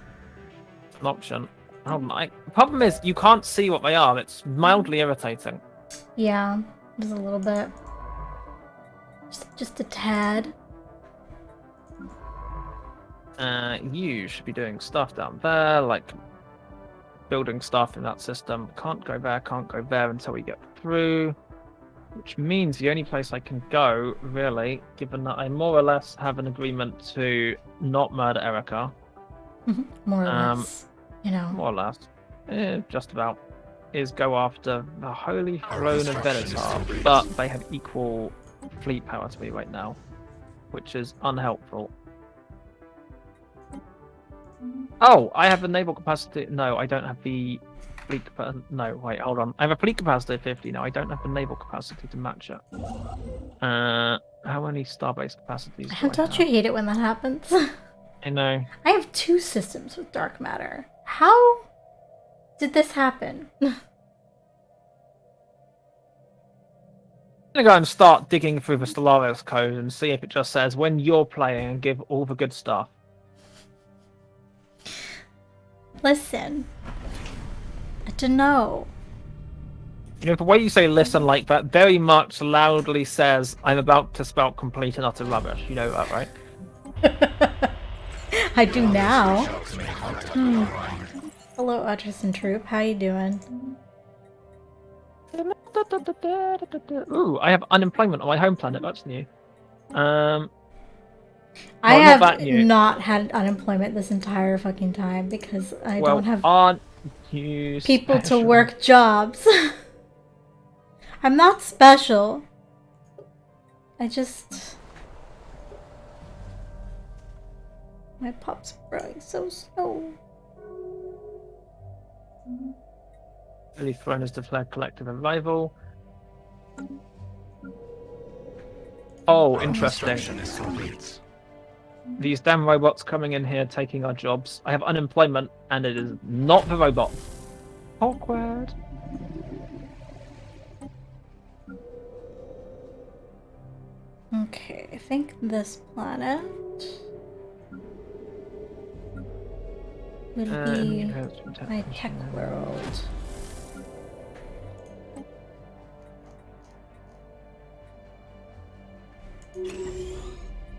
An option. The problem is you can't see what they are. It's mildly irritating. Yeah, just a little bit. Just a tad. You should be doing stuff down there, like building stuff in that system. Can't go there until we get through. Which means the only place I can go, really, given that I more or less have an agreement to not murder Erica. More or less, you know. More or less. Just about. Is go after the Holy Throne of Venator, but they have equal fleet power to me right now, which is unhelpful. Oh, I have the naval capacity. No, I don't have the fleet capacity. No, wait, hold on. I have a fleet capacity of 50 now. I don't have the naval capacity to match it. How many starbase capacities do I Don't have? you hate it when that happens? I know. I have 2 systems with dark matter. How did this happen? I'm gonna go and start digging through the Stellaris code and see if it just says when you're playing and give all the good stuff. Listen. I don't know. You know, the way you say listen like that very much loudly says I'm about to spout complete and utter rubbish. You know that, right? I do now. Hello, Utterson Troop. How you doing? Ooh, I have unemployment on my home planet. That's new. I not have that new. not had unemployment this entire fucking time because I Well, don't have aren't you people to special? work jobs. I'm not special. I just... My pups are growing so slow. Early Throne has declared collective arrival. Oh, interesting. Construction is complete. These damn robots coming in here taking our jobs. I have unemployment, and it is not the robot. Awkward. Okay, I think this planet will be my tech world.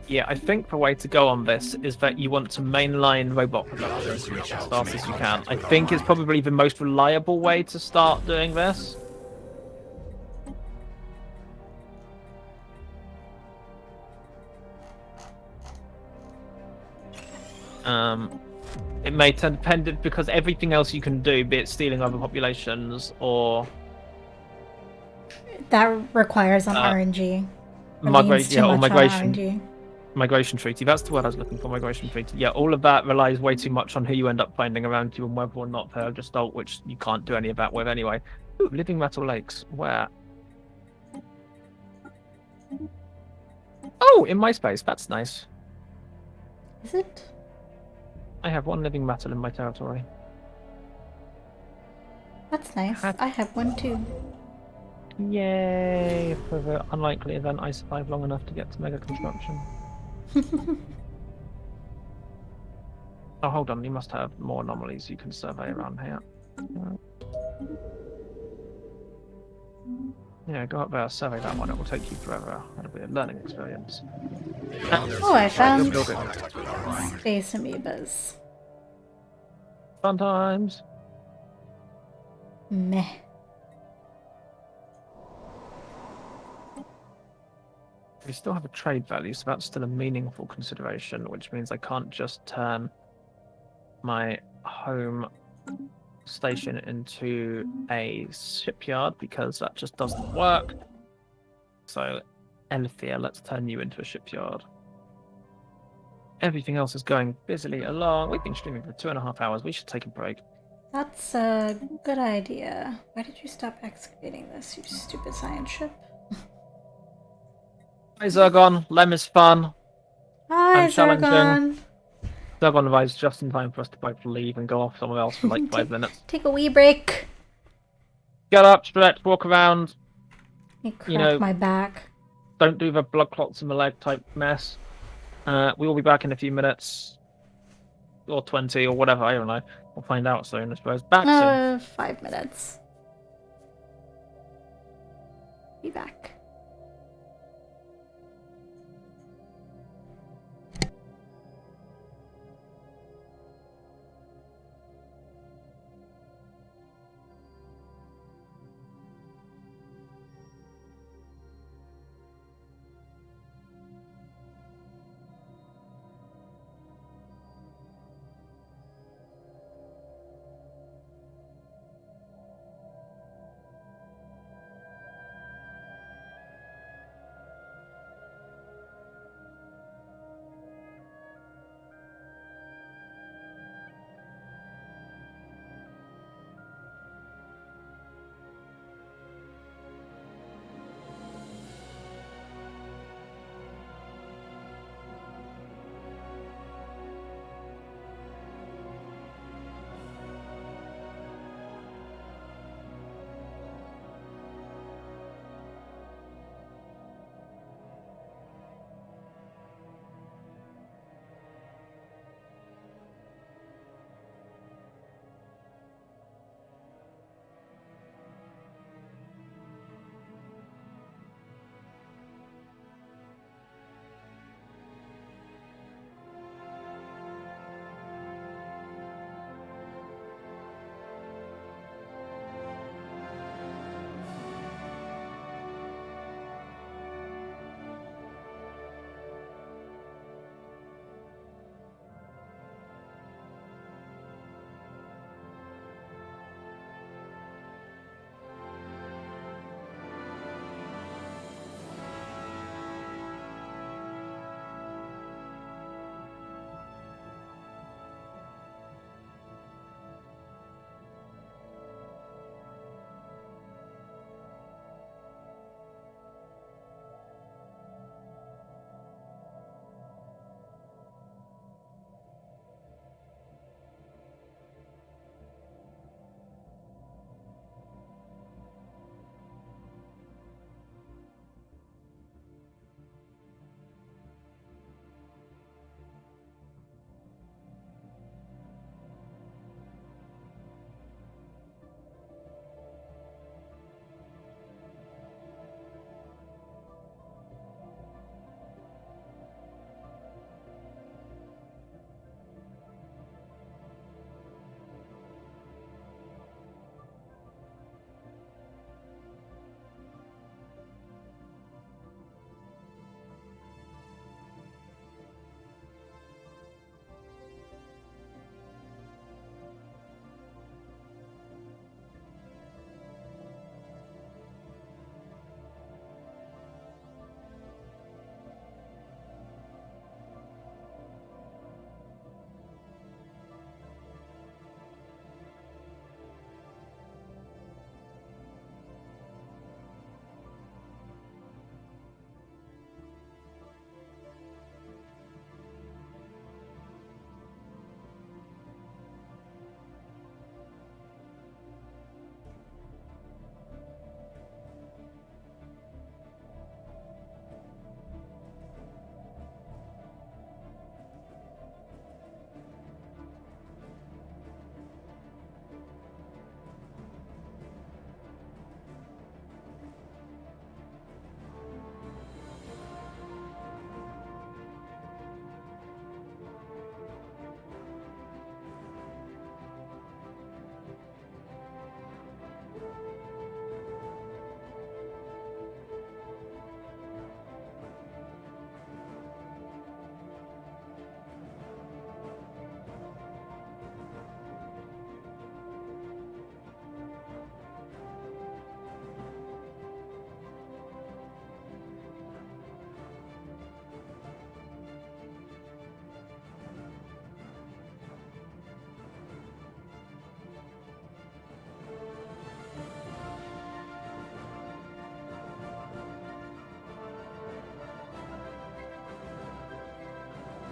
Yeah, I think the way to go on this is that you want to mainline robot production as fast as you can. I think it's probably the most reliable way to start doing this. It may depend because everything else you can do, be it stealing other populations or That requires an RNG. migration, or migration. RNG. Migration treaty. That's the word I was looking for. Migration treaty. Yeah, all of that relies way too much on who you end up finding around you and whether or not they're just alt, which you can't do any of that with anyway. Ooh, living metal lakes. Where? Oh, in my space. That's nice. Is it? I have 1 living metal in my territory. That's nice. I have one too. Yay! For the unlikely event I survive long enough to get to mega construction. Oh, hold on. You must have more anomalies you can survey around here. Yeah, go up there, survey that one. It will take you forever. It'll be a learning experience. Oh, I found building. space amoebas. Fun times. Meh. We still have a trade value, so that's still a meaningful consideration, which means I can't just turn my home station into a shipyard because that just doesn't work. So, Elthea, let's turn you into a shipyard. Everything else is going busily along. We've been streaming for 2.5 hours. We should take a break. That's a good idea. Why did you stop excavating this, you stupid science ship? Hi, Zergon. Lem is fun. Hi, I'm challenging. Zergon. Zergon arrives just in time for us to both leave and go off somewhere else for like 5 minutes. Take a wee break. Get up, stretch, walk around. You crack my back. Don't do the blood clots in the leg type mess. We will be back in a few minutes. Or 20 or whatever, I don't know. We'll find out soon, I suppose. Back soon. 5 minutes. Be back.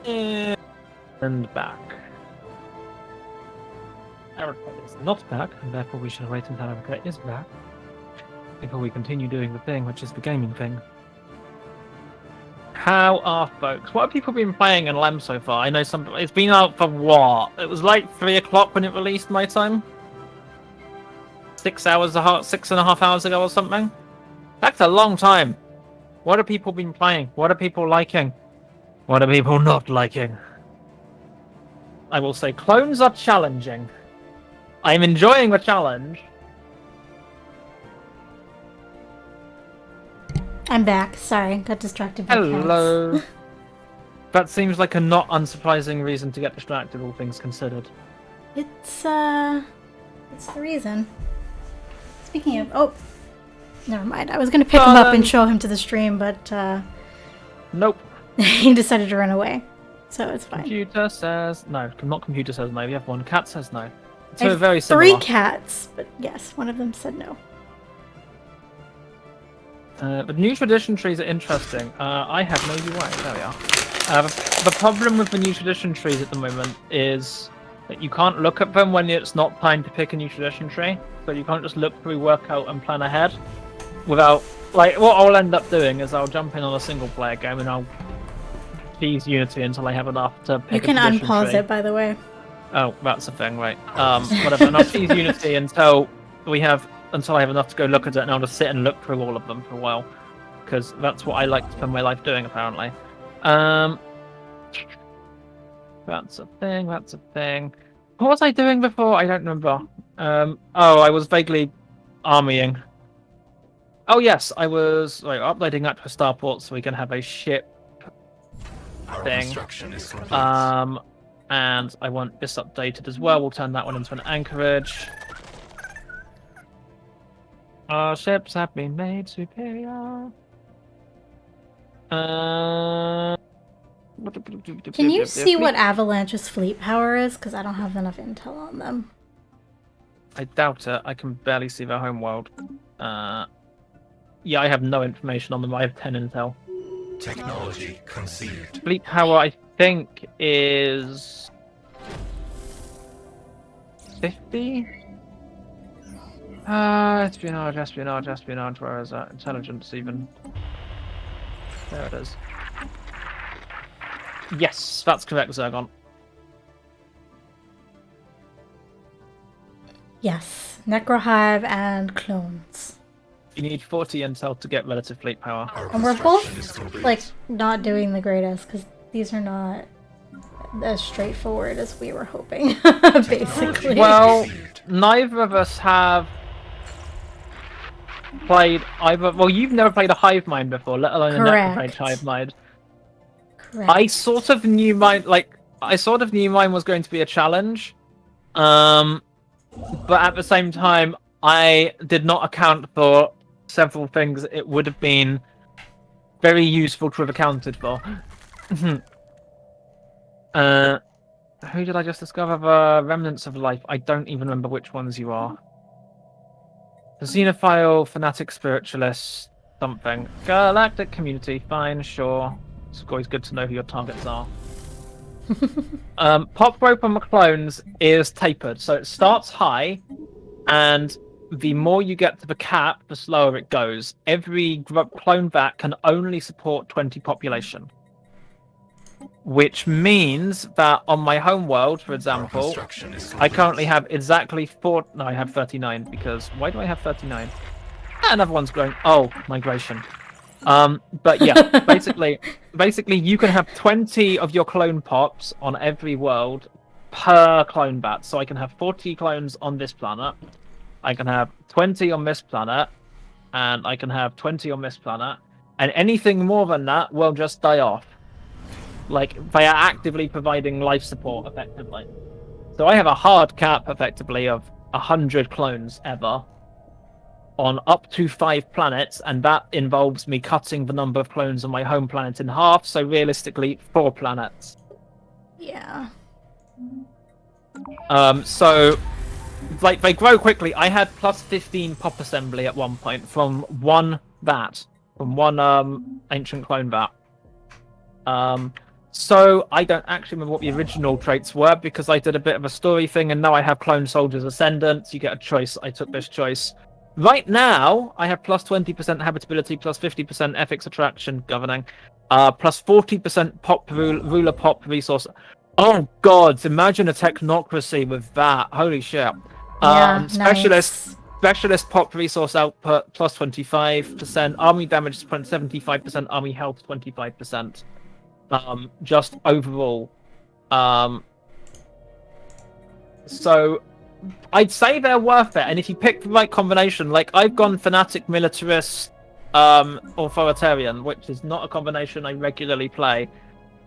And back. Erica is not back, and therefore we should wait until Erica is back before we continue doing the thing, which is the gaming thing. How are folks? What have people been playing in LEM so far? I know some. It's been out for what? It was like 3 o'clock when it released my time. 6.5 hours ago or something. That's a long time. What have people been playing? What are people liking? What are people not liking? I will say clones are challenging. I'm enjoying the challenge. I'm back. Sorry, got distracted by Hello. cats. That seems like a not unsurprising reason to get distracted, all things considered. It's the reason. Speaking of, oh, never mind. I was gonna pick him up and show him to the stream, but Nope. he decided to run away, so it's fine. Computer says no. Not computer says no. We have one. Cat says no. I So have very similar. 3 cats, but yes, one of them said no. But new tradition trees are interesting. I have no UI. There we are. The problem with the new tradition trees at the moment is that you can't look at them when it's not time to pick a new tradition tree. So you can't just look through, work out, and plan ahead. Without, like, what I'll end up doing is I'll jump in on a single player game and I'll tease Unity until I have enough to pick You can a tradition unpause tree. it, by the way. Oh, that's the thing, right? Whatever. And I'll tease Unity until I have enough to go look at it, and I'll just sit and look through all of them for a while, because that's what I like to spend my life doing, apparently. That's a thing. That's a thing. What was I doing before? I don't remember. I was vaguely armying. Oh yes, I was uploading that to Starport so we can have a ship Our thing. construction is complete. And I want this updated as well. We'll turn that one into an anchorage. Our ships have been made superior. Can you see what Avalanche's fleet power is? Because I don't have enough intel on them. I doubt it. I can barely see their homeworld. Yeah, I have no information on them. I have 10 intel. Technology conceived. Fleet power, I think, is 50. Espionage. Where is that? Intelligence, even. There it is. Yes, that's correct, Zergon. Yes, Necrohive and clones. You need 40 intel to get relative fleet power. Our And we're construction is both, complete. like, not doing the greatest, because these are not as straightforward as we were hoping, basically. Well, Conceived. neither of us have played either. Well, you've never played a Hivemind before, let alone a Necrophage Correct. Hivemind. Correct. I sort of knew mine was going to be a challenge, but at the same time, I did not account for several things it would have been very useful to have accounted for. Who did I just discover? The Remnants of Life. I don't even remember which ones you are. The Xenophile, Fanatic Spiritualist, something. Galactic Community, fine, sure. It's always good to know who your targets are. Pop rope on the clones is tapered, so it starts high, and the more you get to the cap, the slower it goes. Every clone vat can only support 20 population. Which means that on my home world, for Our example, construction is I complete. currently have exactly 4... No, I have 39, because... Why do I have 39? Ah, another one's growing. Oh, migration. But yeah, basically you can have 20 of your clone pops on every world per clone bat. So I can have 40 clones on this planet. I can have 20 on this planet. And I can have 20 on this planet. And anything more than that will just die off. Like, they are actively providing life support, effectively. So I have a hard cap, effectively, of 100 clones ever on up to 5 planets, and that involves me cutting the number of clones on my home planet in half, so realistically, 4 planets. Yeah. So, like, they grow quickly. I had plus 15 pop assembly at one point from one vat, from one ancient clone vat. So I don't actually remember what the original traits were because I did a bit of a story thing, and now I have Clone Soldier's Ascendant. You get a choice. I took this choice. Right now, I have plus 20% habitability, plus 50% ethics attraction governing, plus 40% pop ruler pop resource. Oh gods! Imagine a technocracy with that. Holy shit! Yeah, Specialist. nice. Specialist pop resource output plus 25%, army damage 75%, army health 25%. Just overall. So I'd say they're worth it, and if you pick the right combination, like I've gone fanatic militarist, authoritarian, which is not a combination I regularly play.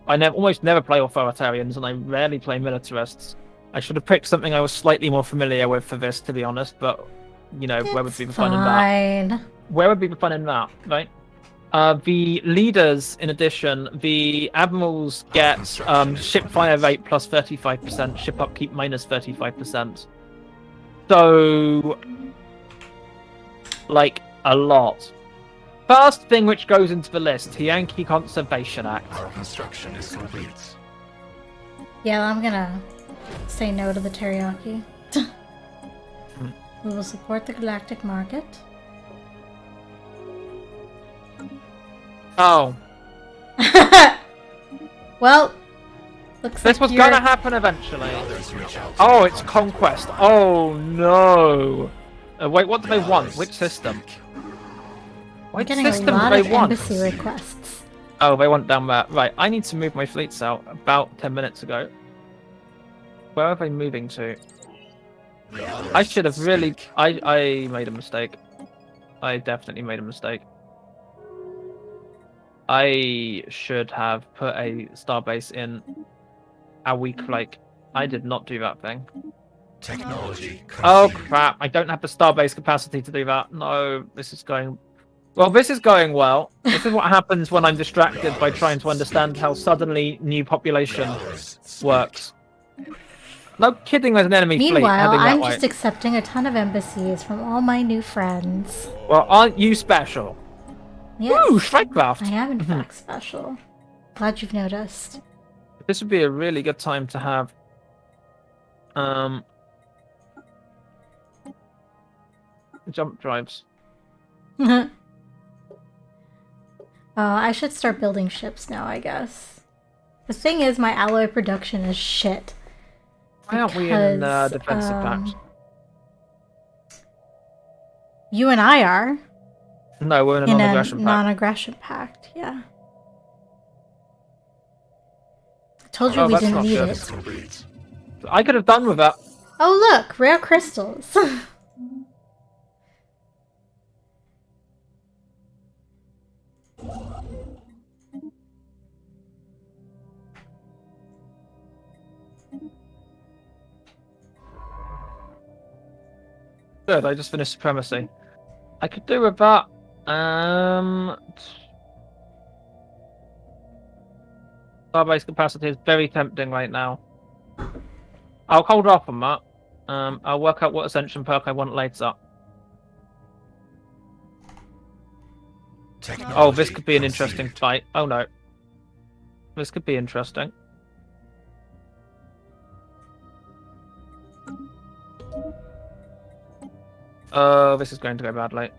I almost never play authoritarians, and I rarely play militarists. I should have picked something I was slightly more familiar with for this, to be honest. But you know, where would be the fun in that? Where would be the fun in that, right? The leaders, in addition, the admirals get ship fire rate plus 35%, ship upkeep minus 35%. So, like, a lot. First thing which goes into the list, the Yankee Conservation Act. Our construction is complete. Yeah, I'm gonna say no to the teriyaki. We will support the galactic market. Oh. Well, looks This like was gonna happen eventually. Oh, it's conquest. Oh no. Wait, what do they want? Which system? I'm Which getting a system lot do of they want? embassy requests. Oh, they want down there. Right, I need to move my fleets out about 10 minutes ago. Where are they moving to? I should have really... I made a mistake. I definitely made a mistake. I should have put a starbase in a week, like... I did not do that thing. Technology. Oh crap, I don't have the starbase capacity to do that. No, this is going... Well, this is going well. This is what happens when I'm distracted by trying to understand how suddenly new population works. No kidding, there's an enemy fleet Meanwhile, heading that I'm way. just accepting a ton of embassies from all my new friends. Well, aren't you special? Yes, Woo, Strikecraft! I am in fact special. Glad you've noticed. This would be a really good time to have... jump drives. I should start building ships now, I guess. The thing is, my alloy production is shit. Why aren't we in Because, defensive pact? You and I are. No, we're in a In a non-aggression pact. non-aggression pact, yeah. I told you we that's didn't not need good. it. Complete. I could have done with that. Oh look, rare crystals. Good, I just finished Supremacy. I could do with that. Starbase capacity is very tempting right now. I'll hold off on that. I'll work out what Ascension perk I want later. Oh, this could be an interesting fight. Oh no. This could be interesting. Oh, this is going to go badly.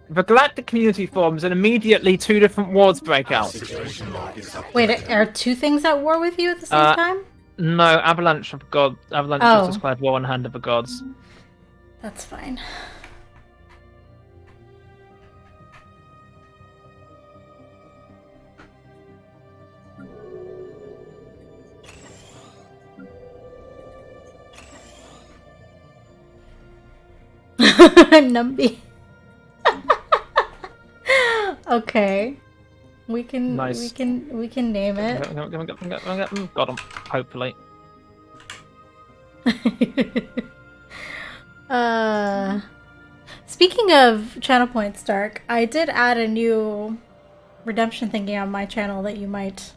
The galactic community forms and immediately two different wars break out. Wait, are two things at war with you at the same time? No, Avalanche of God. Avalanche Oh. just declared war on Hand of the Gods. That's fine. Numby. Okay. We can Nice. we can name it. Got him. Hopefully. Speaking of channel points, Dark, I did add a new redemption thingy on my channel that you might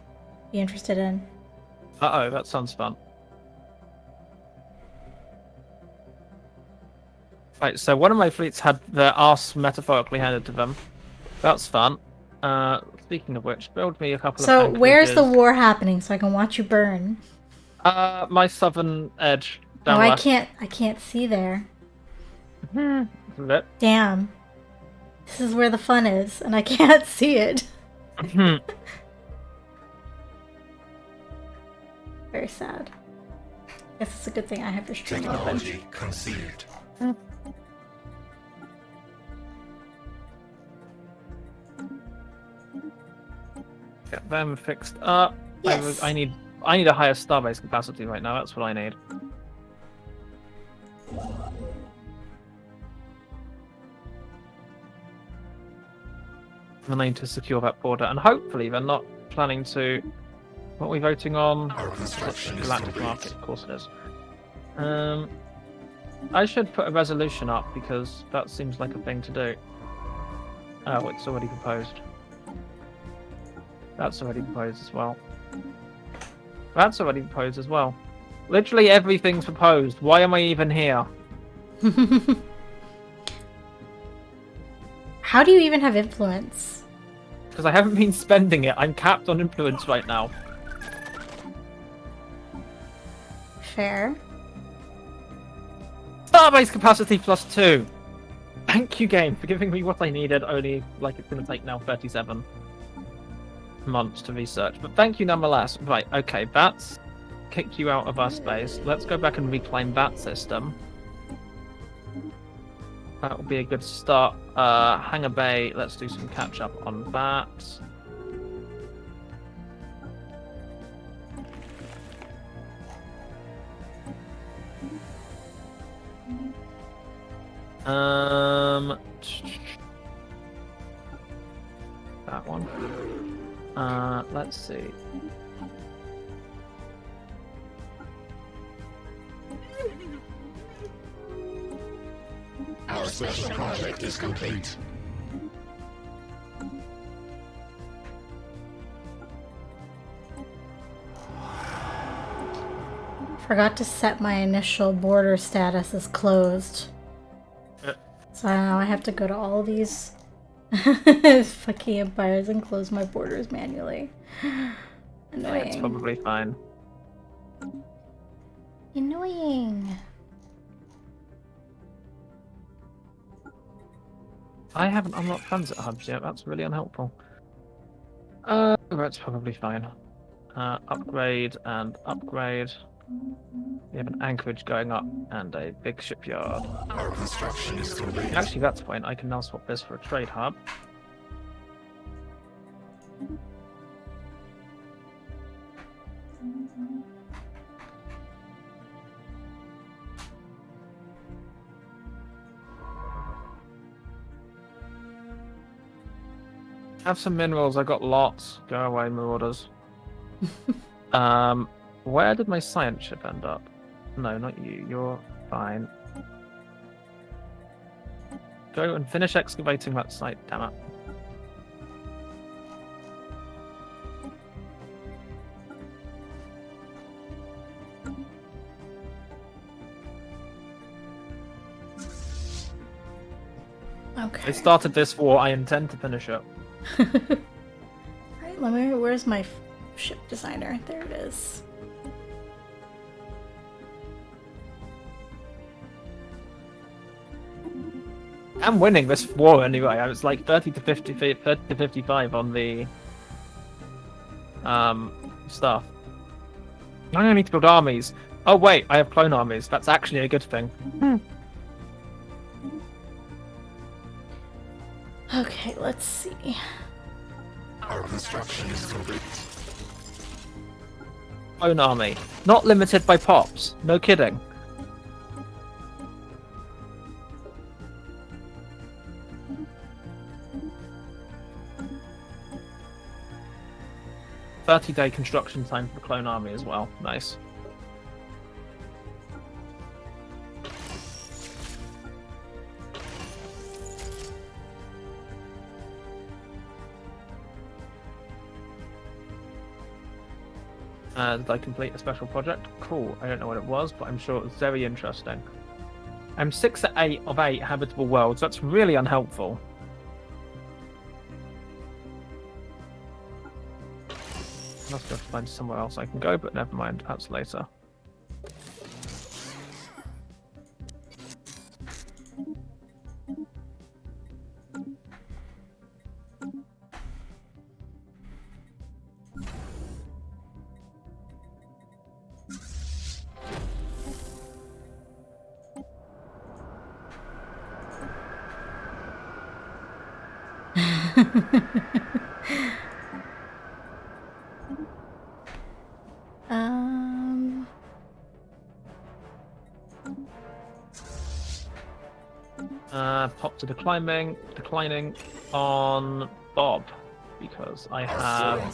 be interested in. Uh-oh, that sounds fun. Right, so one of my fleets had their arse metaphorically handed to them. That's fun. Speaking of which, build me a couple of So where's the anchorages. war happening so I can watch you burn? My southern edge, Oh, down west. I can't see there. This is it. Damn. This is where the fun is, and I can't see it. Very sad. Guess it's a good thing I have your stream open. Technology conceived. Get them fixed up. Yes. I need a higher starbase capacity right now. That's what I need. I need to secure that border, and hopefully they're not planning to. What are we voting on? Our construction is Galactic complete. market, of course it is. I should put a resolution up because that seems like a thing to do. Oh, it's already proposed. That's already proposed as well. That's already proposed as well. Literally everything's proposed. Why am I even here? How do you even have influence? Because I haven't been spending it. I'm capped on influence right now. Fair. Starbase capacity +2. Thank you, game, for giving me what I needed. Only like it's going to take now 37 months to research, but thank you nonetheless. Right, okay, that's kicked you out of our space. Let's go back and reclaim that system. That will be a good start. Hangar Bay, let's do some catch up on that. That one. Let's see. Our special project is complete. Forgot to set my initial border status as closed. So now I have to go to all these fucking empires and close my borders manually. Annoying. It's probably fine. Annoying. I haven't unlocked transit hubs yet. That's really unhelpful. That's probably fine. Upgrade and upgrade. We have an anchorage going up and a big shipyard. Our construction is complete. Actually, that's fine. I can now swap this for a trade hub. Have some minerals. I got lots. Go away, marauders. Where did my science ship end up? No, not you. You're fine. Go and finish excavating that site, damn it. Okay. I started this war. I intend to finish it. Alright, where's my ship designer? There it is. I'm winning this war anyway. I was like 30 to 50, 30 to 55 on the stuff. I don't need to build armies. Oh wait, I have clone armies. That's actually a good thing. Okay, let's see. Our construction is complete. Clone army, not limited by pops. No kidding. "30-day construction time for the clone army as well. Nice. Did I complete a special project? Cool. I don't know what it was, but I'm sure it was very interesting. I'm 6 of 8 habitable worlds. That's really unhelpful. Must have to find somewhere else I can go, but never mind. That's later. um. Pop to declining on Bob because I have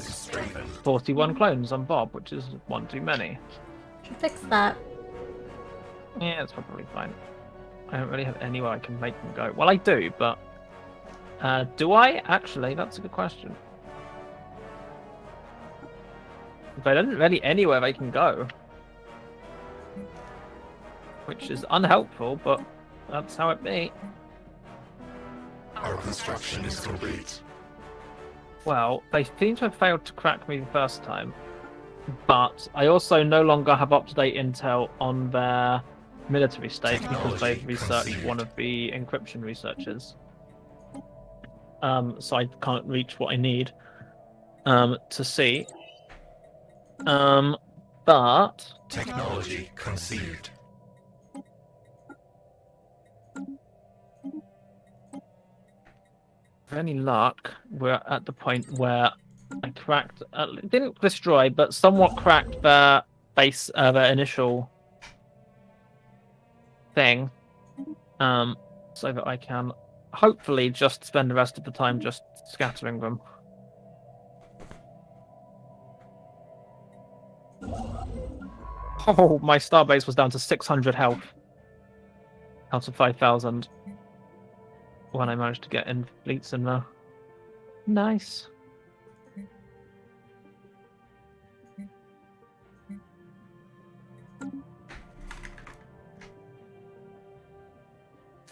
41 clones on Bob, which is one too many. Should fix that. Yeah, it's probably fine. I don't really have anywhere I can make them go. Well, I do, but do I? Actually, that's a good question. But I don't really anywhere they can go. Which is unhelpful, but that's how it be. Our construction is complete. Well, they seem to have failed to crack me the first time. But I also no longer have up-to-date intel on their military state because they've researched one of the encryption researchers. So I can't reach what I need to see. But Technology conceived. with any luck, we're at the point where I cracked, didn't destroy, but somewhat cracked their base, their initial thing, so that I can hopefully just spend the rest of the time just scattering them. Oh, my starbase was down to 600 health out of 5,000 when I managed to get in fleets in there. Nice.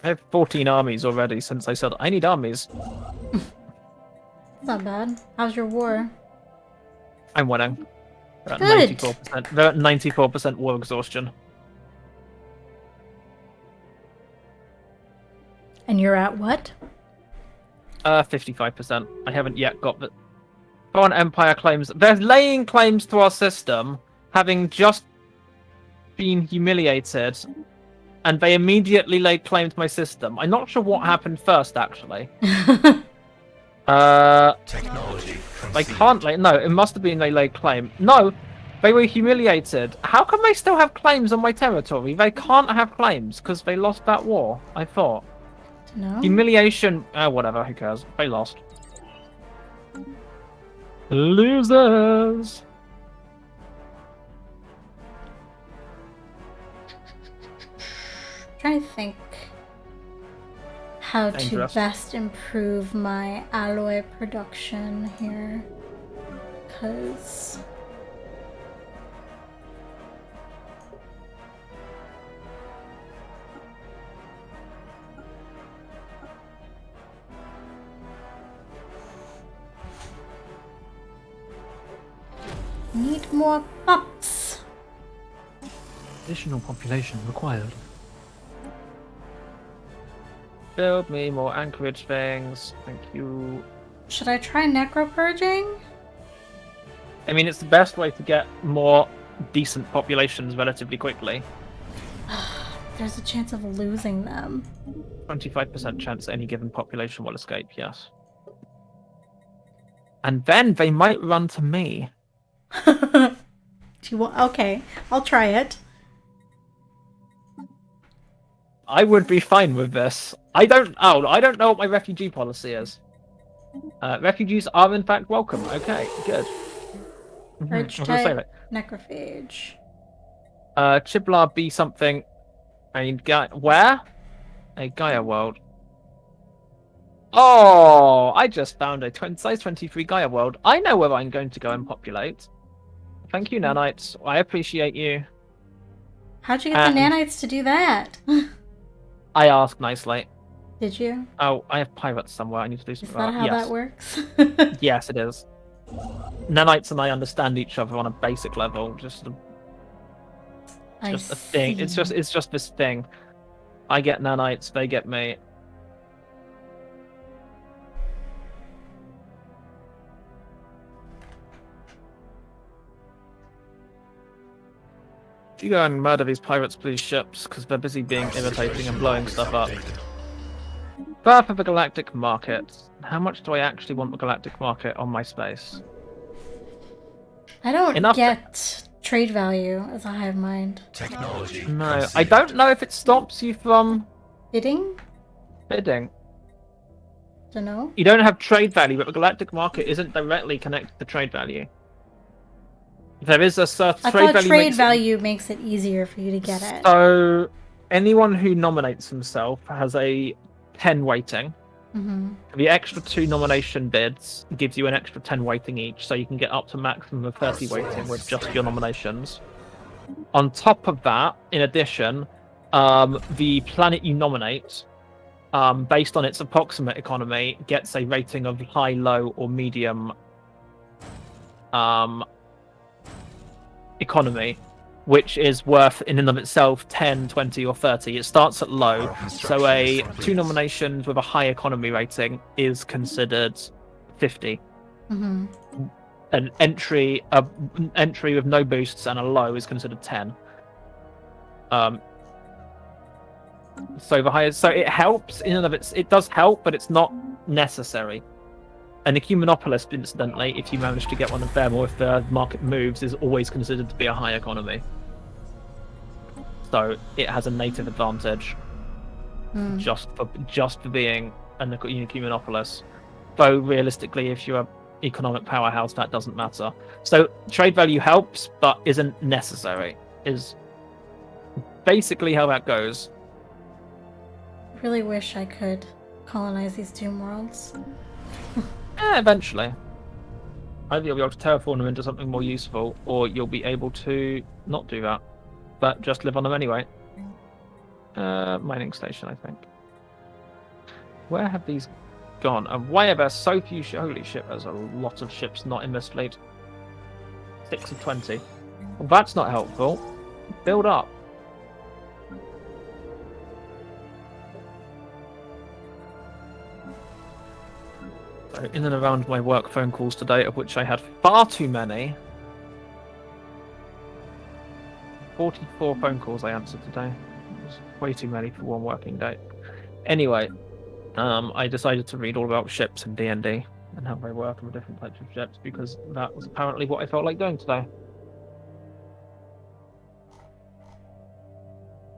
I have 14 armies already since I said I need armies. It's not bad. How's your war? I'm winning. They're at Good. 94%. They're at 94% war exhaustion. And you're at what? 55%. I haven't yet got the Foreign Empire claims. They're laying claims to our system, having just been humiliated, and they immediately laid claim to my system. I'm not sure what happened first, actually. Technology They conceived. can't lay. No, it must have been they laid claim. No, they were humiliated. How can they still have claims on my territory? They can't have claims because they lost that war. I thought. No. Humiliation. Whatever. Who cares? They lost. Losers. Trying to think how Dangerous. to best improve my alloy production here, because need more pups. Additional population required. Build me more anchorage things. Thank you. Should I try necropurging? I mean, it's the best way to get more decent populations relatively quickly. There's a chance of losing them. 25% chance any given population will escape, yes. And then they might run to me. Do you want? Okay, I'll try it. I would be fine with this. I don't know what my refugee policy is. Refugees are in fact welcome. Okay, good. Urge I was gonna say type, that. necrophage. Chiblar be something. I mean, where? A Gaia world. Oh, I just found a size 23 Gaia world. I know where I'm going to go and populate. Thank you, nanites. I appreciate you. How'd you get the nanites to do that? I asked nicely. Did you? Oh, I have pirates somewhere. I need to do Is something that about. how Yes. that works? Yes, it is. Nanites and I understand each other on a basic level. Just I a thing. It's see. just this thing. I get nanites, they get me. If you go and murder these pirates, please, ships, because they're busy being irritating and blowing stuff up. Birth of the Galactic Market. How much do I actually want the Galactic Market on my space? I don't Enough get trade value as a hive mind. Technology. No, I don't know if it stops you from Bidding? bidding. Dunno. You don't have trade value, but the Galactic Market isn't directly connected to trade value. There is a certain I trade thought value. trade value makes it easier for you to get it. So anyone who nominates himself has a 10 weighting. Mm-hmm. The extra 2 nomination bids gives you an extra 10 weighting each, so you can get up to maximum of 30 weighting with just your nominations. On top of that, in addition, the planet you nominate, based on its approximate economy, gets a rating of high, low, or medium economy, which is worth in and of itself 10, 20, or 30. It starts at low, so a 2 nominations with a high economy rating is considered 50. Mm-hmm. An entry with no boosts and a low is considered 10. So the highest, so it helps in and of it does help, but it's not necessary. An Ecumenopolis, incidentally, if you manage to get one of them, or if the market moves, is always considered to be a high economy. So it has a native advantage, just for being an Ecumenopolis. Though realistically, if you're an economic powerhouse, that doesn't matter. So trade value helps, but isn't necessary. Is basically how that goes. I really wish I could colonize these Doom worlds. Eventually. Either you'll be able to terraform them into something more useful, or you'll be able to not do that, but just live on them anyway. Mining station, I think. Where have these gone? And why are there so few ships? Holy shit, there's a lot of ships not in this fleet. 6 of 20. Well, that's not helpful. Build up. In and around my work phone calls today, of which I had far too many. 44 phone calls I answered today. It was way too many for one working day. Anyway, I decided to read all about ships and D&D and how they work and the different types of ships, because that was apparently what I felt like doing today.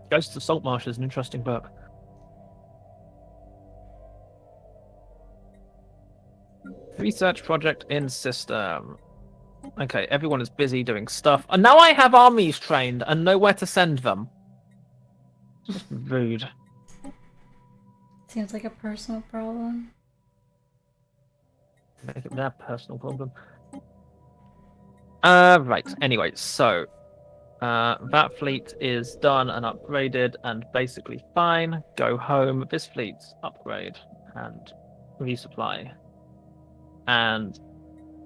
Ghosts of Saltmarsh is an interesting book. Research project in system. Okay, everyone is busy doing stuff. And now I have armies trained and nowhere to send them. Just rude. Seems like a personal problem. Make it their personal problem. Right. Anyway, so that fleet is done and upgraded and basically fine. Go home. This fleet's upgrade and resupply. And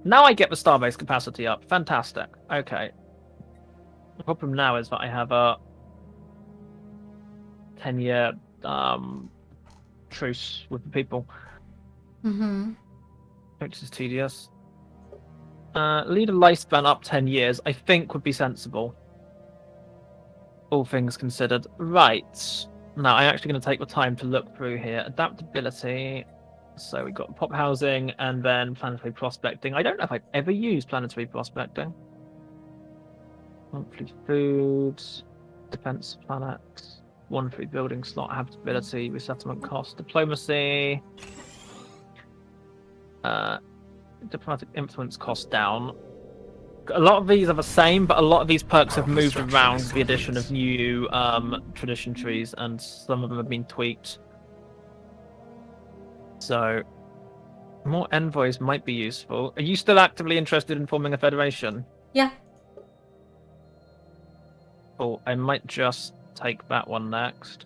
now I get the starbase capacity up. Fantastic. Okay. The problem now is that I have a 10-year truce with the people. Mm-hmm. Which is tedious. Lead a lifespan up 10 years, I think would be sensible. All things considered. Right. Now, I'm actually going to take the time to look through here. Adaptability. So we've got pop housing and then planetary prospecting. I don't know if I've ever used planetary prospecting. Monthly foods. Defense planet. 1 free building slot. Habitability. Resettlement cost. Diplomacy. Diplomatic influence cost down. A lot of these are the same, but a lot of these perks have moved around with the addition of new tradition trees, and some of them have been tweaked. So, more envoys might be useful. Are you still actively interested in forming a federation? Yeah. Oh, I might just take that one next.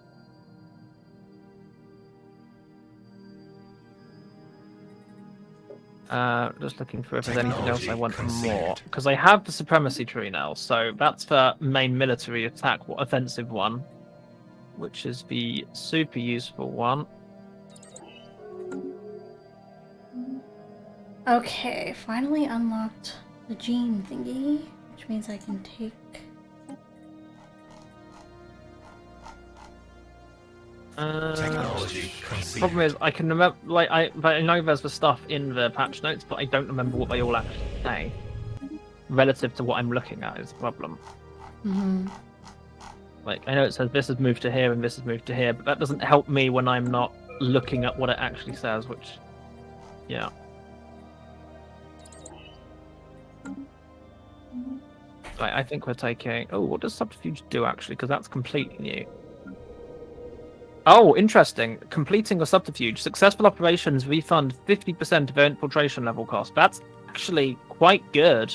Just looking for if there's anything else I want more. Because I have the Supremacy Tree now, so that's the main military attack offensive one. Which is the super useful one. Okay, finally unlocked the gene thingy, which means I can take... Technology conceived. Problem is, I can remember, like, I know there's the stuff in the patch notes, but I don't remember what they all actually say. Relative to what I'm looking at is the problem. Mm-hmm. Like, I know it says this has moved to here and this has moved to here, but that doesn't help me when I'm not looking at what it actually says, which, yeah. Right, I think we're taking... Oh, what does Subterfuge do, actually? Because that's completely new. Oh, interesting. Completing a Subterfuge. Successful operations refund 50% of their infiltration level cost. That's actually quite good.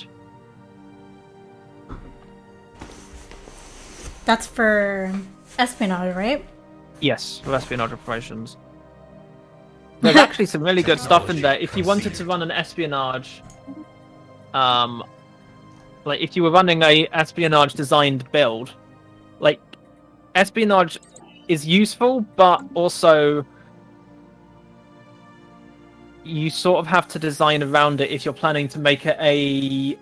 That's for espionage, right? Yes, for espionage operations. There's actually some really good stuff in there. If you wanted to run an espionage... like, if you were running a espionage-designed build, like, espionage is useful, but also you sort of have to design around it if you're planning to make it a...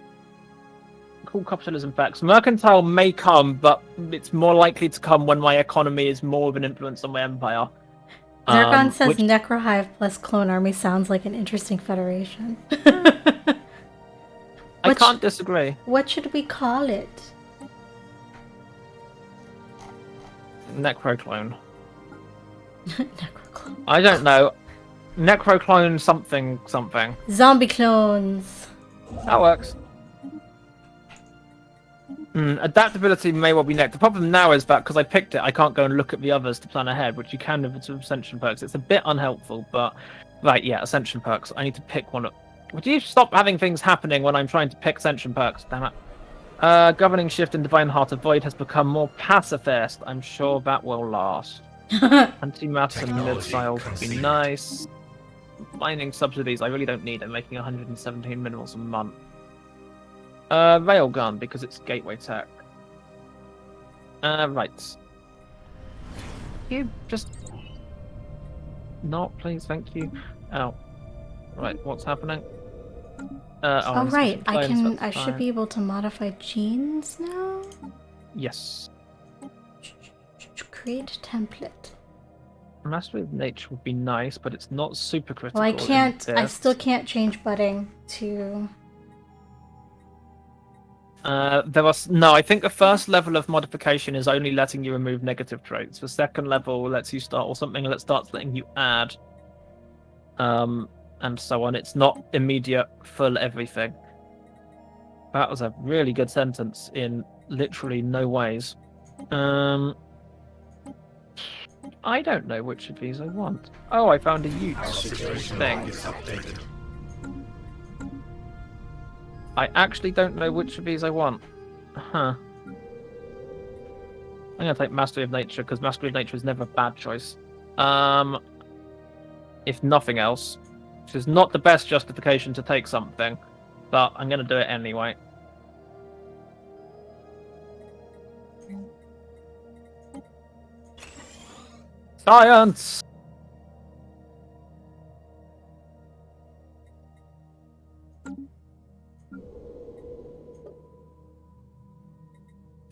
Cool capitalism facts. Mercantile may come, but it's more likely to come when my economy is more of an influence on my empire. Zergon says which... Necrohive plus Clone Army sounds like an interesting federation. I can't disagree. What should we call it? Necroclone. Necroclone. I don't know. Necroclone something something. Zombie clones. That works. Adaptability may well be next. The problem now is that because I picked it, I can't go and look at the others to plan ahead, which you can with Ascension perks. It's a bit unhelpful, but... Right, yeah, Ascension perks. I need to pick one up. Would you stop having things happening when I'm trying to pick Ascension perks? Damn it. Governing Shift in Divine Heart of Void has become more pacifist. I'm sure that will last. Antimatter and missiles would be nice. Mining subsidies I really don't need. I'm making 117 minerals a month. Railgun, because it's gateway tech. Right. You just... Not, please, thank you. Oh. Right, what's happening? Oh right, clones, I should be able to modify genes now? Yes. Create template. Mastery of Nature would be nice, but it's not super critical. Well, I still can't change budding to... No, I think the first level of modification is only letting you remove negative traits. The second level lets you start, or something that starts letting you add, and so on. It's not immediate full everything. That was a really good sentence in literally no ways. I don't know which of these I want. Oh, I found a Ute thing. I actually don't know which of these I want. Huh. I'm gonna take Mastery of Nature, because Mastery of Nature is never a bad choice. If nothing else. Which is not the best justification to take something, but I'm gonna do it anyway. Science!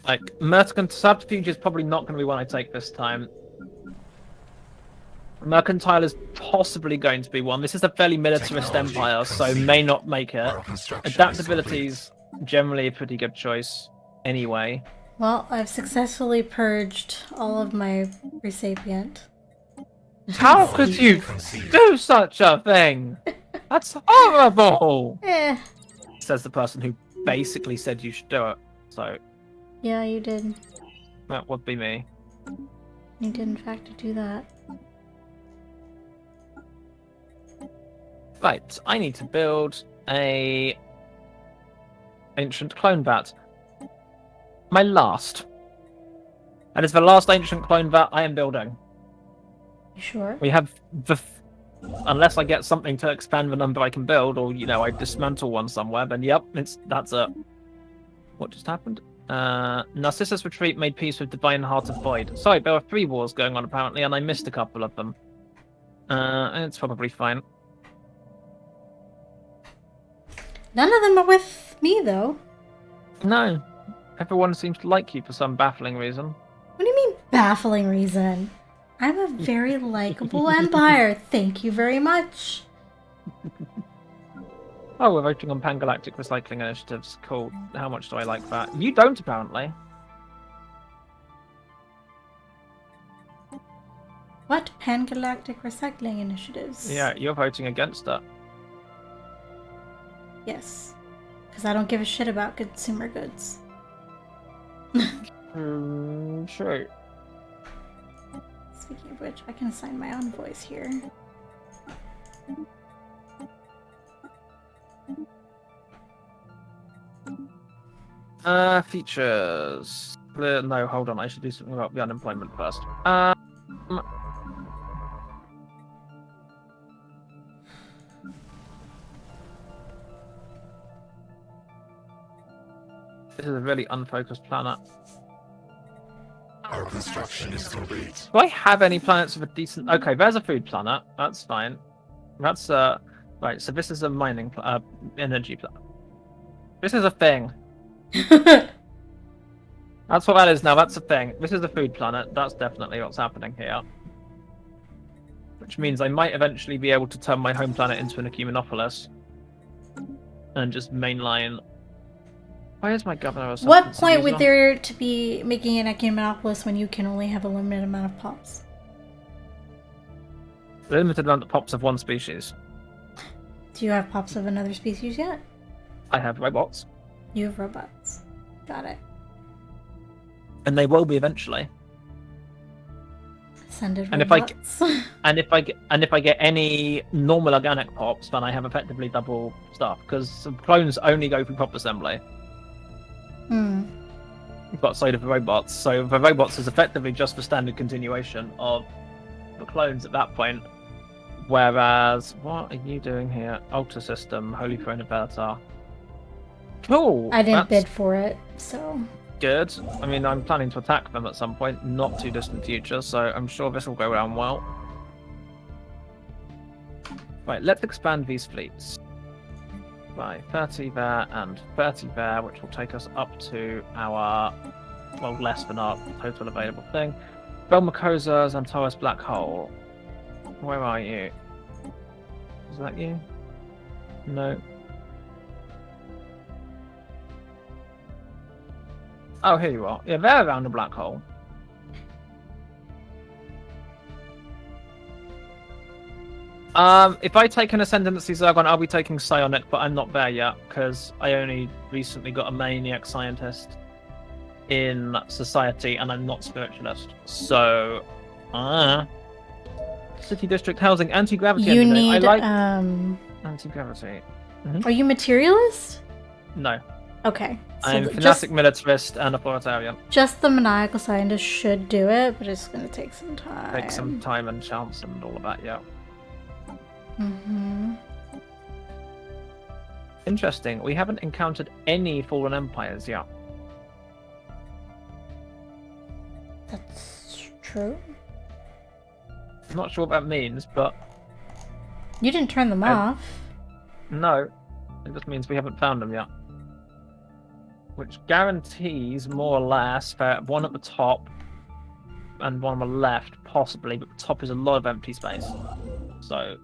Like, Mercantile Subterfuge is probably not going to be one I take this time. Mercantile is possibly going to be one. This is a fairly militarist empire, so may not make it. Adaptability is generally a pretty good choice anyway. Well, I've successfully purged all of my Resapient. How could you do such a thing? That's horrible! Says the person who basically said you should do it. So, yeah, you did. that would be me. You did, in fact, do that. Right, I need to build a ancient clone vat. My last. That is the last ancient clone vat I am building. You sure? We have the unless I get something to expand the number I can build, or I dismantle one somewhere, then yep, that's it. What just happened? Narcissus Retreat made peace with Divine Heart of Void. Sorry, there were 3 wars going on apparently, and I missed a couple of them. It's probably fine. None of them are with me, though. No. Everyone seems to like you for some baffling reason. What do you mean, baffling reason? I'm a very likable Empire. Thank you very much. Oh, we're voting on Pan-Galactic Recycling Initiatives. Cool. How much do I like that? You don't, apparently. What Pan-Galactic Recycling Initiatives? Yeah, you're voting against it. Yes. Because I don't give a shit about consumer goods. True. Speaking of which, I can assign my own voice here. Features. No, hold on. I should do something about the unemployment first. This is a really unfocused planet. Our construction is complete. Do I have any planets with a decent... Okay, there's a food planet. That's fine. That's, Right, so this is a mining... energy planet. This is a thing. That's what that is now. That's a thing. This is a food planet. That's definitely what's happening here. Which means I might eventually be able to turn my home planet into an ecumenopolis. And just mainline... Why is my governor... What point would there to be making an ecumenopolis when you can only have a limited amount of pops? Limited amount of pops of one species. Do you have pops of another species yet? I have robots. You have robots. Got it. And they will be eventually. Ascended And robots. if I get any normal organic pops, then I have effectively double stuff because clones only go through pop assembly. But so do the robots. So the robots is effectively just the standard continuation of the clones at that point. Whereas, what are you doing here? Altar system, Holy Throne Inverter. Cool. I didn't bid for it, so. Good. I mean, I'm planning to attack them at some point, not too distant future, so I'm sure this will go down well. Right, let's expand these fleets. By 30 there and 30 there, which will take us up to our, well, less than our total available thing. Belmacosa, Xantaris Black Hole. Where are you? Is that you? No. Oh, here you are. Yeah, they're around the black hole. If I take an Ascendancy Zergon, I'll be taking Psionic, but I'm not there yet, because I only recently got a Maniac Scientist in Society, and I'm not Spiritualist. So, City District Housing, Anti-Gravity. You Engineer. need, I like Anti-Gravity. Are you Materialist? No. Okay. So I'm Fanatic Militarist and Authoritarian. Just the Maniacal Scientist should do it, but it's going to take some time. Take some time and chance and all of that, yeah. Interesting. We haven't encountered any fallen empires yet. That's true. I'm not sure what that means, but... You didn't turn them off. No. It just means we haven't found them yet. Which guarantees, more or less, that one at the top and one on the left, possibly, but the top is a lot of empty space. So...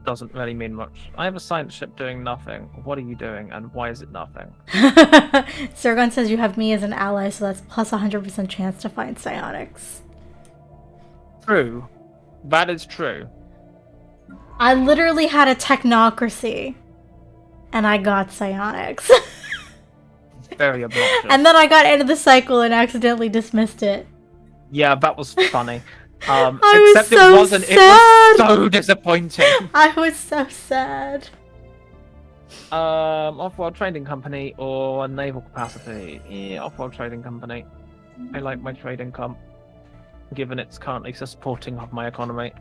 doesn't really mean much. I have a science ship doing nothing. What are you doing, and why is it nothing? Zergon says you have me as an ally, so that's plus 100% chance to find psionics. True. That is true. I literally had a technocracy, and I got psionics. Very obnoxious. And then I got into the cycle and accidentally dismissed it. Yeah, that was funny. Except it wasn't. It was so disappointing. I was so sad. Off-world trading company or naval capacity? Yeah, off-world trading company. I like my trade income, given it's currently supporting of my economy.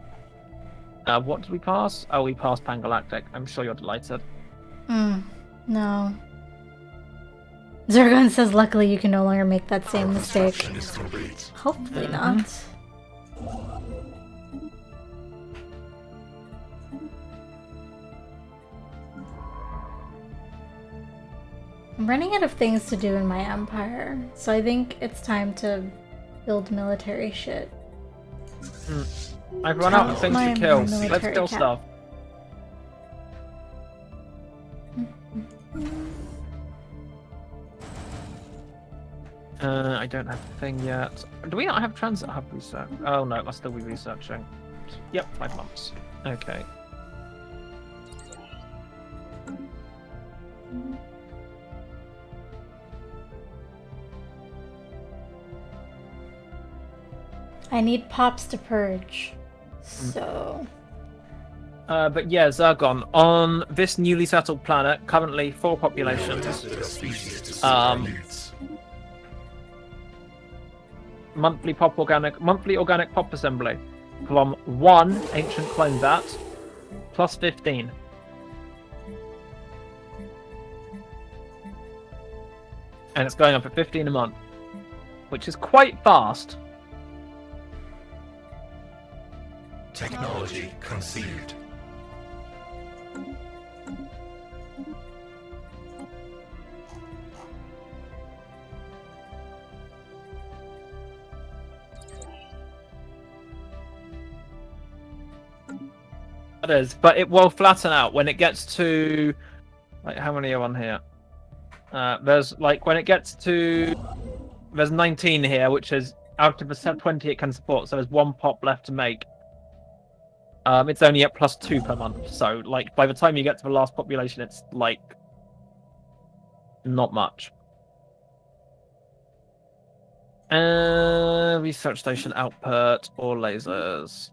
What did we pass? Oh, we passed Pangalactic. I'm sure you're delighted. No. Zergon says, luckily you can no longer make that same mistake. Construction is complete. Hopefully not. I'm running out of things to do in my empire, so I think it's time to build military shit. I've run out of things to kill. Let's military kill cap. stuff. I don't have the thing yet. Do we not have transit hub research? Oh no, I'll still be researching. Yep, 5 months. Okay. I need pops to purge. So... But yeah, Zergon, on this newly settled planet, currently 4 populations. Adapted a species to suit our needs. Monthly organic pop assembly from 1 ancient clone vat plus 15. And it's going up at 15 a month, which is quite fast. Technology conceived. It is, but it will flatten out when it gets to... Like, how many are on here? There's, like, when it gets to... There's 19 here, which is out of the 20 it can support, so there's 1 pop left to make. It's only at plus 2 per month, so, like, by the time you get to the last population, it's, like, not much. Research station output or lasers.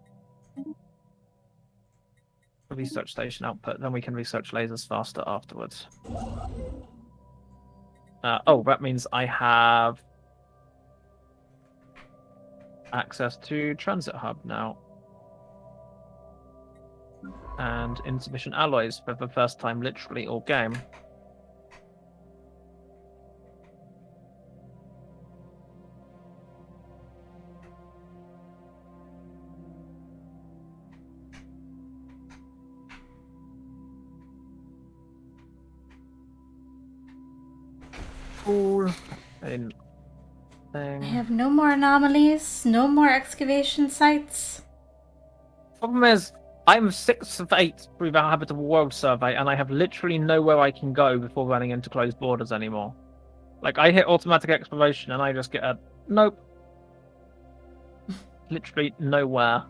Research station output, then we can research lasers faster afterwards. Oh, that means I have access to transit hub now. And insufficient alloys for the first time literally all game. Cool. Thing. I have no more anomalies, no more excavation sites. Problem is, I'm 6 of 8 through the Habitable World survey, and I have literally nowhere I can go before running into closed borders anymore. Like, I hit automatic exploration, and I just get a nope. Literally nowhere.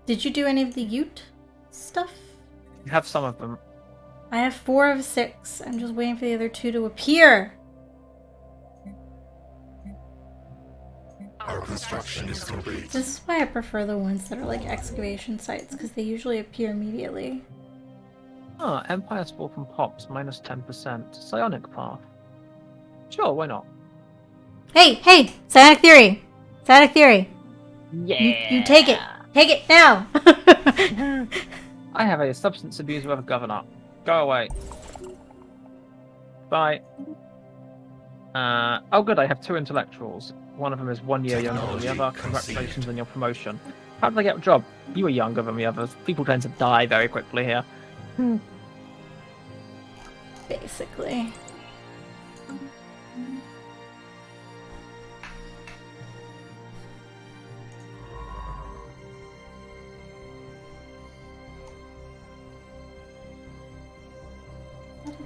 Did you do any of the Ute stuff? You have some of them. I have 4 of 6. I'm just waiting for the other 2 to appear. Our construction is complete. This is why I prefer the ones that are like excavation sites, because they usually appear immediately. Ah, Empire Spore from Pops, minus 10%. Psionic Path. Sure, why not? Hey! Psionic Theory! Psionic Theory! Yeah! You take it! Take it now! I have a substance abuse with a governor. Go away. Bye. Oh good, I have 2 intellectuals. One of them is 1 year younger than the other. Congratulations on your promotion. How did I get a job? You were younger than the others. People tend to die very quickly here. Basically.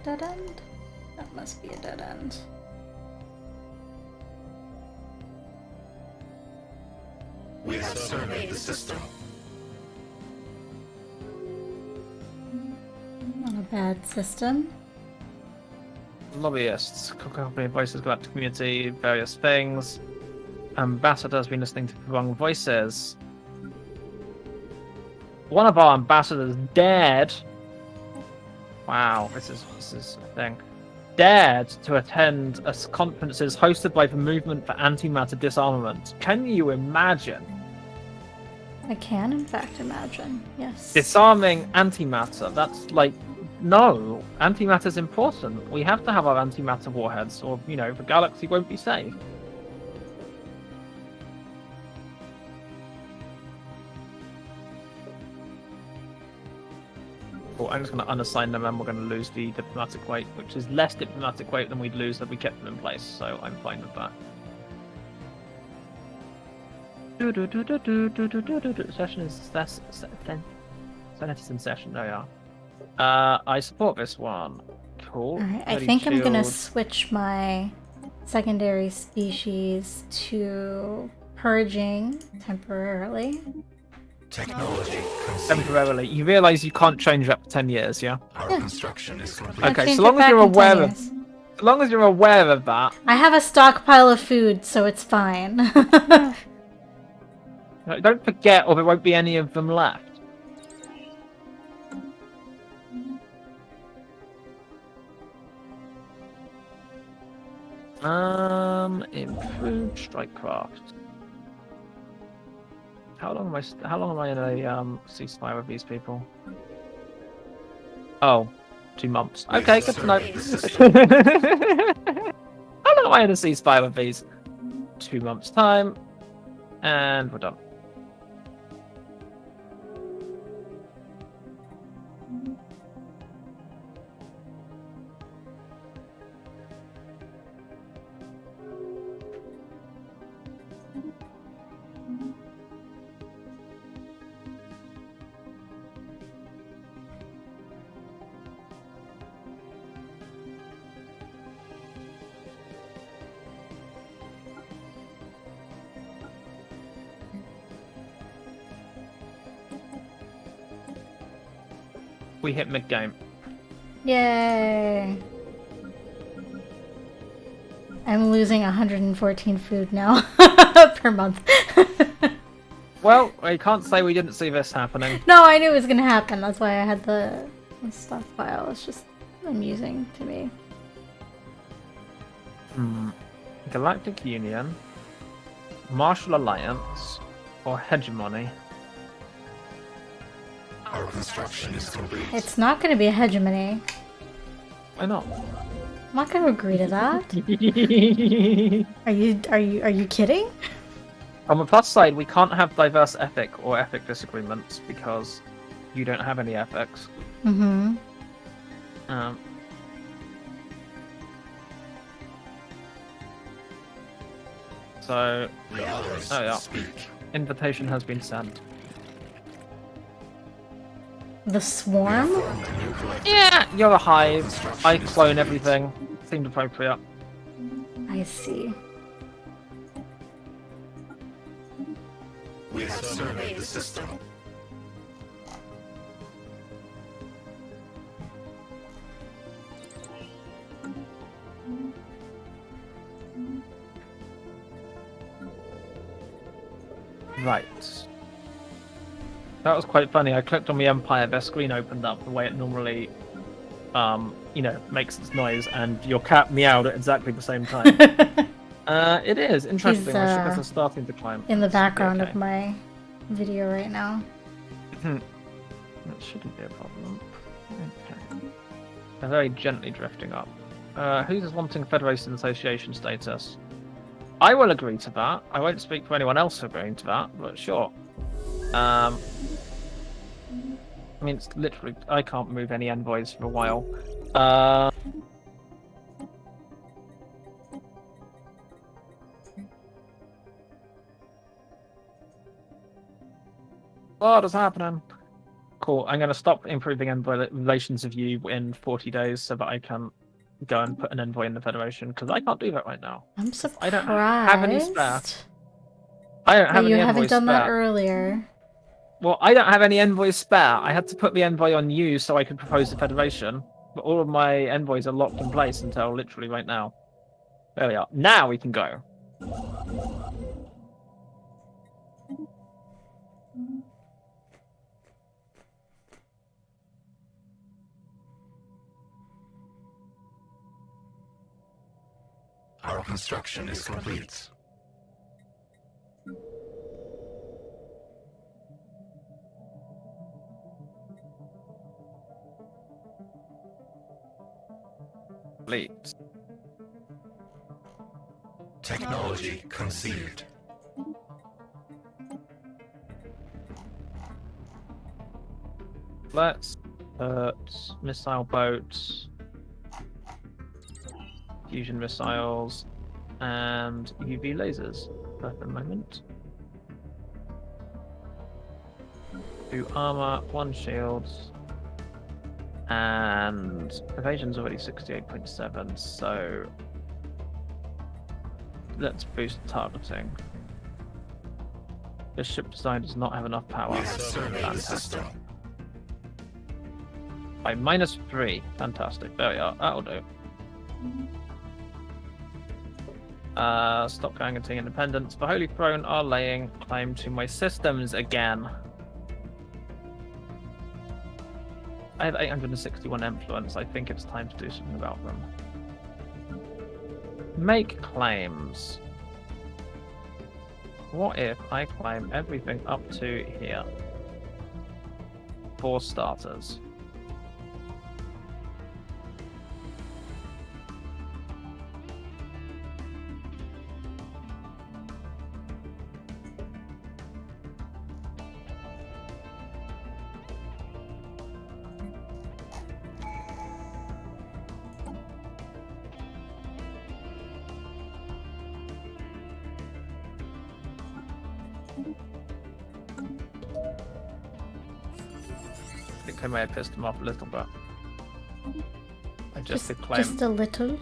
Dead end? That must be a dead end. We have surveyed the system. Not a bad system. Lobbyists, company voices, galactic community, various things. Ambassador's been listening to the wrong voices. One of our ambassadors dead. Wow, this is a thing. dared to attend conferences hosted by the Movement for Antimatter Disarmament. Can you imagine? I can, in fact, imagine. Yes. Disarming antimatter. That's like, no. Antimatter's important. We have to have our antimatter warheads, or, you know, the galaxy won't be safe. Cool, I'm just going to unassign them and we're going to lose the diplomatic weight, which is less diplomatic weight than we'd lose if we kept them in place, so I'm fine with that. Session is Senators in session. There we are. I support this one. Cool. Alright, I think I'm gonna switch my secondary species to purging temporarily. Technology conceived. Temporarily. You realise you can't change that for 10 years, yeah? Our construction is complete. I'll Okay, change so it long as back you're in 10 aware of, years. as long as you're aware of that. I have a stockpile of food, so it's fine. Don't forget, or there won't be any of them left. Improved strikecraft. How long am I in a ceasefire with these people? Oh, 2 months. Okay, good to know. How long am I in a ceasefire with these? 2 months time, and we're done. We hit mid-game. Yay! I'm losing 114 food now per month. Well, I can't say we didn't see this happening. No, I knew it was gonna happen. That's why I had the stockpile. It's just amusing to me. Galactic Union, Martial Alliance, or Hegemony. Our construction is complete. It's not gonna be a hegemony. Why not? I'm not gonna agree to that. Are you kidding? On the plus side, we can't have diverse ethic or ethic disagreements because you don't have any ethics. Mm-hmm. So, The others oh yeah, speak. invitation has been sent. The swarm? Formed a new collective. Yeah, you're a hive. I clone everything. Seemed appropriate. I see. We have surveyed the system. Right. That was quite funny. I clicked on the Empire, their screen opened up the way it normally, you know, makes its noise, and your cat meowed at exactly the same time. It is interesting. He's, My sugars are starting to climb. In the That should be background okay. of my video right now. That shouldn't be a problem. Okay. They're very gently drifting up. Who's wanting Federation Association status? I will agree to that. I won't speak for anyone else agreeing to that, but sure. I mean, it's literally, I can't move any envoys for a while. What is happening? Cool, I'm going to stop improving envoy relations with you in 40 days so that I can go and put an envoy in the Federation, because I can't do that right now. I'm surprised I don't have any spare. I don't have that any you envoys haven't done spare. that earlier. Well, I don't have any envoys spare. I had to put the envoy on you so I could propose the Federation. But all of my envoys are locked in place until literally right now. There we are. Now we can go. Our construction is complete. Fleet. Technology conceived. Let's put missile boats, fusion missiles, and UV lasers for the moment. 2 armor, 1 shield, and evasion's already 68.7, so let's boost targeting. This ship design does not have enough power. We have surveyed the system. By -3. Fantastic. There we are. That'll do. Stop guaranteeing independence. The Holy Throne are laying claim to my systems again. I have 861 influence. I think it's time to do something about them. Make claims. What if I claim everything up to here? For starters. I think I may have pissed him off a little bit. I just did claim. Just a little.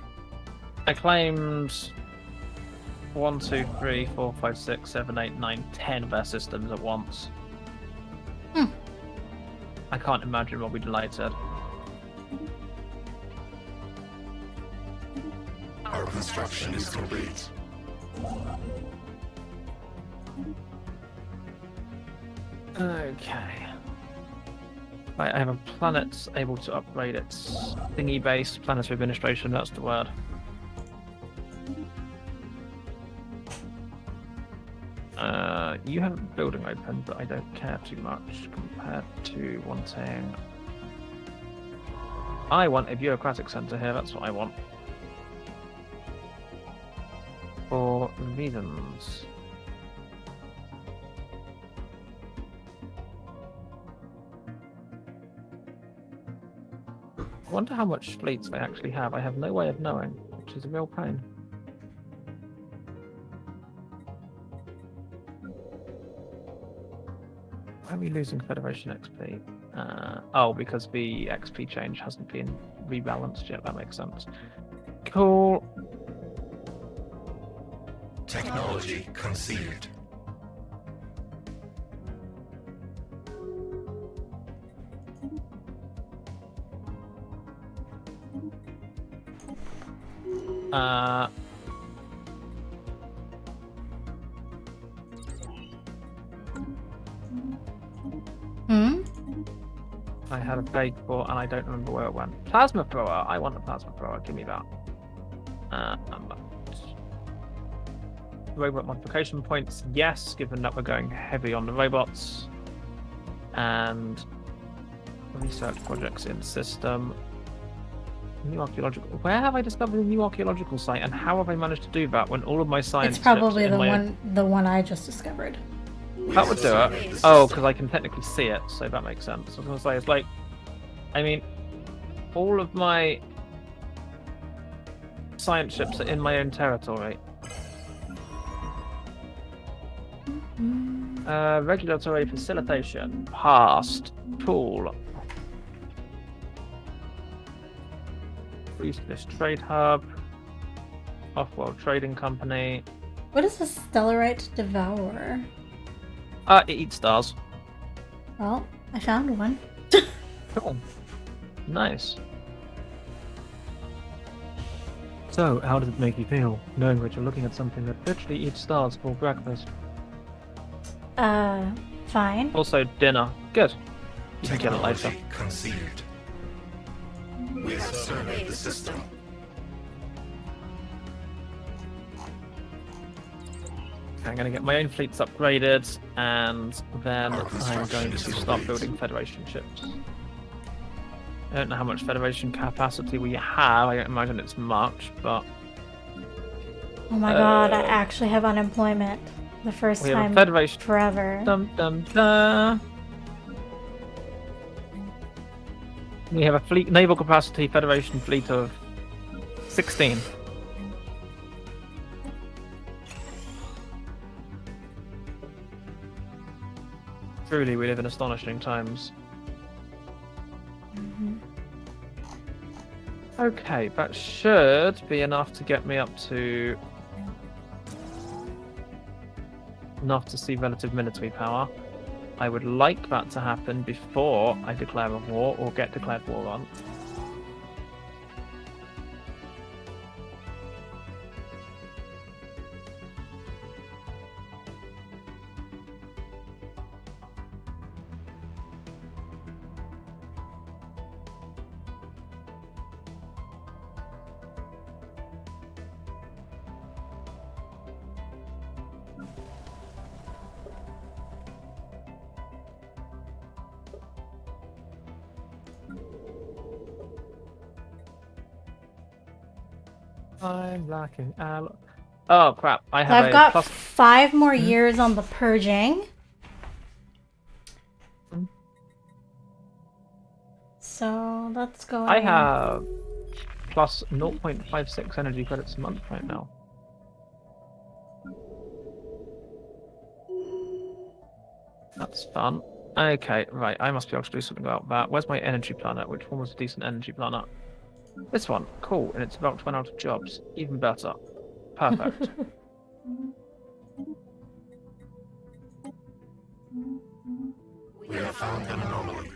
I claimed 1, 2, 3, 4, 5, 6, 7, 8, 9, 10 of their systems at once. I can't imagine what we delighted. Our construction is complete. Okay. Right, I have a planet able to upgrade its thingy base. Planetary administration, that's the word. You have a building open, but I don't care too much compared to wanting... I want a bureaucratic centre here, that's what I want. For reasons. I wonder how much fleets I actually have. I have no way of knowing, which is a real pain. Why are we losing Federation XP? Oh, because the XP change hasn't been rebalanced yet. That makes sense. Cool. Technology conceived. I had a vague thought and I don't remember where it went. Plasma thrower. I want a plasma thrower. Give me that. Robot modification points. Yes, given that we're going heavy on the robots. And research projects in system. New archaeological. Where have I discovered a new archaeological site, and how have I managed to do that when all of my science? It's probably the one I just discovered. That would do it. Oh, because I can technically see it, so that makes sense. I was going to say, it's like, I mean, all of my science ships are in my own territory. Regulatory facilitation passed. Cool. Useless trade hub. Off-world trading company. What is a Stellarite devourer? It eats stars. Well, I found one. Cool. Nice. So, how does it make you feel, knowing that you're looking at something that literally eats stars for breakfast? Fine. Also, dinner. Good. You can get it later. Technology conceived. We have surveyed the system. I'm going to get my own fleets upgraded, and then I'm going to start building Federation ships. I don't know how much Federation capacity we have. I don't imagine it's much, but... Oh my god, I actually have unemployment. The first we have time a Federation forever. Dum dum da. We have a fleet naval capacity Federation fleet of 16. Truly, we live in astonishing times. Okay, that should be enough to get me up to... enough to see relative military power. I would like that to happen before I declare a war or get declared war on. I'm lacking allo. Oh crap! I So have I've got plus 5 more years on the purging. So that's going. I have plus 0.56 energy credits a month right now. That's fun. Okay, right. I must be able to do something about that. Where's my energy planet? Which one was a decent energy planet? This one. Cool. And it's about to run out of jobs. Even better. Perfect. We have found an anomaly.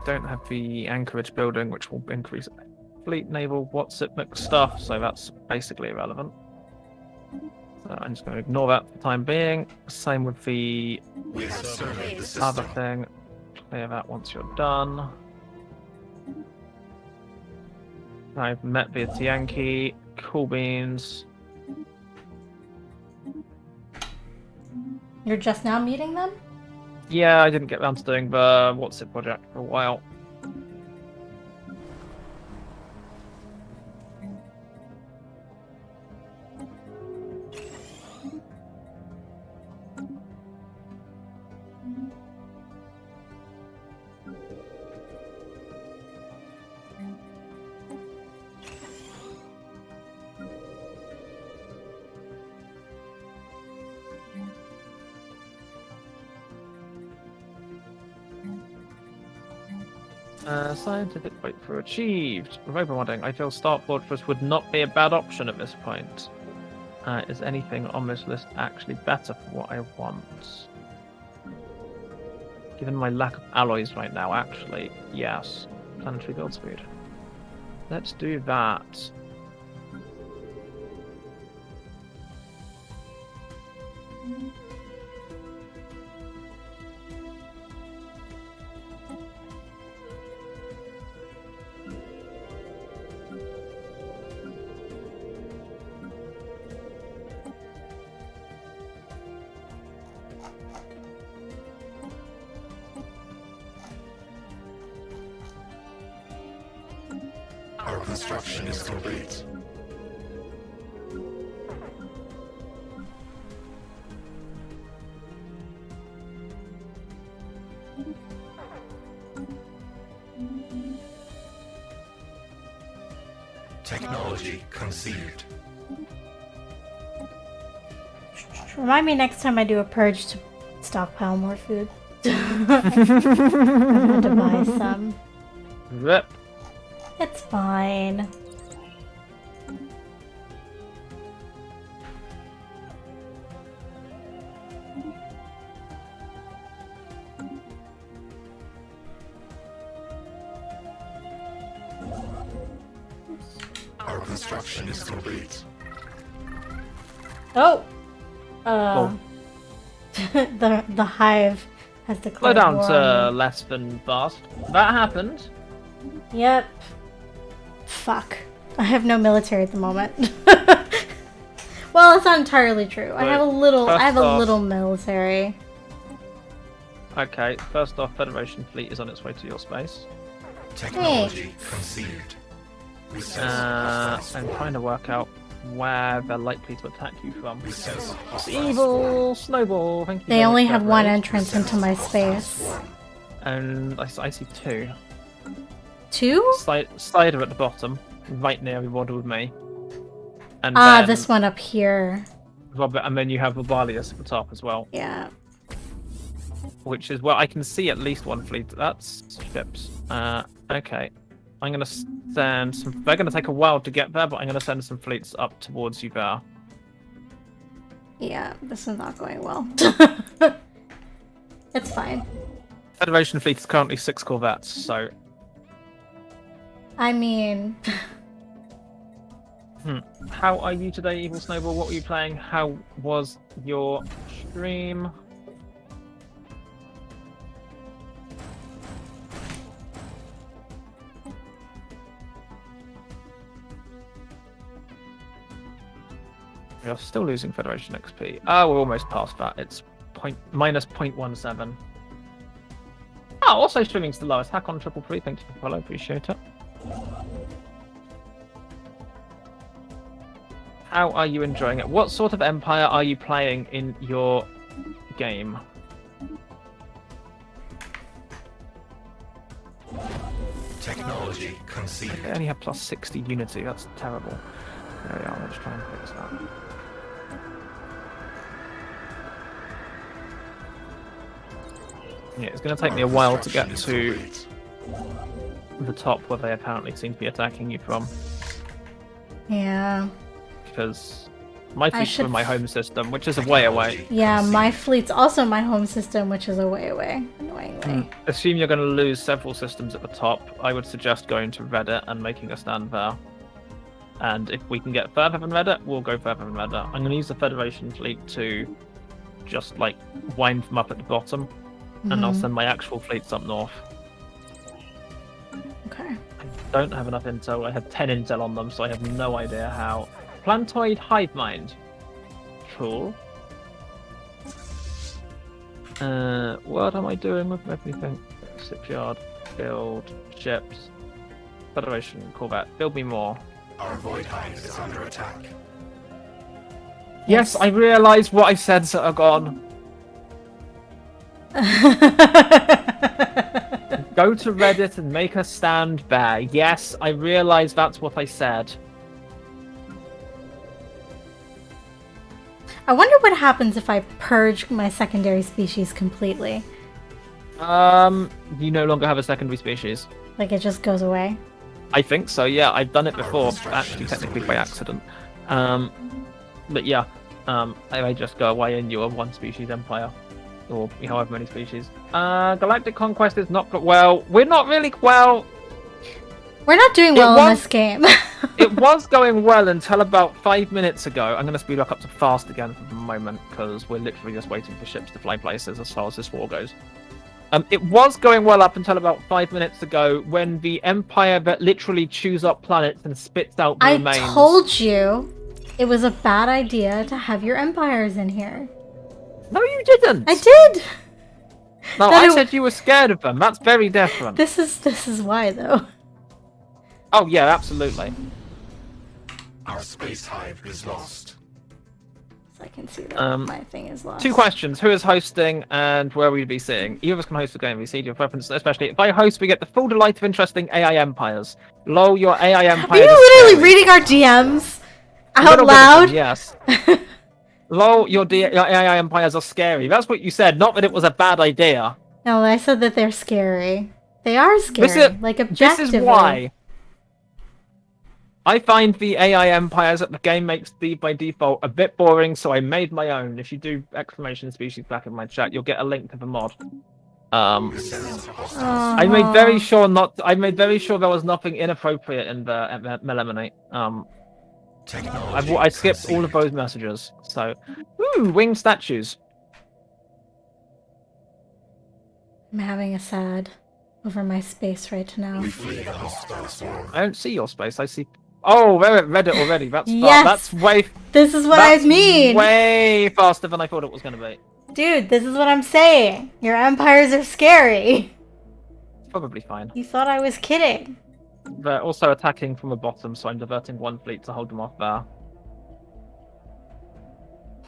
Don't have the anchorage building, which will increase fleet, naval, what's it mixed stuff, so that's basically irrelevant. So I'm just going to ignore that for the time being. Same with the We have surveyed the other system. thing. Clear that once you're done. I've met the Yankee. Cool beans. You're just now meeting them? Yeah, I didn't get around to doing the what's it project for a while. Scientific breakthrough achieved. Robomodding. I feel Star Fortress would not be a bad option at this point. Is anything on this list actually better for what I want? Given my lack of alloys right now, actually, yes. Planetary build speed. Let's do that. Our construction is complete. Technology conceived. Remind me next time I do a purge to stockpile more food. I'm going to buy some. Rip. It's fine. Our construction is complete. Oh! The Hive has Slow declared down war to on me. less than fast. That happened. Yep. Fuck. I have no military at the moment. Well, it's not entirely true. I have a little military. Okay, first off, Federation fleet is on its way to your space. Technology conceived. I'm trying to work out where they're likely to attack you from. Sense It's evil snowball. Thank you. They very only much, have one Federation. entrance into my space. And I see two. Two? Slider at the bottom, right near the border with me. And Ah, then this one up here. Robert, and then you have Valius at the top as well. Yeah. Which is, well, I can see at least one fleet. That's ships. Okay. I'm going to send some... They're going to take a while to get there, but I'm going to send some fleets up towards you there. Yeah, this is not going well. It's fine. Federation fleet is currently 6 corvettes, so... I mean... How are you today, Evil Snowball? What were you playing? How was your stream? We are still losing Federation XP. Oh, we're almost past that. It's minus 0.17. Oh, also streaming Stellaris. Hack on 333. Thank you for the follow. Appreciate it. How are you enjoying it? What sort of empire are you playing in your game? Technology conceived. I only have plus 60 unity. That's terrible. There we are. Let's try and fix that. Yeah, it's going to take me a while to get to the top where they apparently seem to be attacking you from. Yeah. Because my fleet's from my home system, which is a way away. Yeah, my fleet's also my home system, which is a way away. Annoyingly. Assume you're going to lose several systems at the top. I would suggest going to Reddit and making a stand there. And if we can get further than Reddit, we'll go further than Reddit. I'm going to use the Federation fleet to just, like, wind them up at the bottom. And I'll send my actual fleets up north. Okay. I don't have enough intel. I have 10 intel on them, so I have no idea how. Plantoid Hivemind. Cool. What am I doing with everything? Shipyard, build, ships, Federation, Corvette. Build me more. Our void hive is under attack. Yes, I realise what I said, Zergon. Go to Reddit and make a stand there. Yes, I realise that's what I said. I wonder what happens if I purge my secondary species completely. You no longer have a secondary species. Like, it just goes away? I think so, yeah. I've done it before, actually, technically by accident. But yeah, I just go away and you are one species empire. Or however many species. Galactic Conquest is not... Well, we're not really... Well... We're not doing well in this game. It was going well until about 5 minutes ago. I'm going to speed back up to fast again for the moment, because we're literally just waiting for ships to fly places as far as this war goes. It was going well up until about 5 minutes ago, when the Empire that literally chews up planets and spits out the remains... I told you it was a bad idea to have your empires in here. No, you didn't! I did! No, I said you were scared of them. That's very different. This is why, though. Oh, yeah, absolutely. Our space hive is lost. So I can see that my thing is lost. 2 questions. Who is hosting and where will we be seeing? Either of us can host the game. We see your preference, especially if I host, we get the full delight of interesting AI empires. Lol, your AI empires. Are you literally reading our DMs out loud? Yes. Lol, your AI empires are scary. That's what you said, not that it was a bad idea. No, I said that they're scary. They are scary, like objectively. This is why. I find the AI empires that the game makes by default a bit boring, so I made my own. If you do exclamation species back in my chat, you'll get a link to the mod. I made very sure there was nothing inappropriate in the Meliminate. I skipped all of those messages. So, ooh, winged statues. I'm having a sad over my space right now. We flee the hostile swarm. I don't see your space. I see Oh, read it already. That's Yes. That's way. This is what I That's mean. way faster than I thought it was going to be. Dude, this is what I'm saying. Your empires are scary. Probably fine. You thought I was kidding. They're also attacking from the bottom, so I'm diverting one fleet to hold them off there.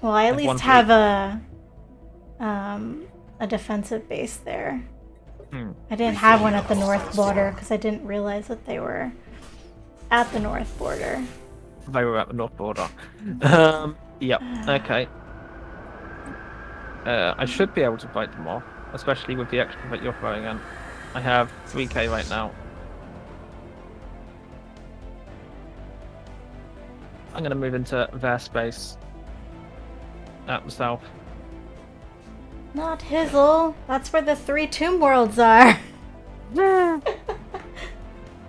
Well, I at Like one least have a defensive base there. I didn't have one at the north border because I didn't realize that they were at the north border. They were at the north border. Yep. Okay. I should be able to fight them off, especially with the extra that you're throwing in. I have 3k right now. I'm going to move into their space at the south. Not Hizzle. That's where the 3 tomb worlds are.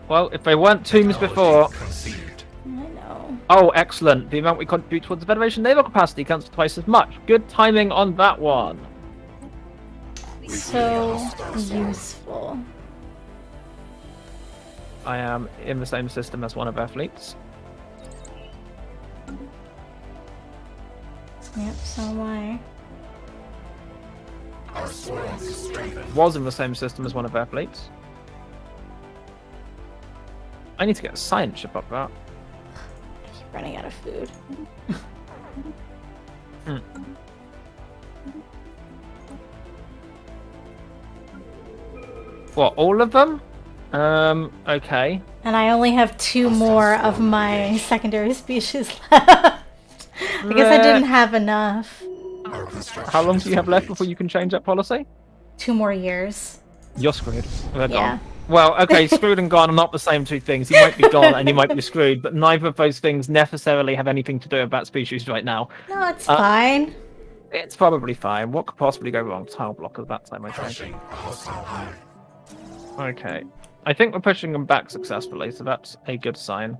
Well, if they weren't tombs before... Conceived. I know. Oh, excellent. The amount we contribute towards the Federation naval capacity counts for twice as much. Good timing on that one. So useful. I am in the same system as one of our fleets. Yep, so am I. Our swarm is strengthened. Was in the same system as one of our fleets. I need to get a science ship up there. I keep running out of food. What, all of them? Okay. And I only have 2 more of my secondary species left. I guess I didn't have enough. Our construction How long do you have left is before you can change that policy? 2 more years. You're screwed. They're Yeah. gone. Well, okay, screwed and gone are not the same two things. You might be gone and you might be screwed, but neither of those things necessarily have anything to do with that species right now. No, it's fine. It's probably fine. What could possibly go wrong? Tile block at that time, I think. crushing a hostile hive. Okay. I think we're pushing them back successfully, so that's a good sign.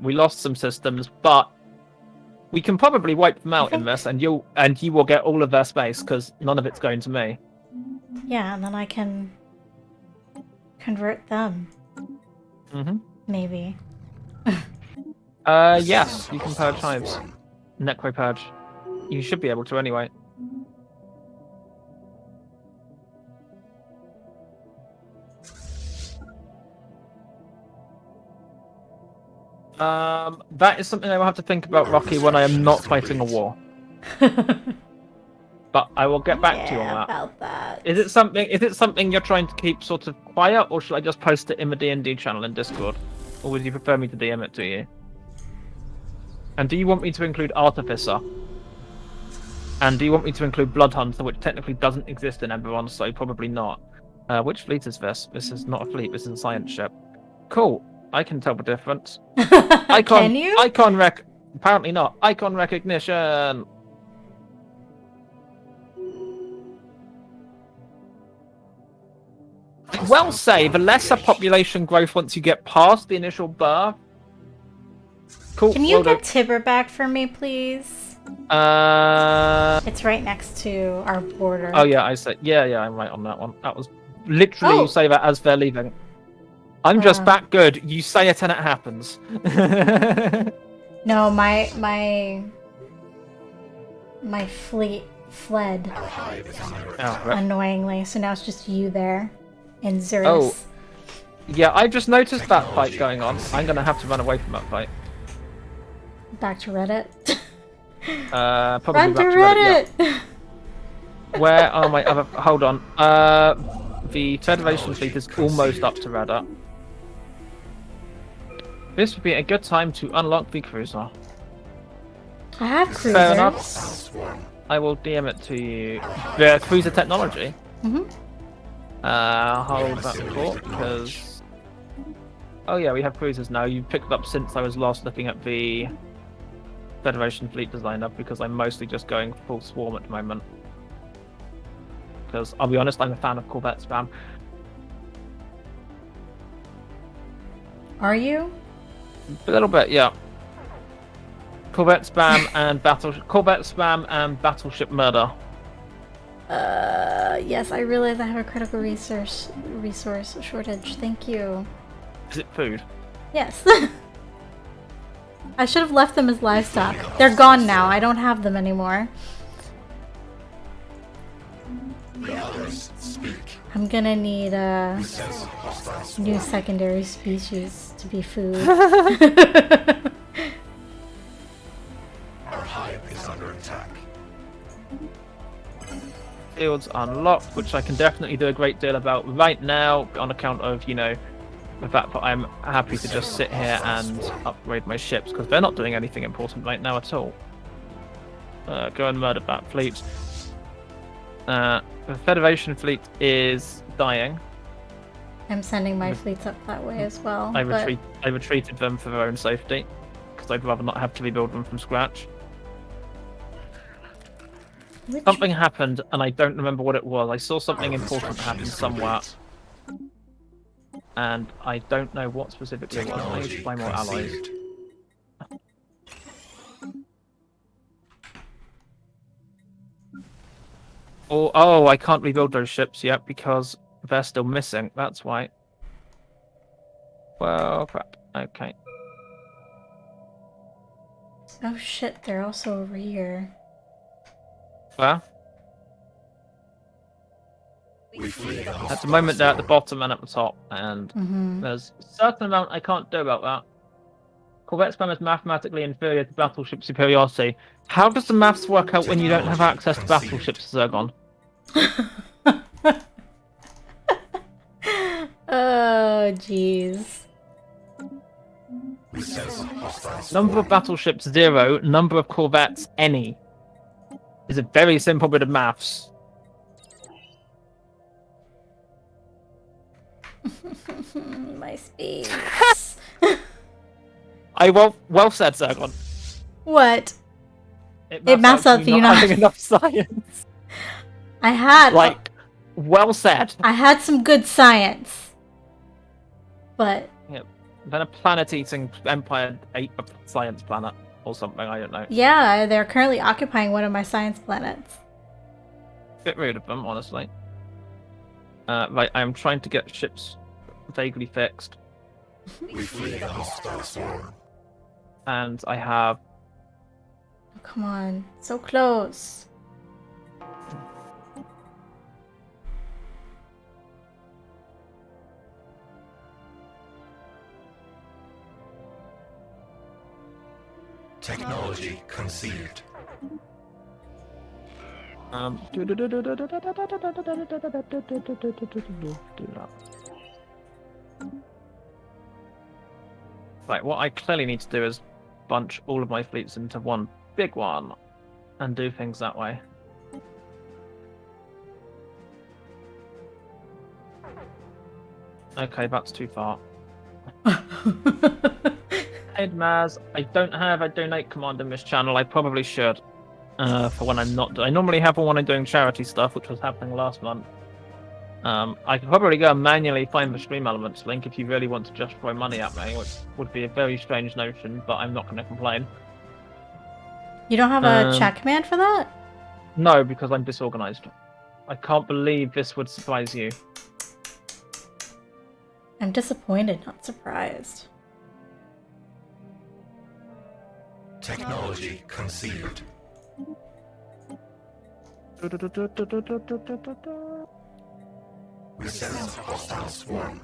We lost some systems, but we can probably wipe them out in this, and you will get all of their space because none of it's going to me. Yeah, and then I can convert them. Maybe. Yes, you can purge hives. Necropurge. You should be able to anyway. That is something I will have to think about, Rocky, when I am not fighting a war. But I will get back to you on that. About that. Is it something you're trying to keep sort of quiet, or should I just post it in the D&D channel in Discord? Or would you prefer me to DM it to you? And do you want me to include Artificer? And do you want me to include Bloodhunter, which technically doesn't exist in Eberron, so probably not. Which fleet is this? This is not a fleet, this is a science ship. Cool. I can tell the difference. Can you? Apparently not. Icon recognition! I will say, the lesser population growth once you get past the initial birth. Cool. Can you will do. get Tibber back for me, please? It's right next to our border. Oh yeah, I said yeah, I'm right on that one. That was literally you say that as they're leaving. I'm just that good. You say it and it happens. No, my fleet fled Our hive is under Oh, right. annoyingly, so now it's just you there in Zurus. Oh. Yeah, I just noticed that fight going on. I'm gonna have to run away from that fight. Back to Reddit. Probably Run back to to Reddit. Reddit! Yeah. Where are my other? Hold on. The Federation fleet is almost up to Reddit. This would be a good time to unlock the cruiser. I have cruisers. Fair enough. our swarm. I will DM it to you. The cruiser technology. Mm-hmm. Hold that thought, because... Oh yeah, we have cruisers now. You picked it up since I was last looking at the Federation fleet designer, because I'm mostly just going full swarm at the moment. Because, I'll be honest, I'm a fan of Corvette spam. Are you? A little bit, yeah. Corvette spam and battleship murder. Yes, I realize I have a critical resource shortage. Thank you. Is it food? Yes. I should have left them as livestock. They're gone now. I don't have them anymore. The others speak. I'm gonna need a We sense hostile swarm. new secondary species to be food. Our hive is under attack. Fields unlocked, which I can definitely do a great deal about right now on account of, you know, the fact that I'm happy to just sit here and upgrade my ships because they're not doing anything important right now at all. Go and murder that fleet. The Federation fleet is dying. I'm sending my fleets up that way as well. I but- retreated them for their own safety because I'd rather not have to rebuild them from scratch. Which- Something happened and I don't remember what it was. I saw something important happen somewhere. And I don't know what specifically it was. I need to buy more allies. conceived. Oh, I can't rebuild those ships yet because they're still missing. That's why. Well, crap. Okay. Oh shit, they're also over here. Well, We flee the at the hostile moment they're at the swarm. bottom and at the top, and Mm-hmm. there's a certain amount I can't do about that. Corvette spam is mathematically inferior to battleship superiority. How does the maths work out when you don't have access to battleships, Zergon? Oh, jeez. We sense hostile swarm. Number of battleships 0, number of corvettes any. Is a very simple bit of maths. My space. Well said, Zergon. What? It maps out that you you're not not- having enough science. I had Like, well said. I had some good science. But Then a planet-eating Empire ate a science planet or something. I don't know. yeah, they're currently occupying one of my science planets. Get rid of them, honestly. Right, I am trying to get ships vaguely fixed, We flee the hostile swarm. and I have. Oh, come on. So close. Technology conceived. Right, what I clearly need to do is bunch all of my fleets into one big one and do things that way. Okay, that's too far. Hey Maz, I don't have a donate command in this channel. I probably should. For when I'm not. I normally have one when I'm doing charity stuff, which was happening last month. I could probably go and manually find the stream elements link if you really want to just throw money at me, which would be a very strange notion, but I'm not going to complain. You don't have a chat command for that? No, because I'm disorganized. I can't believe this would surprise you. I'm disappointed, not surprised. Technology conceived. We sense hostile swarm.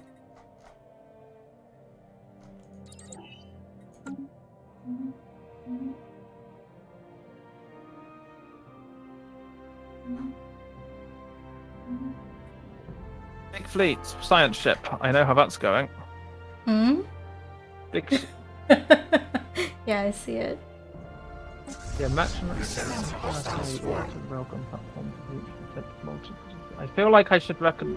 Big fleet, science ship. I know how that's going. Hmm? Big sh- Yeah, I see it. yeah, maximum. We sense hostile swarm. I feel like I should reckon.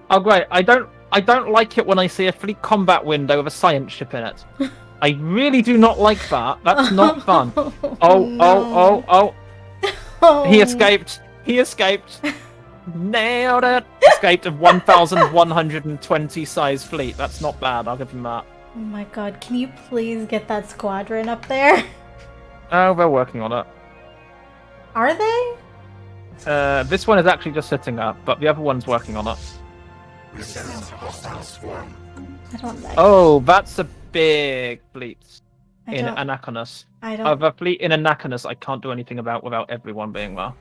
Oh great! I don't like it when I see a fleet combat window with a science ship in it. I really do not like that. That's not fun. Oh! Oh, He escaped. He escaped. Nailed it. Escaped of 1,120 size fleet. That's not bad. I'll give him that. Oh my god, can you please get that squadron up there? Oh, they're working on it. Are they? This one is actually just sitting up, but the other one's working on it. We sense hostile swarm. I don't like Oh, that's a big fleets I in don't. Anaconus. I I don't. have a fleet in Anaconus I can't do anything about without everyone being there.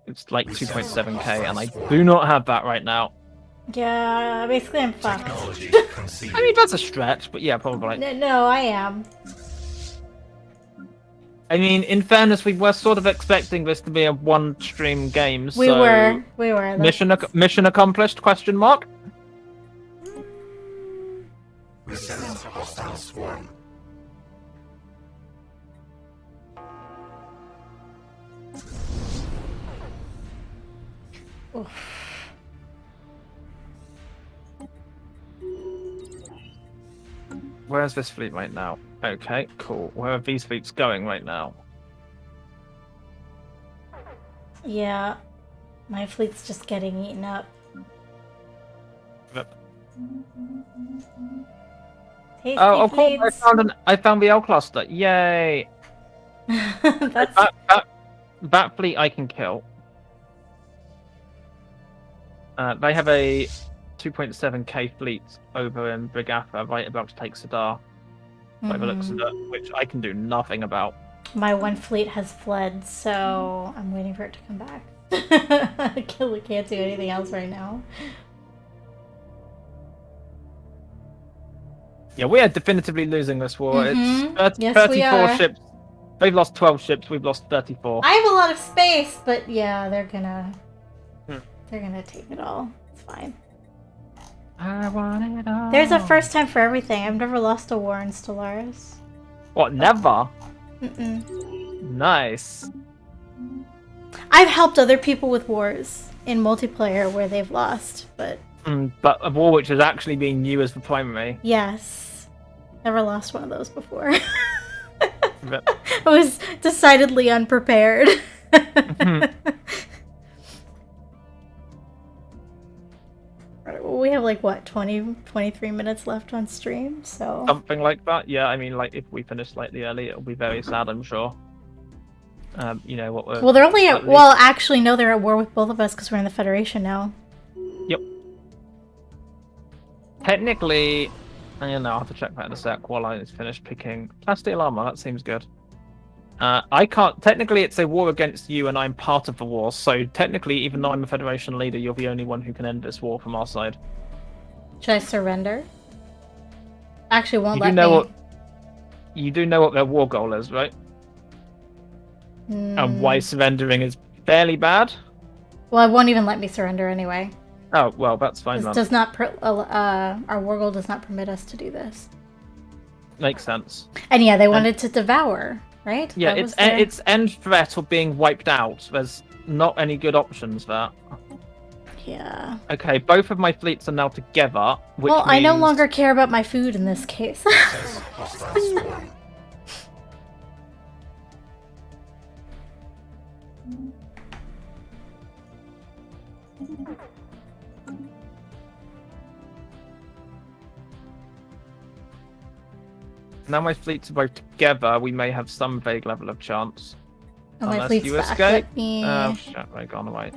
It's like 2.7k, and I do not have that right now. Yeah, basically I'm fucked. Technology conceived. I mean, that's a stretch, but yeah, probably. No, I am. I mean, in fairness, we were sort of expecting this to be a one-stream game, so... We were. Mission accomplished, question mark? We sense hostile swarm. Oof. Where's this fleet right now? Okay, cool. Where are these fleets going right now? Yeah, my fleet's just getting eaten up. Yep. Tasty Oh, cool! fleets. I found the L cluster. Yay! That's That fleet I can kill. They have a 2.7k fleet over in Brigatha, right about to take Sadar. By the looks of it, which I can do nothing about. my one fleet has fled, so I'm waiting for it to come back. I can't do anything else right now. Yeah, we are definitively losing this war. Mhm. It's Yes, 34 we are. ships. They've lost 12 ships. We've lost 34. I have a lot of space, but yeah, they're gonna Hmm. take it all. It's fine. I want it all. There's a first time for everything. I've never lost a war in Stellaris. What? Never? Mm-mm. Nice. I've helped other people with wars in multiplayer where they've lost, but But a war which has actually been you as the primary. yes, never lost one of those before. But- I was decidedly unprepared. We have like what, 23 minutes left on stream, so Something like that. Yeah, I mean, like if we finish slightly early, it'll be very sad, I'm sure. You know what we're... well, they're only at, at well, actually no, they're at war with both of us because we're in the Federation now. Yep. Technically, I don't know, I'll have to check that in a sec while I finish picking Plasteel Armor. That seems good. I can't... Technically, it's a war against you, and I'm part of the war, so technically, even though I'm a Federation leader, you're the only one who can end this war from our side. Should I surrender? Actually, it won't You let do know me. what... You do know what their war goal is, right? And why surrendering is fairly bad? Well, it won't even let me surrender anyway. Oh, well, that's fine, This then. does not our war goal does not permit us to do this. Makes sense. And yeah, they wanted to devour, right? Yeah, That it's was their- it's end threat or being wiped out. There's not any good options there. Yeah. Okay, both of my fleets are now together, which Well, I no means- longer care about my food in this case. Sense hostile swarm. Now my fleets are both together, we may have some vague level of chance. Oh, my Unless fleet's you back. escape. Let me Oh shit, right, gone away.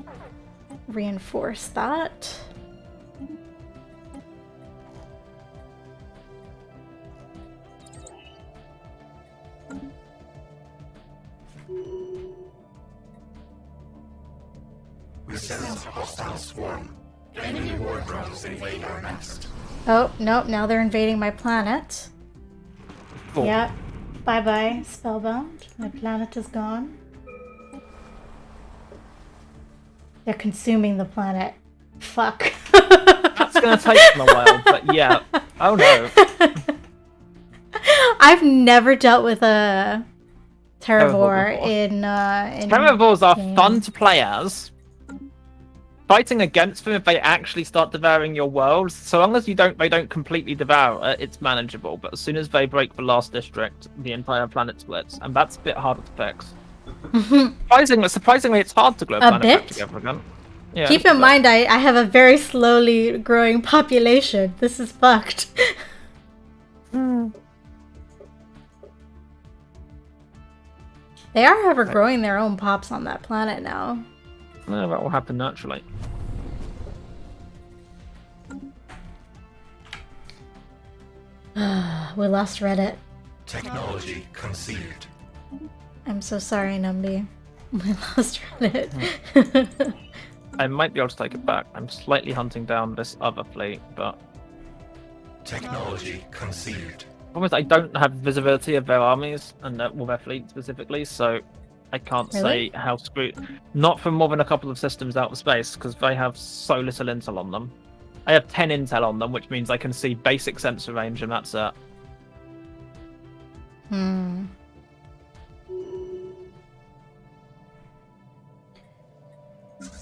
reinforce that. We sense hostile swarm. Enemy war drones invade our nest. Oh, nope, now they're invading my planet. Cool. Yep. Bye-bye, Spellbound. My planet is gone. They're consuming the planet. Fuck. That's gonna take them a while, but yeah. Oh no. I've never dealt with a Terravore before. in Terravores are games. fun to play as. Fighting against them if they actually start devouring your world, so long as they don't completely devour it, it's manageable. But as soon as they break the last district, the entire planet splits, and that's a bit harder to fix. Surprisingly, it's hard to glue a planet back bit? together again. Yeah, Keep just a in bit. mind, I have a very slowly growing population. This is fucked. They are ever growing their own pops on that planet now. No, that will happen naturally. We lost Reddit. Technology conceived. I'm so sorry, Numby. We lost Reddit. I might be able to take it back. I'm slightly hunting down this other fleet, but... Technology conceived. Almost, I don't have visibility of their armies, and their fleet specifically, so I can't Really? say how screwed... Not for more than a couple of systems out of space, because they have so little intel on them. I have 10 intel on them, which means I can see basic sensor range, and that's it.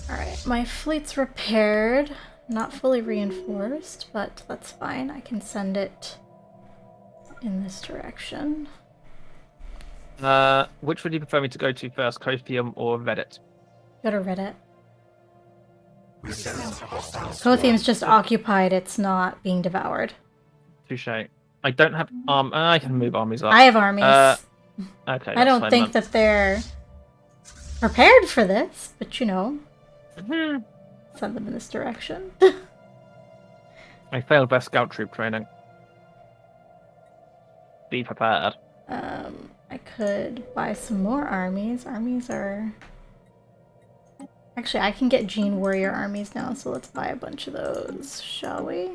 Alright, my fleet's repaired. Not fully reinforced, but that's fine. I can send it in this direction. Which would you prefer me to go to first, Cothium or Reddit? Go to Reddit. We sent hostiles. Cothium's just occupied, it's not being devoured. Touche. I don't have I can move armies up. I have armies. Okay. I don't think that they're prepared for this, but you know, send them in this direction. I failed their scout troop training. Be prepared. I could buy some more armies. Armies are... Actually, I can get Gene Warrior armies now, so let's buy a bunch of those, shall we?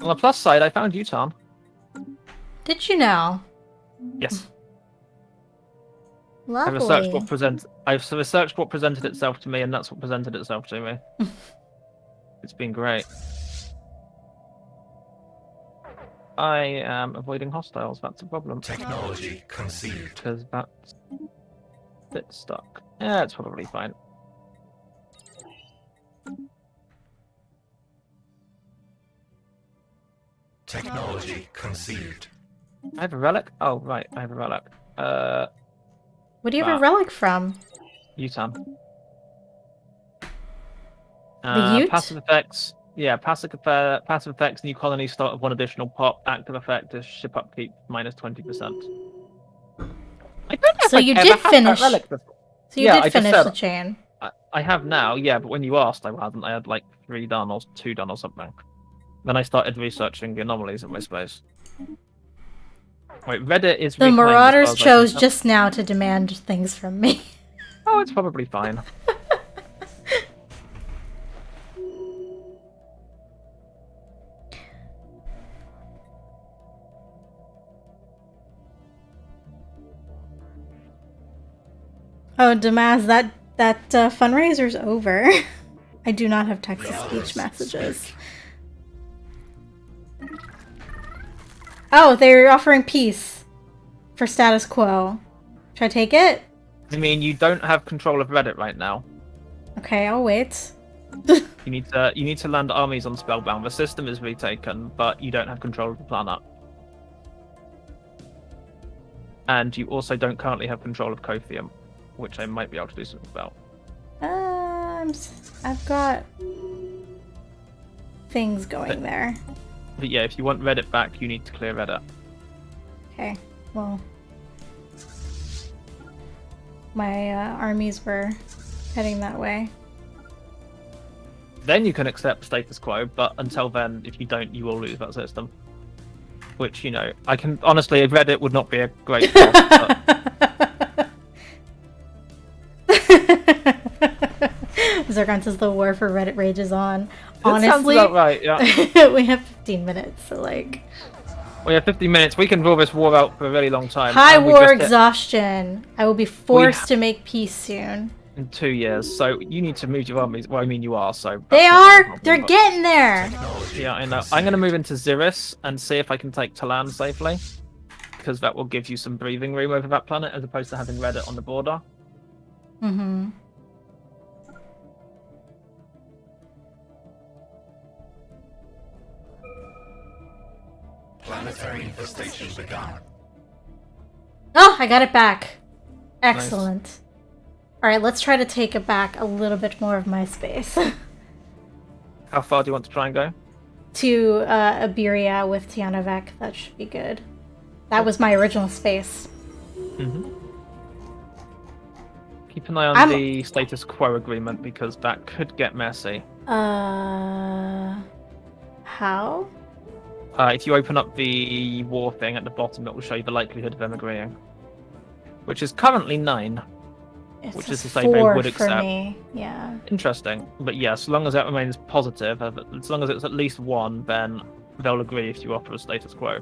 On the plus side, I found Uton. Did you know? Yes. Lovely. I've researched what presented itself to me, and that's what presented itself to me. It's been great. I am avoiding hostiles. That's a problem. Technology conceived. Because that's a bit stuck. Yeah, it's probably fine. Technology conceived. I have a relic? Oh, right, I have a relic. What do you have a relic from? Utan. The Ute? Passive effects. Yeah, passive effects, new colony start with one additional pop. Active effect is ship upkeep minus 20%. So you did finish. So you Yeah, did finish the chain. I have now, yeah, but when you asked, I hadn't. I had like 3 done or 2 done or something. Then I started researching the anomalies in my space. Wait, Reddit is. The reclaimed Marauders as far as I chose can tell. just now to demand things from me. Oh, it's probably fine. Oh, Damaz, that fundraiser's over. I do not have text-to-speech messages. Oh, they're offering peace for status quo. Should I take it? I mean, you don't have control of Reddit right now. Okay, I'll wait. You need to land armies on Spellbound. The system is retaken, but you don't have control of the planet. And you also don't currently have control of Cothium, which I might be able to do something about. I've got things going there. But yeah, if you want Reddit back, you need to clear Reddit. Okay, well, my armies were heading that way. Then you can accept status quo, but until then, if you don't, you will lose that system. Which, you know, I can honestly, Reddit would not be a great source, but... Zergon says the war for Reddit rages on. That sounds Honestly, about right, yeah. we have 15 minutes, so like... We have 15 minutes. We can draw this war out for a really long time. High and we war just hit exhaustion. I will be forced to make peace soon. in 2 years, so you need to move your armies. Well, I mean, you are, so... They are! They're getting there! Yeah, I know. I'm going to move into Xeris and see if I can take Talan safely. Because that will give you some breathing room over that planet, as opposed to having Reddit on the border. Mm-hmm. Planetary infestation begun. Oh, I got it back. Excellent. Nice. Alright, let's try to take it back a little bit more of my space. How far do you want to try and go? To Iberia with Tianavek. That should be good. That was my original space. Mm-hmm. Keep an eye on the status quo agreement, because that could get messy. How How? If you open up the war thing at the bottom, it will show you the likelihood of them agreeing, which is currently 9. It Which says is to say they 4 would for accept. me. Yeah. Interesting, but yeah, so long as that remains positive, as long as it's at least 1, then they'll agree if you offer a status quo.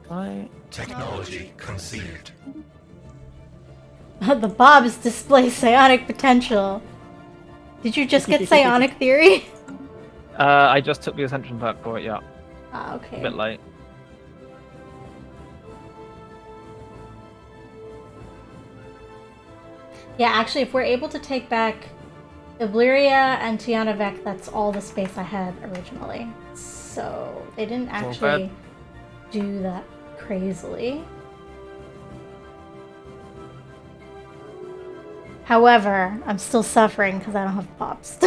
Right. Technology conceived. The Bobs display psionic potential. Did you just get psionic theory? I just took the ascension perk for it, yeah. Ah, okay. A bit late. Yeah, actually, if we're able to take back Illyria and Tianavek, that's all the space I had originally. So they didn't actually do that crazily. However, I'm still suffering because I don't have pops.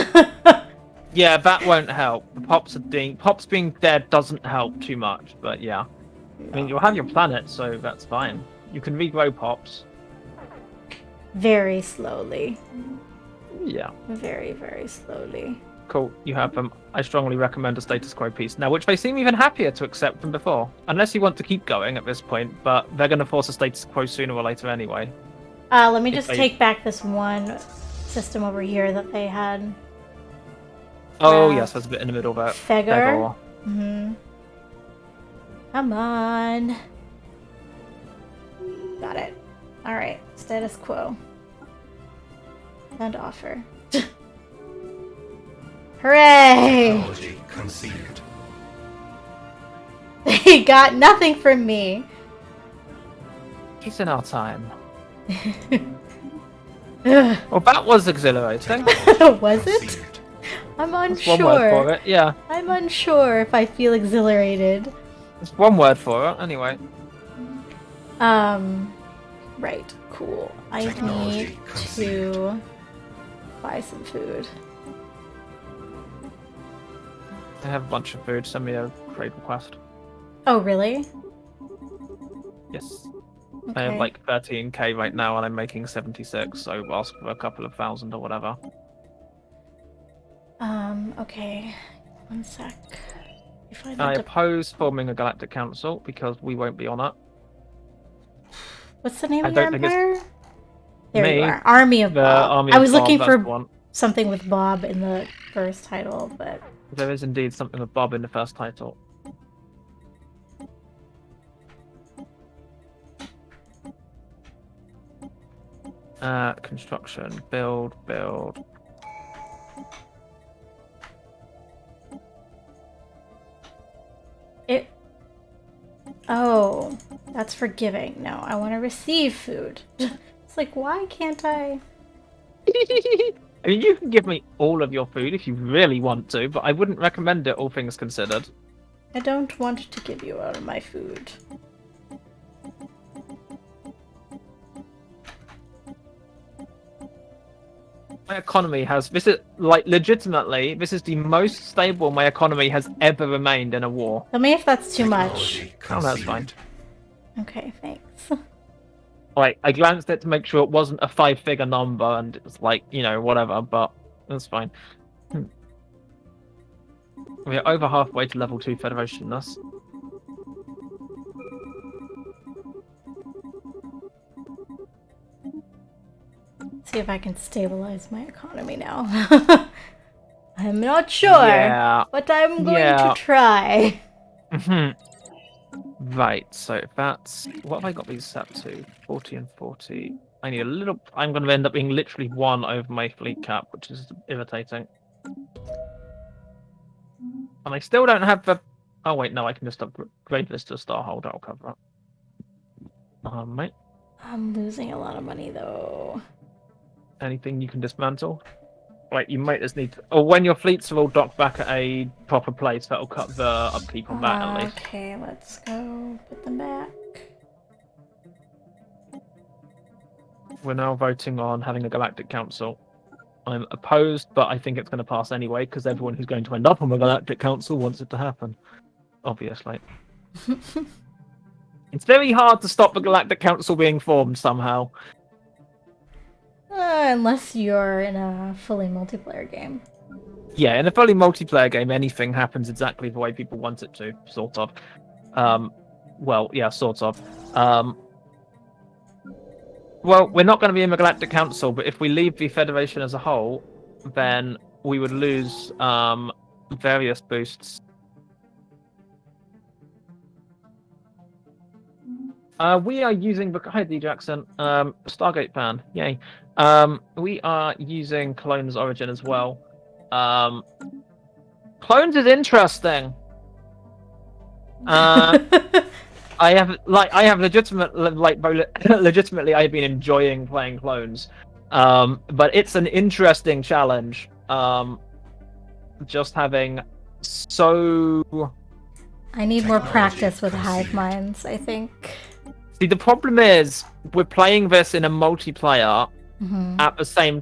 Yeah, that won't help. The pops being dead doesn't help too much, but yeah. I mean, you'll have your planet, so that's fine. You can regrow pops. Very slowly. Yeah. Very, very slowly. Cool, you have them. I strongly recommend a status quo piece now, which they seem even happier to accept than before. Unless you want to keep going at this point, but they're going to force a status quo sooner or later anyway. Let me just take back this one system over here that they had. Oh, yes, there's a bit in the middle there. Fegor. Mm-hmm. Come on. Got it. Alright, status quo. And offer. Hooray! Technology conceived. They got nothing from me. It's in our time. Ugh. Well, that was exhilarating. Was it? Conceived. I'm That's one word unsure. for it, yeah. I'm unsure if I feel exhilarated. It's one word for it, anyway. Right, cool. I Technology need conceived. to buy some food. I have a bunch of food. Send me a trade request. Oh, really? Yes. Okay. I have like 13k right now, and I'm making 76, so ask for a couple of thousand or whatever. Okay. One sec. If I oppose forming a galactic council because we won't be on it. What's the name I of your don't think it's empire? There me, you are. Army of The Bob. army I of was Bob, looking that's for the one. something with Bob in the first title, but There is indeed something with Bob in the first title. Construction, build. it. Oh, that's for giving. No, I want to receive food. It's like, why can't I? I mean, you can give me all of your food if you really want to, but I wouldn't recommend it, all things considered. I don't want to give you all of my food. My economy has... This is, like, legitimately, this is the most stable my economy has ever remained in a war. Tell me if that's too much. Technology Oh, that's fine. conceived. Okay, thanks. Like, I glanced at it to make sure it wasn't a 5-figure number, and it was like, you know, whatever, but that's fine. We're over halfway to level 2 Federationness. See if I can stabilize my economy now. I'm not sure, Yeah. but I'm going Yeah. to try. Right, so that's... What have I got these set to? 40 and 40. I need a little... I'm going to end up being literally 1 over my fleet cap, which is irritating. And I still don't have the... Oh, wait, no, I can just upgrade this to Starhold. That'll cover it. Mate, I'm losing a lot of money, though. anything you can dismantle? Right, you might just need to... Or when your fleets are all docked back at a proper place, that'll cut the upkeep on that, at least. Okay, let's go put them back. We're now voting on having a galactic council. I'm opposed, but I think it's going to pass anyway, because everyone who's going to end up on the galactic council wants it to happen. Obviously. It's very hard to stop the galactic council being formed somehow. Unless you're in a fully multiplayer game. Yeah, in a fully multiplayer game, anything happens exactly the way people want it to, sort of. Well, yeah, sort of. Well, we're not going to be in the Galactic Council, but if we leave the Federation as a whole, then we would lose various boosts. We are using the hi D Jackson, Stargate fan, yay. We are using Clone's Origin as well. Clones is interesting. I have legitimately I've been enjoying playing Clones. But it's an interesting challenge. Just having so I need more practice with hive minds, I think. See, the problem is we're playing this in a multiplayer at the same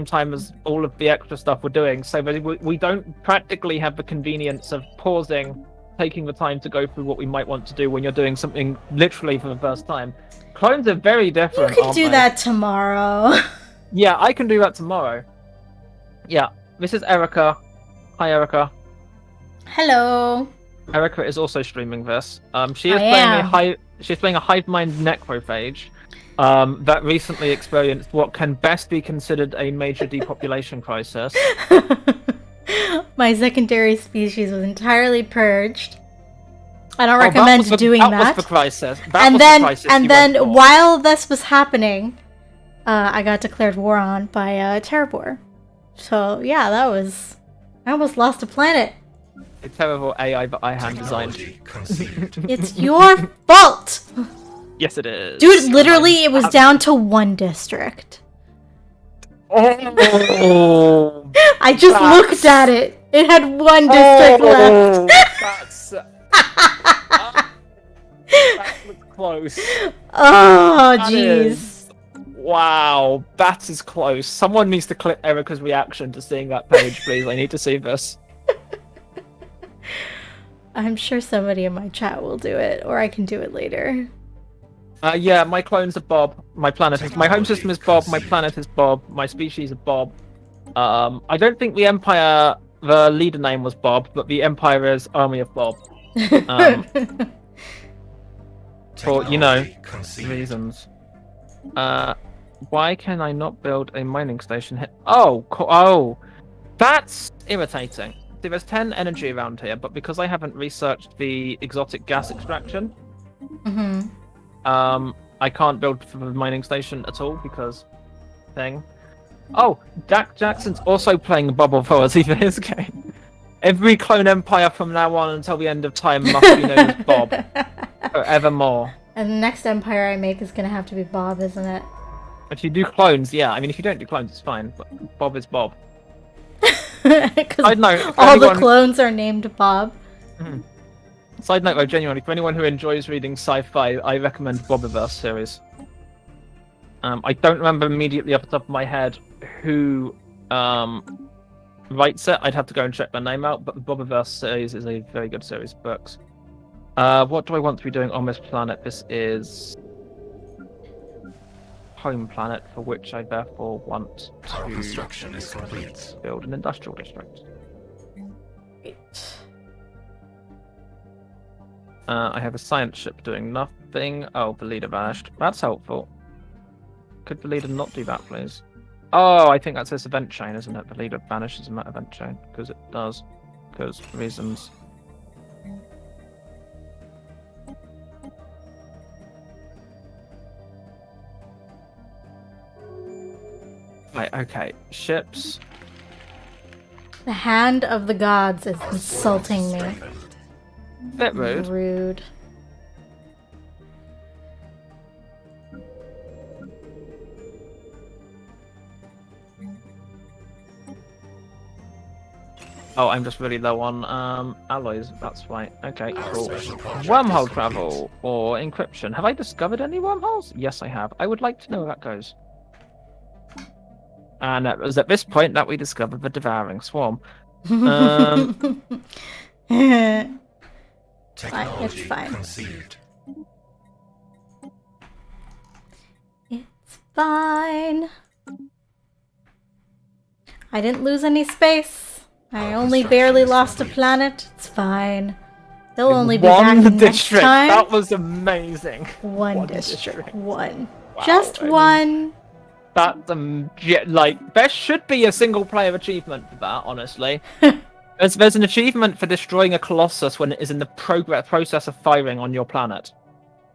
time as all of the extra stuff we're doing, so we don't practically have the convenience of pausing, taking the time to go through what we might want to do when you're doing something literally for the first time. Clones are very different. You can do that tomorrow. Yeah, I can do that tomorrow. Yeah, this is Erica. Hi, Erica. Hello. Erica is also streaming this. She's playing a Hivemind Necrophage that recently experienced what can best be considered a major depopulation crisis. My secondary species was entirely purged. I don't recommend doing that. That was the crisis. And then while this was happening, I got declared war on by Terror. So yeah, I almost lost a planet. A terrible AI that I hand designed. It's your fault! Yes, it is. Dude, literally, it was down to 1 district. Oh! I just looked at it. It had 1 district left. That looks close. Oh, jeez. Wow, that is close. Someone needs to clip Erica's reaction to seeing that page, please. I need to see this. I'm sure somebody in my chat will do it, or I can do it later. Yeah, my clones are Bob. My home system is Bob. My planet is Bob. My species are Bob. I don't think the Empire, the leader name was Bob, but the Empire is Army of Bob. For, reasons. Why can I not build a mining station here? Oh, that's irritating. See, there's 10 energy around here, but because I haven't researched the exotic gas extraction, I can't build for the mining station at all because thing. Oh, Jackson's also playing Bob Authority for his game. Every clone empire from now on until the end of time must be known as Bob. Forevermore. And the next empire I make is gonna have to be Bob, isn't it? If you do clones, yeah. I mean, if you don't do clones, it's fine. But Bob is Bob. Side note, all the clones are named Bob. Side note, though, genuinely, for anyone who enjoys reading sci-fi, I recommend Bobiverse series. I don't remember immediately off the top of my head who writes it. I'd have to go and check their name out, but the Bobiverse series is a very good series of books. What do I want to be doing on this planet? This is home planet, for which I therefore want to construction is complete. Build an industrial district. I have a science ship doing nothing. Oh, the leader vanished. That's helpful. Could the leader not do that, please? Oh, I think that's this event chain, isn't it? The leader vanishes in that event chain. Because it does. Because reasons. Right, okay. Ships. The hand of the gods is insulting me. Bit rude. Rude. Oh, I'm just really low on alloys. That's right. Okay, cool. Wormhole travel or encryption. Have I discovered any wormholes? Yes, I have. I would like to know where that goes. And it was at this point that we discovered the devouring swarm. It's fine. It's fine. I didn't lose any space. I only barely lost a planet. It's fine. They'll only be back One next district. time. That was amazing. One district. One. Wow, Just I mean, one. That's like there should be a single player achievement for that. Honestly, there's an achievement for destroying a colossus when it is in the process of firing on your planet.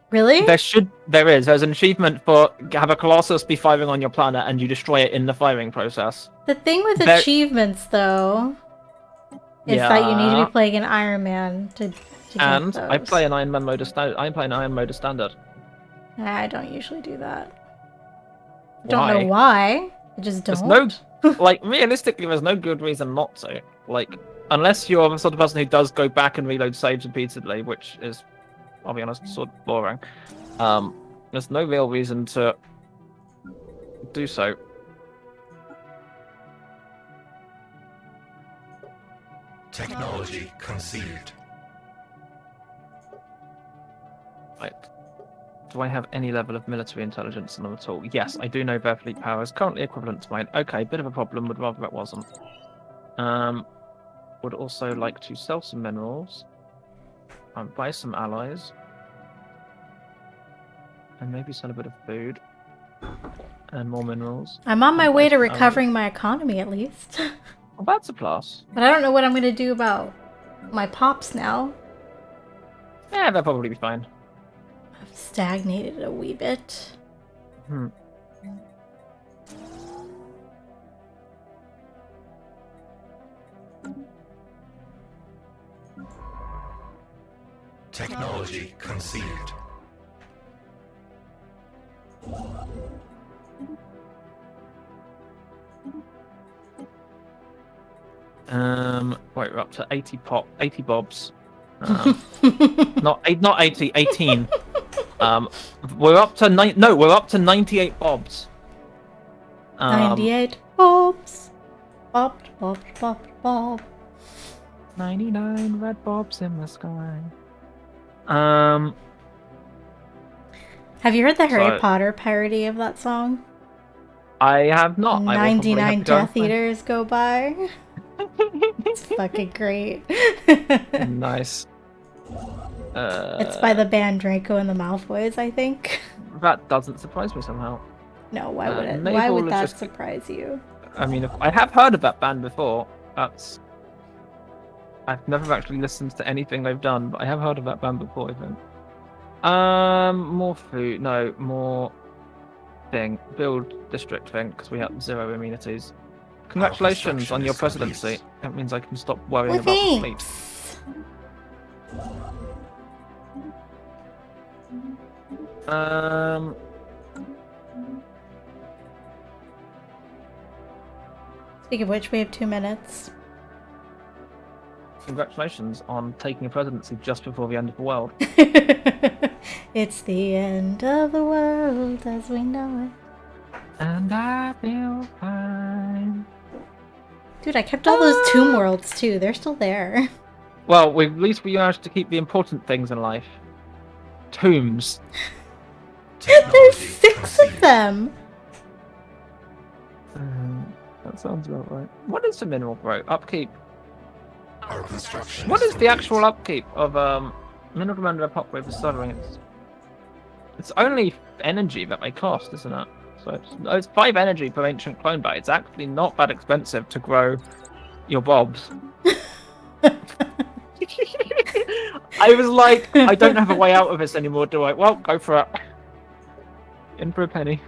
Really? There's an achievement for have a colossus be firing on your planet and you destroy it in the firing process. The thing with achievements, though, is that you need to be playing an Iron Man to get And those. I play an Iron Man mode of standard. I play an Iron mode of standard. I don't usually do that. I Why? don't know why. I just don't. There's no, like, realistically, there's no good reason not to. Like, unless you're the sort of person who does go back and reload saves repeatedly, which is, I'll be honest, sort of boring. There's no real reason to do so. Technology conceived. Right. Do I have any level of military intelligence in them at all? Yes, I do know their fleet power is currently equivalent to mine. Okay, bit of a problem, would rather it wasn't. Would also like to sell some minerals. Buy some allies. And maybe sell a bit of food. And more minerals. I'm on my way to recovering my economy, at least. Well, that's a plus. But I don't know what I'm going to do about my pops now. Yeah, they'll probably be fine. I've stagnated a wee bit. Technology conceived. Wait, we're up to 80 bobs. Not 80, 18. We're up to we're up to 98 bobs. 98 bobs. Bob, bob, bob, bob. 99 red bobs in the sky. Have you heard the Harry So- Potter parody of that song? I have not. I will probably 99 have to go and Death Eaters go by. It's fucking great. find- Nice. It's by the band Draco and the Malfoys, I think. That doesn't surprise me somehow. No, why would it? Mabel Why would is that just- surprise you? I mean, I have heard of that band before. I've never actually listened to anything they've done, but I have heard of that band before, I think. More food. No, more thing. Build district thing, because we have 0 amenities. Congratulations on your presidency. That means I can stop worrying Well, about the fleet. thanks. Speaking of which, we have 2 minutes. Congratulations on taking a presidency just before the end of the world. It's the end of the world as we know it. And I feel fine. Dude, I kept all those tomb worlds too. They're still there. Well, at least we managed to keep the important things in life. Tombs. There's 6 of them. That sounds about right. What is the mineral growth? Upkeep. Our construction. What is the actual upkeep of mineral commander upgrade for stuttering? It's only energy that they cost, isn't it? So it's 5 energy per ancient clone, but it's actually not that expensive to grow your bobs. I was like, I don't have a way out of this anymore, do I? Well, go for it. In for a penny.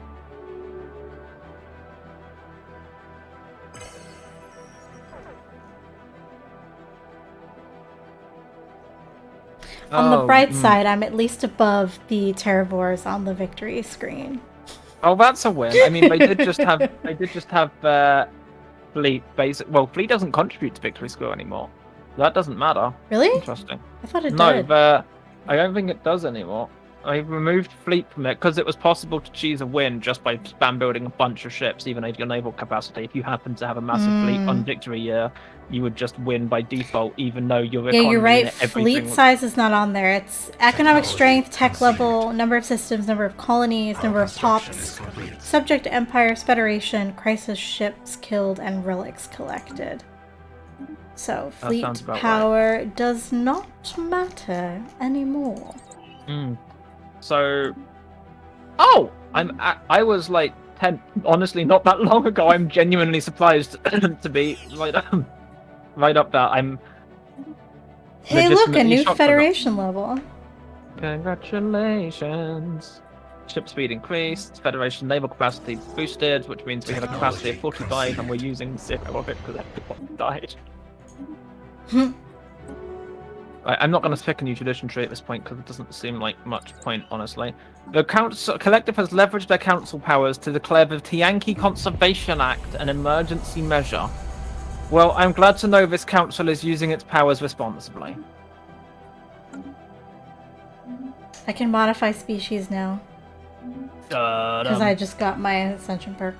On the bright side, I'm at least above the Terravores on the victory screen. Oh, that's a win. I mean, they did just have fleet basic. Well, fleet doesn't contribute to victory score anymore. That doesn't matter. Really? Interesting. I thought it No, did. I don't think it does anymore. I removed fleet from it because it was possible to choose a win just by spam building a bunch of ships, even at your naval capacity. If you happen to have a massive fleet on victory year, you would just win by default, even though your Yeah, economy you're right. and everything Fleet size is not on there. It's economic strength, tech level, number of systems, number of colonies, number of pops, subject to empires, federation, crisis ships killed, and relics collected. So fleet power does not matter anymore. So, I was like 10. Honestly, not that long ago. I'm genuinely surprised to be right up there. I'm. Hey, look, a new Federation level. Congratulations. Ship speed increased. Federation naval capacity boosted, which means we have a capacity of 45, and we're using 0 of it because everyone died. I'm not going to pick a new tradition tree at this point because it doesn't seem like much point, honestly. The collective has leveraged their council powers to declare the Tianqi Conservation Act an emergency measure. Well, I'm glad to know this council is using its powers responsibly. I can modify species now. Because I just got my Ascension perk.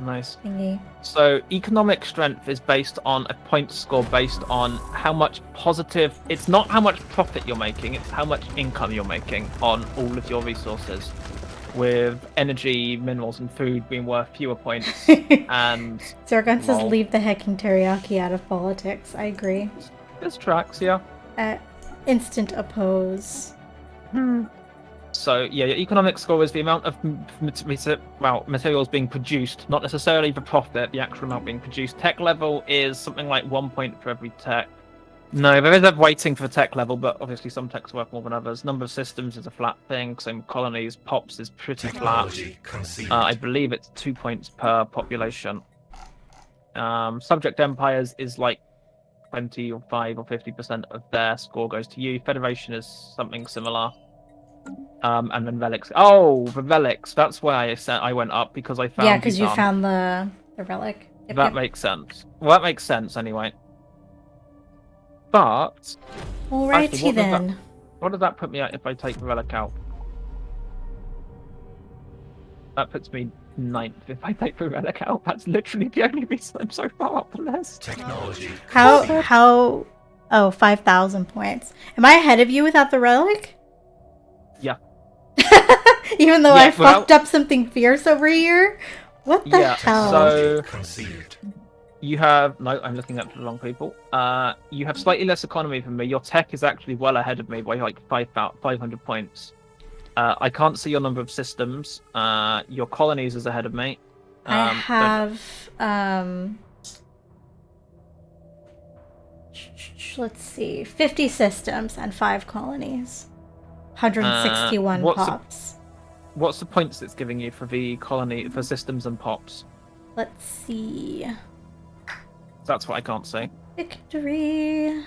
Nice. Thingy. So, economic strength is based on a point score based on how much positive... It's not how much profit you're making, it's how much income you're making on all of your resources. With energy, minerals, and food being worth fewer points. And... Zergon says leave the hecking teriyaki out of politics. I agree. This tracks, yeah. Instant oppose. So, yeah, your economic score is the amount of materials being produced, not necessarily the profit, the actual amount being produced. Tech level is something like 1 point for every tech. No, there is a weighting for tech level, but obviously some techs worth more than others. Number of systems is a flat thing, same colonies. Pops is pretty flat. I believe it's 2 points per population. Subject empires is like 20 or 5 or 50% of their score goes to you. Federation is something similar. And then relics. Oh, the relics. That's why I went up because I found. Yeah, because you found the relic. Yep, that makes sense. Well, that makes sense anyway. But. Alrighty actually, then. What does that put me at if I take the relic out? That puts me 9th if I take the relic out. That's literally the only reason I'm so far up the list. Technology. How? Oh, 5,000 points. Am I ahead of you without the relic? Yeah. Even though I fucked up something fierce over here? What the hell? So you have... No, I'm looking at the wrong people. You have slightly less economy than me. Your tech is actually well ahead of me by like 500 points. I can't see your number of systems. Your colonies is ahead of me. I have... let's see. 50 systems and 5 colonies. 161 pops. What's the points it's giving you for the colony, for systems and pops? Let's see. That's what I can't see. Victory.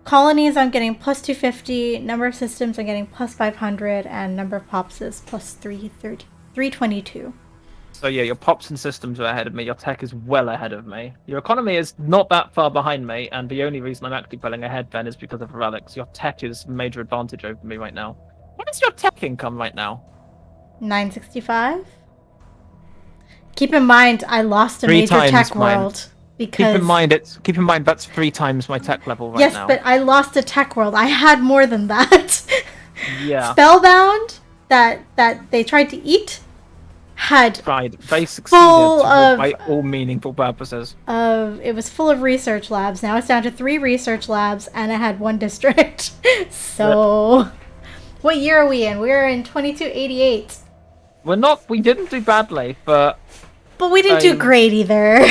Colonies, I'm getting plus 250. Number of systems, I'm getting plus 500. And number of pops is plus 322. So yeah, your pops and systems are ahead of me. Your tech is well ahead of me. Your economy is not that far behind me. And the only reason I'm actually pulling ahead then is because of relics. Your tech is a major advantage over me right now. What is your tech income right now? 965. Keep in mind, I lost a major tech world because. Keep in mind that's 3 times my tech level right now. Yes, but I lost a tech world. I had more than that. Yeah. Spellbound that they tried to eat had they succeeded by all meaningful purposes. It was full of research labs. Now it's down to 3 research labs, and it had 1 district. So. What year are we in? We're in 2288. We didn't do badly, but we didn't do great either.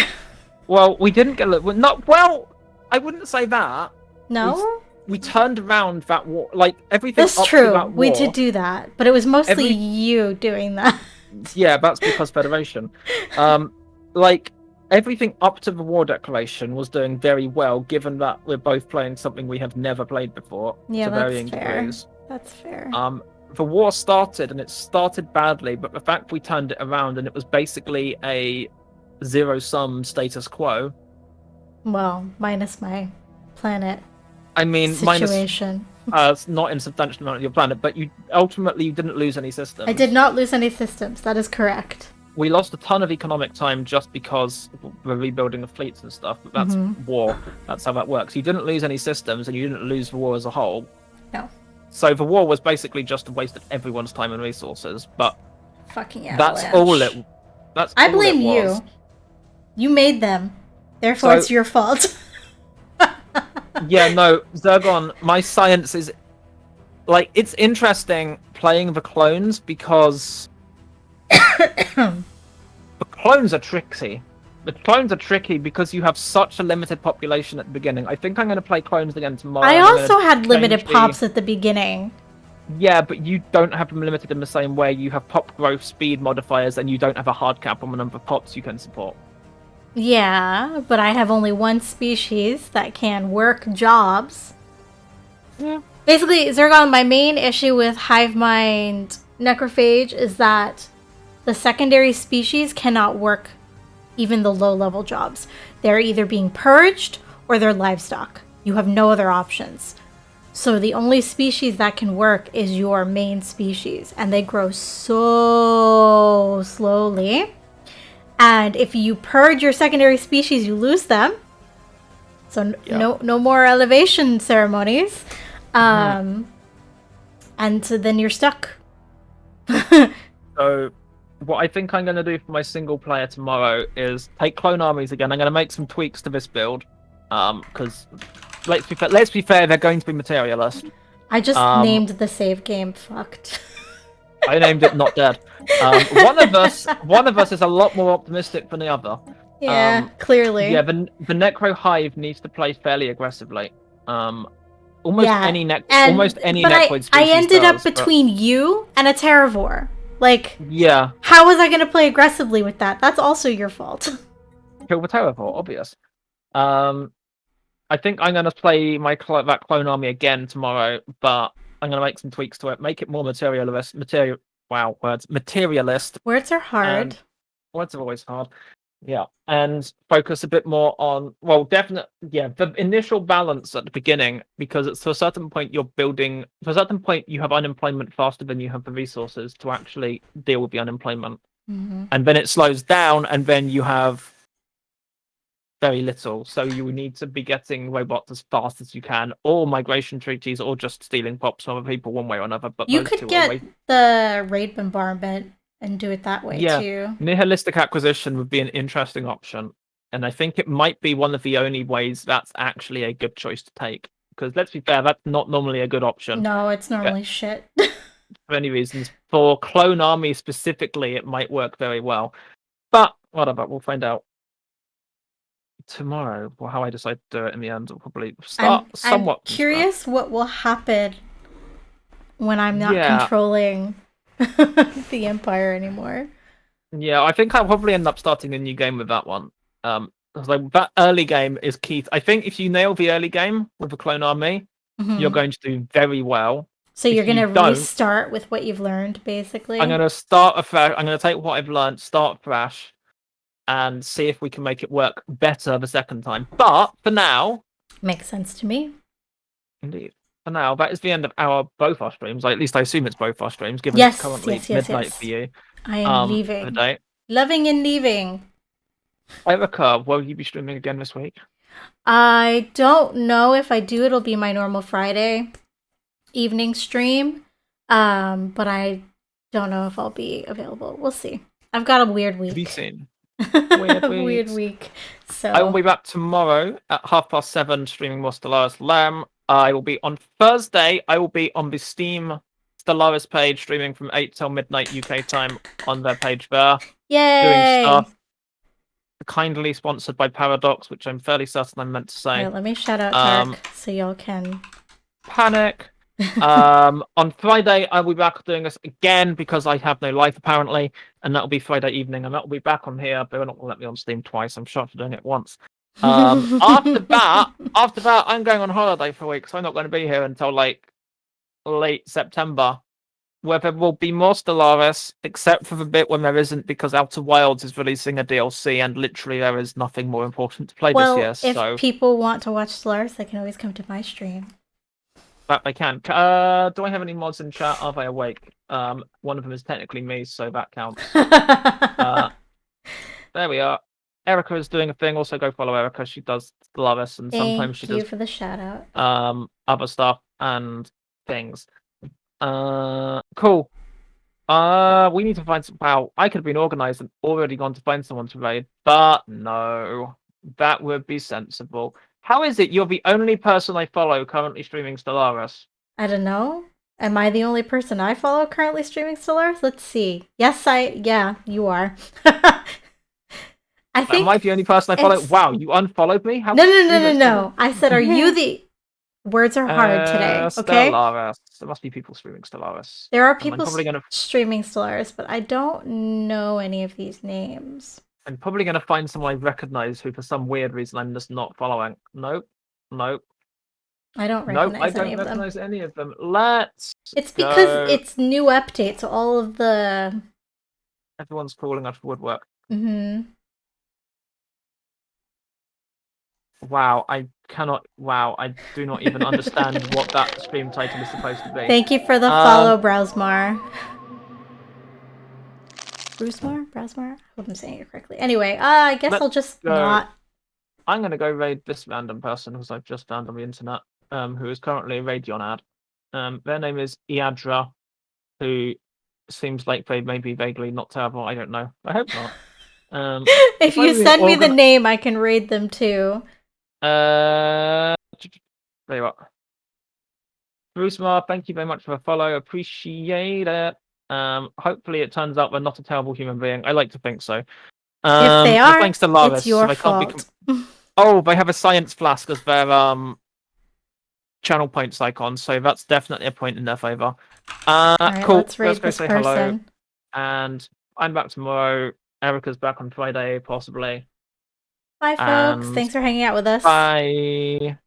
Well, we didn't get I wouldn't say that. No? We turned around that war, like everything. That's true. We did do that, but it was mostly you doing that. Yeah, that's because Federation. Like everything up to the war declaration was doing very well, given that we're both playing something we have never played before. Yeah, to varying degrees. That's fair. The war started, and it started badly, but the fact we turned it around and it was basically a zero-sum status quo. Well, minus my planet. I mean, situation. It's not in substantial amount of your planet, but you didn't lose any systems. I did not lose any systems. That is correct. We lost a ton of economic time just because we're rebuilding the fleets and stuff, but that's war. That's how that works. You didn't lose any systems, and you didn't lose the war as a whole. No. So the war was basically just a waste of everyone's time and resources, but Fucking avalanche. that's all it. I blame you. You made them. Therefore, it's your fault. Yeah, no, Zergon, my science is... Like, it's interesting playing the clones because... the clones are tricky. The clones are tricky because you have such a limited population at the beginning. I think I'm going to play clones again tomorrow. I also had limited pops at the beginning. Yeah, but you don't have them limited in the same way. You have pop growth speed modifiers, and you don't have a hard cap on the number of pops you can support. Yeah, but I have only one species that can work jobs. Yeah. Basically, Zergon, my main issue with Hivemind Necrophage is that the secondary species cannot work even the low-level jobs. They're either being purged or they're livestock. You have no other options. So the only species that can work is your main species, and they grow so slowly. And if you purge your secondary species, you lose them. So no more elevation ceremonies. And so then you're stuck. So what I think I'm going to do for my single player tomorrow is take clone armies again. I'm going to make some tweaks to this build. Because let's be fair, they're going to be materialist. I just named the save game fucked. I named it Not Dead. One of us is a lot more optimistic than the other. Yeah, clearly. Yeah, the Necro Hive needs to play fairly aggressively. Almost any Necroid species I ended up between you and a Terravore. Like, yeah. How was I going to play aggressively with that? That's also your fault. Kill the Terravore, obvious. I think I'm going to play that clone army again tomorrow, but I'm going to make some tweaks to it, make it more materialist. Materialist. Words are hard. Words are always hard. Yeah, and focus a bit more on, the initial balance at the beginning, because it's to a certain point you're building, to a certain point you have unemployment faster than you have the resources to actually deal with the unemployment. Mm-hmm. And then it slows down, and then you have very little. So you need to be getting robots as fast as you can, or migration treaties, or just stealing pops from other people one way or another. But you could get the raid bombardment and do it that way too. Nihilistic acquisition would be an interesting option, and I think it might be one of the only ways that's actually a good choice to take. Because let's be fair, that's not normally a good option. No, it's normally shit. For any reasons, for clone army specifically, it might work very well. But whatever, we'll find out tomorrow. Well, how I decide to do it in the end will probably start somewhat. I'm curious what will happen when I'm not controlling the Empire anymore. Yeah, I think I'll probably end up starting a new game with that one. Like that early game is key. I think if you nail the early game with the clone army, you're going to do very well. So you're going to restart with what you've learned, basically? I'm going to start afresh. I'm going to take what I've learned, start fresh, and see if we can make it work better the second time. But for now... Makes sense to me. Indeed. For now, that is the end of both our streams. At least I assume it's both our streams, given it's currently midnight for you. I am leaving. For the day. Loving and leaving. I have a curve. Will you be streaming again this week? I don't know. If I do, it'll be my normal Friday evening stream. But I don't know if I'll be available. We'll see. I've got a weird week. Be seen. Weird week. So I will be back tomorrow at 7:30 streaming more Stellaris LEM. I will be on Thursday. I will be on the Steam Stellaris page streaming from 8 till midnight UK time on their page there. Yay! Doing stuff. Kindly sponsored by Paradox, which I'm fairly certain I meant to say. Right, let me shout out Dark so y'all can panic. On Friday, I'll be back doing this again because I have no life apparently, and that'll be Friday evening, and that'll be back on here. But they're not going to let me on Steam twice. I'm shocked for doing it once. After that, I'm going on holiday for a week, so I'm not going to be here until like late September. Where there will be more Stellaris, except for the bit when there isn't, because Outer Wilds is releasing a DLC, and literally there is nothing more important to play this year. If people want to watch Stellaris, they can always come to my stream. That I can. Do I have any mods in chat? Are they awake? One of them is technically me, so that counts. There we are. Erica is doing a thing. Also, go follow Erica. She does Stellaris, and sometimes she Thank you does for the shout out. other stuff and things. Cool. We need to find some. Wow, I could have been organized and already gone to find someone to raid, but no, that would be sensible. How is it you're the only person I follow currently streaming Stellaris? I don't know. Am I the only person I follow currently streaming Stellaris? Let's see. Yes, yeah, you are. I think. Am I the only person I follow? Wow, you unfollowed me? How No. I said, are you the. Words are hard today, okay? Stellaris. There must be people streaming Stellaris. There are And I'm people probably gonna... streaming Stellaris, but I don't know any of these names. I'm probably going to find someone I recognize who, for some weird reason, I'm just not following. Nope. I don't recognize any of them. Let's. It's because it's new updates, so all of the. Everyone's crawling out of woodwork. Mm-hmm. Wow, I cannot. Wow, I do not even understand what that stream title is supposed to be. Thank you for the follow, Browsmar. Browsmar? I hope I'm saying it correctly. Anyway, I guess I'll just not. I'm gonna go raid this random person who I've just found on the internet, who is currently a Radeon ad. Their name is Iadra, who seems like they may be vaguely not terrible. I don't know. I hope not. If you send me the name, I can raid them too. There you are. Bruce Mar, thank you very much for the follow. Appreciate it. Hopefully it turns out they're not a terrible human being. I like to think so. If they are, thanks to Laris, it's your so fault. Oh, they have a science flask as their channel points icon, so that's definitely a point in their favor. Right, cool. Let's raid this person. Hello. And I'm back tomorrow. Erica's back on Friday, possibly. Bye, folks. Thanks for hanging out with us. Bye.